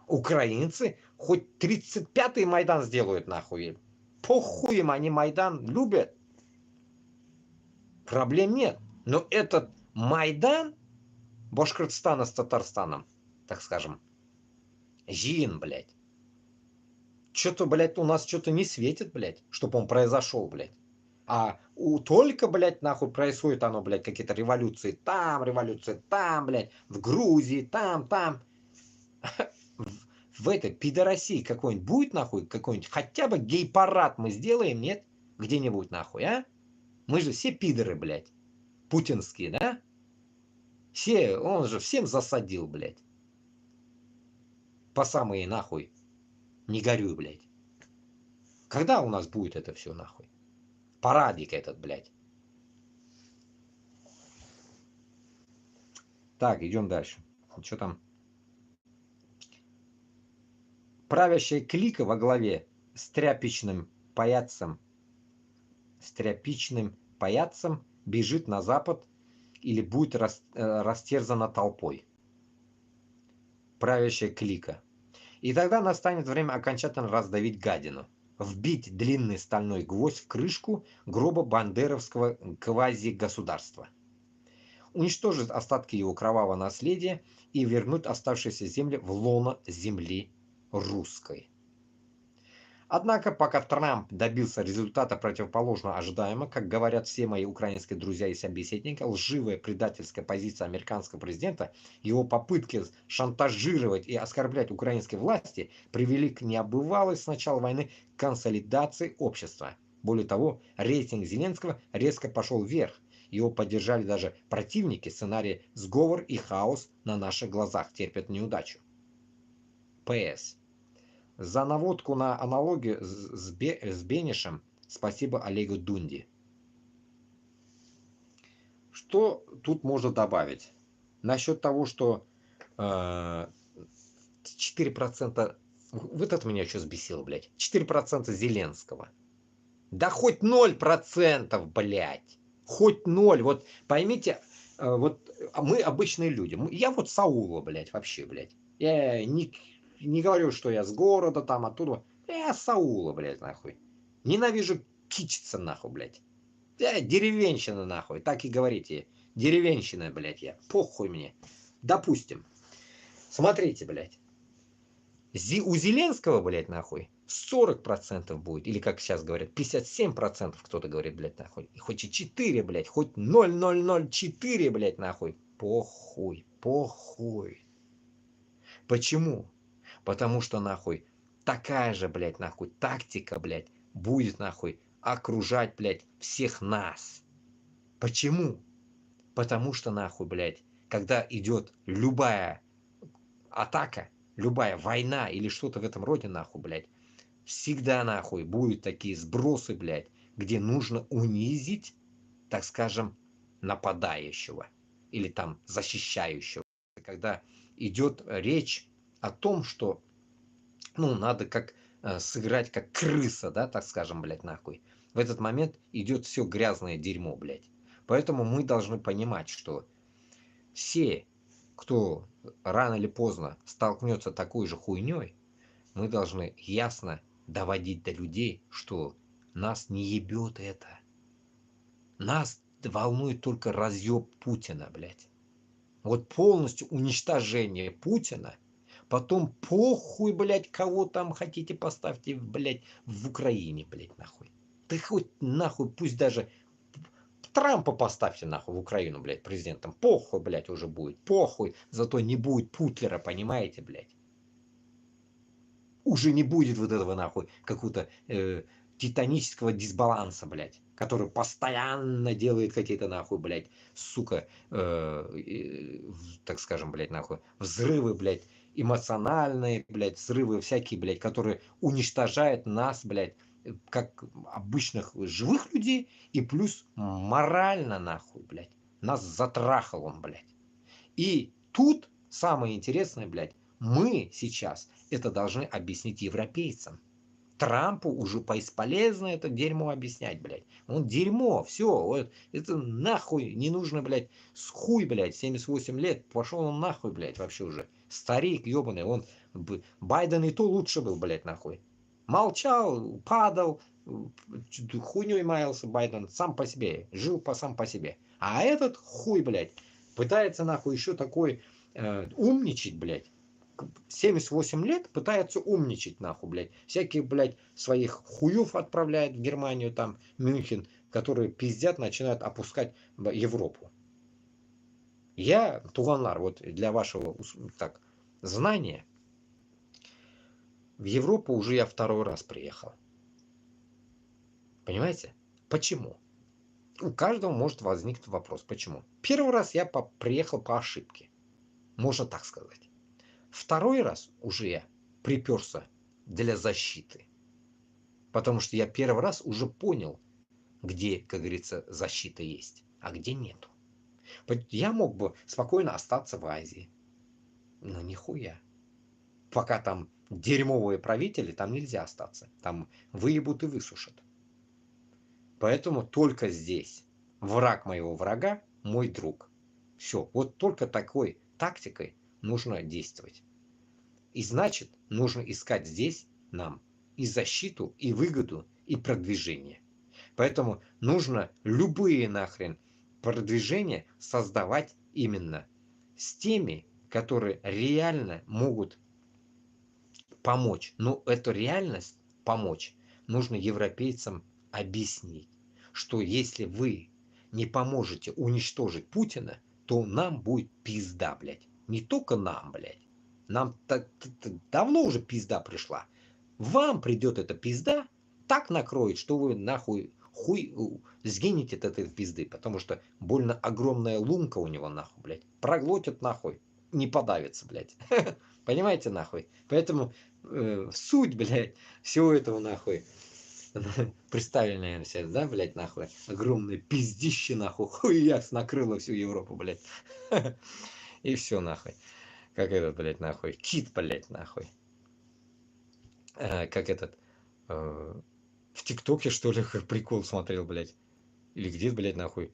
Украинцы хоть 35-й Майдан сделают нахуй. Похуй им, они Майдан любят. Проблем нет. Но этот Майдан Башкортостана с Татарстаном, так скажем, Жин, блядь. Что-то, блядь, у нас что-то не светит, блядь, чтобы он произошел, блядь. А только, блядь, нахуй происходит оно, блядь, какие-то революции там, блядь, в Грузии, там. В этой пидорасии какой-нибудь будет, нахуй, какой-нибудь, хотя бы гей-парад мы сделаем, нет? Где-нибудь, нахуй, а? Мы же все пидоры, блядь, путинские, да? Все, он же всем засадил, блядь. По самые, нахуй, не горюй, блядь. Когда у нас будет это все, нахуй? Парадик этот, блядь. Так, идем дальше. Что там? Правящая клика во главе с тряпичным паяцем бежит на запад или будет растерзана толпой. Правящая клика. И тогда настанет время окончательно раздавить гадину. Вбить длинный стальной гвоздь в крышку гроба бандеровского квази-государства. Уничтожить остатки его кровавого наследия и вернуть оставшиеся земли в лоно земли русской. Однако, пока Трамп добился результата противоположного ожидаемо, как говорят все мои украинские друзья и собеседники, лживая предательская позиция американского президента, его попытки шантажировать и оскорблять украинские власти привели к необывалой с начала войны консолидации общества. Более того, рейтинг Зеленского резко пошел вверх. Его поддержали даже противники сценария «Сговор и хаос на наших глазах терпят неудачу». П.С. За наводку на аналогию с Бенишем спасибо Олегу Дунди. Что тут можно добавить? Насчет того, что 4%... Вот это меня еще взбесило, блядь. 4% Зеленского. Да хоть 0%, блядь. Хоть 0. Вот поймите, вот мы обычные люди. Я вот Саула, блядь, вообще, блядь. Я не говорю, что я с города, там, оттуда. Я Саула, блядь, нахуй. Ненавижу кичиться, нахуй, блядь. Я деревенщина, нахуй. Так и говорите. Деревенщина, блядь, я. Похуй мне. Допустим. Смотрите, блядь. У Зеленского, блядь, нахуй, 40% будет. Или, как сейчас говорят, 57% кто-то говорит, блядь, нахуй. И хоть и 4, блядь, хоть 0,004, блядь, нахуй. Похуй, похуй. Почему? Потому что, нахуй, такая же, блядь, нахуй, тактика, блядь, будет, нахуй, окружать, блядь, всех нас. Почему? Потому что, нахуй, блядь, когда идет любая атака, любая война или что-то в этом роде, нахуй, блядь, всегда, нахуй, будут такие сбросы, блядь, где нужно унизить, так скажем, нападающего или там защищающего. Когда идет речь о том, что, ну, надо как сыграть как крыса, да, так скажем, блядь, нахуй. В этот момент идет все грязное дерьмо, блядь. Поэтому мы должны понимать, что все, кто рано или поздно столкнется такой же хуйней, мы должны ясно доводить до людей, что нас не ебет это. Нас волнует только разъеб Путина, блядь. Вот полностью уничтожение Путина, потом похуй, блядь, кого там хотите поставьте, блядь, в Украине, блядь, нахуй. Да хоть нахуй, пусть даже Трампа поставьте нахуй в Украину, блядь, президентом. Похуй, блядь, уже будет. Похуй. Зато не будет Путлера, понимаете, блядь. Уже не будет вот этого нахуй какого-то титанического дисбаланса, блядь, который постоянно делает какие-то нахуй, блядь, сука, так скажем, блядь, нахуй, взрывы, блядь, эмоциональные, блядь, взрывы всякие, блядь, которые уничтожают нас, блядь, как обычных живых людей, и плюс морально, нахуй, блядь, нас затрахал он, блядь. И тут самое интересное, блядь, мы сейчас это должны объяснить европейцам. Трампу уже бесполезно это дерьмо объяснять, блядь. Он дерьмо, все, вот, это нахуй не нужно, блядь, с хуй, блядь, 78 лет, пошел он нахуй, блядь, вообще уже. Старик ебаный, он, Байден и то лучше был, блядь, нахуй. Молчал, падал, хуйней маялся Байден, сам по себе, жил сам по себе. А этот хуй, блядь, пытается нахуй еще такой умничать, блядь. 78 лет пытается умничать, нахуй, блядь. Всякие, блядь, своих хуев отправляет в Германию, там, Мюнхен, которые пиздят, начинают опускать в Европу. Я, Туганлар, вот для вашего так, знания, в Европу уже я второй раз приехал. Понимаете? Почему? У каждого может возникнуть вопрос. Почему? Первый раз я приехал по ошибке. Можно так сказать. Второй раз уже я приперся для защиты. Потому что я первый раз уже понял, где, как говорится, защита есть, а где нету. Я мог бы спокойно остаться в Азии. Но нихуя. Пока там дерьмовые правители, там нельзя остаться. Там выебут и высушат. Поэтому только здесь. Враг моего врага, мой друг. Все. Вот только такой тактикой нужно действовать. И значит, нужно искать здесь нам и защиту, и выгоду, и продвижение. Поэтому нужно любые нахрен продвижения создавать именно с теми, которые реально могут помочь. Но эту реальность помочь нужно европейцам объяснить, что если вы не поможете уничтожить Путина, то нам будет пизда, блядь. Не только нам, блядь. Нам давно уже пизда пришла. Вам придет эта пизда, так накроет, что вы нахуй хуй сгинете от этой пизды, потому что больно огромная лунка у него нахуй, блядь. Проглотит нахуй, не подавится, блядь. Понимаете, нахуй? Поэтому суть, блядь, всего этого нахуй. Представили, наверное, сейчас, да, блядь, нахуй? Огромное пиздище, нахуй. Хуяс накрыло всю Европу, блядь. И все, нахуй. Как этот, блядь, нахуй. Кит, блядь, нахуй. Как этот. В ТикТоке, что ли, как прикол смотрел, блядь. Или где, блядь, нахуй.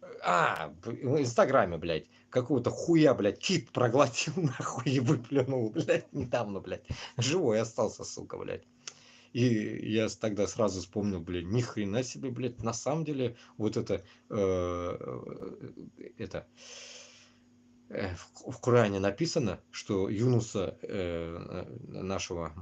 В Инстаграме, блядь. Какого-то хуя, блядь, кит проглотил, нахуй, и выплюнул, блядь, недавно, блядь. Живой остался, сука, блядь. И я тогда сразу вспомнил, блядь, ни хрена себе, блядь, на самом деле, вот это в Коране написано, что Юнуса, нашего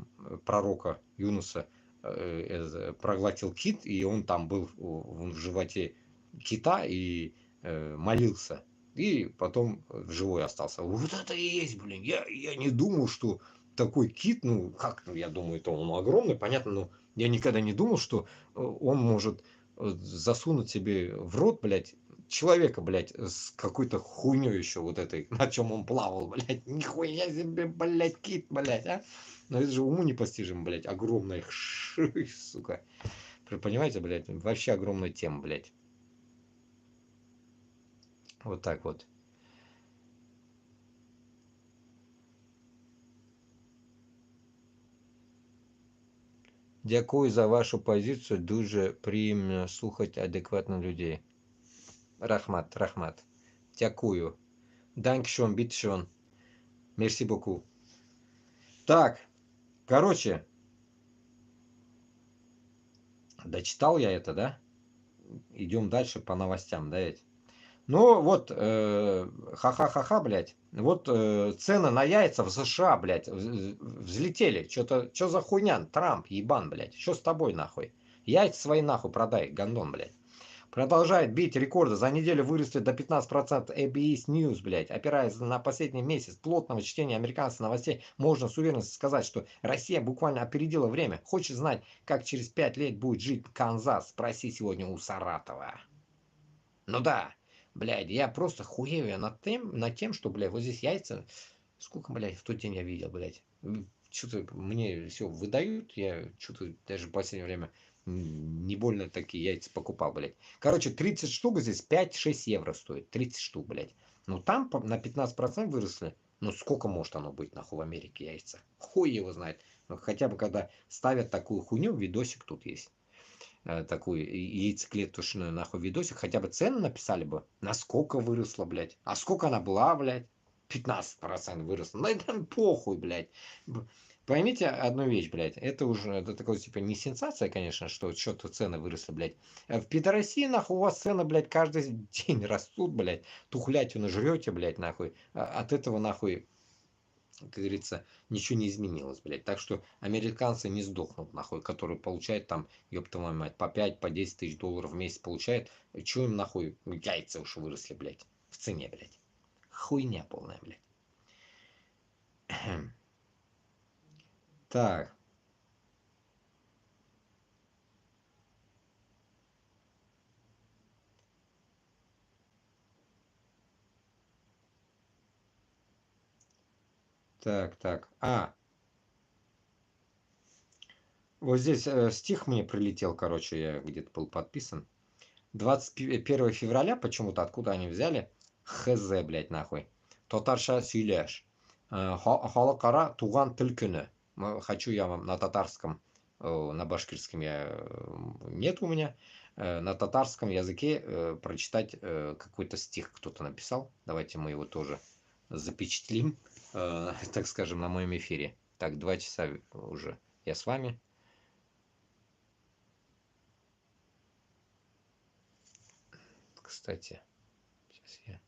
пророка Юнуса, проглотил кит, и он там был в животе кита и молился. И потом в живой остался. Вот это и есть, блин. Я не думал, что такой кит, ну, как, ну, я думаю, это он огромный, понятно, но я никогда не думал, что он может засунуть себе в рот, блядь, человека, блядь, с какой-то хуйней еще вот этой, на чем он плавал, блядь. Нихуя себе, блядь, кит, блядь, а. Но это же уму непостижимо, блядь, огромная, сука. Понимаете, блядь, вообще огромная тема, блядь. Вот так вот. Дякую за вашу позицію. Дуже приємно слухати адекватно людей. Рахмат, рахмат. Дякую. Данкшон, битшон. Мерси боку. Так, короче. Дочитал я это, да? Идем дальше по новостям, да ведь? Ну вот, ха-ха-ха-ха, блядь. Вот цены на яйца в США, блядь, взлетели. Что за хуйня? Трамп, ебан, блядь. Что с тобой, нахуй? Яйца свои, нахуй, продай, гандон, блядь. Продолжает бить рекорды. За неделю выросли до 15% ABS News, блядь. Опираясь на последний месяц плотного чтения американских новостей, можно с уверенностью сказать, что Россия буквально опередила время. Хочешь знать, как через 5 лет будет жить Канзас? Спроси сегодня у Саратова. Ну да, блядь, я просто хуею над тем, что, блядь, вот здесь яйца. Сколько, блядь, в тот день я видел, блядь. Что-то мне все выдают, я что-то даже в последнее время не больно такие яйца покупал, блядь. Короче, 30 штук здесь 5-6 евро стоит. 30 штук, блядь. Ну там на 15% выросли. Ну сколько может оно быть, нахуй, в Америке яйца? Хуй его знает. Ну, хотя бы когда ставят такую хуйню, видосик тут есть. Такую яйцеклеточную, нахуй, видосик. Хотя бы цены написали бы. Насколько выросла, блядь. А сколько она была, блядь? 15% выросла. Ну это похуй, блядь. Поймите одну вещь, блядь. Это уже, это такое, типа, не сенсация, конечно, что что-то цены выросли, блядь. В Пидороссии, нахуй, у вас цены, блядь, каждый день растут, блядь. Тухлятину жрете, блядь, нахуй. От этого, нахуй, как говорится, ничего не изменилось, блядь. Так что американцы не сдохнут, нахуй, которые получают там, ёб твою мать, по 5, по 10 тысяч долларов в месяц получают. Чего им, нахуй, яйца уж выросли, блядь, в цене, блядь. Хуйня полная, блядь. Так, так, так. Вот здесь стих мне прилетел, короче, я где-то был подписан. 21 февраля почему-то, откуда они взяли, хз, блядь, нахуй. Татарша сөйлеш. Халыкара туган тел көне. Хочу я вам на татарском, на башкирском я, нет у меня, на татарском языке прочитать какой-то стих кто-то написал. Давайте мы его тоже запечатлим, так скажем, на моем эфире. Так, 2 часа уже я с вами. Кстати, сейчас я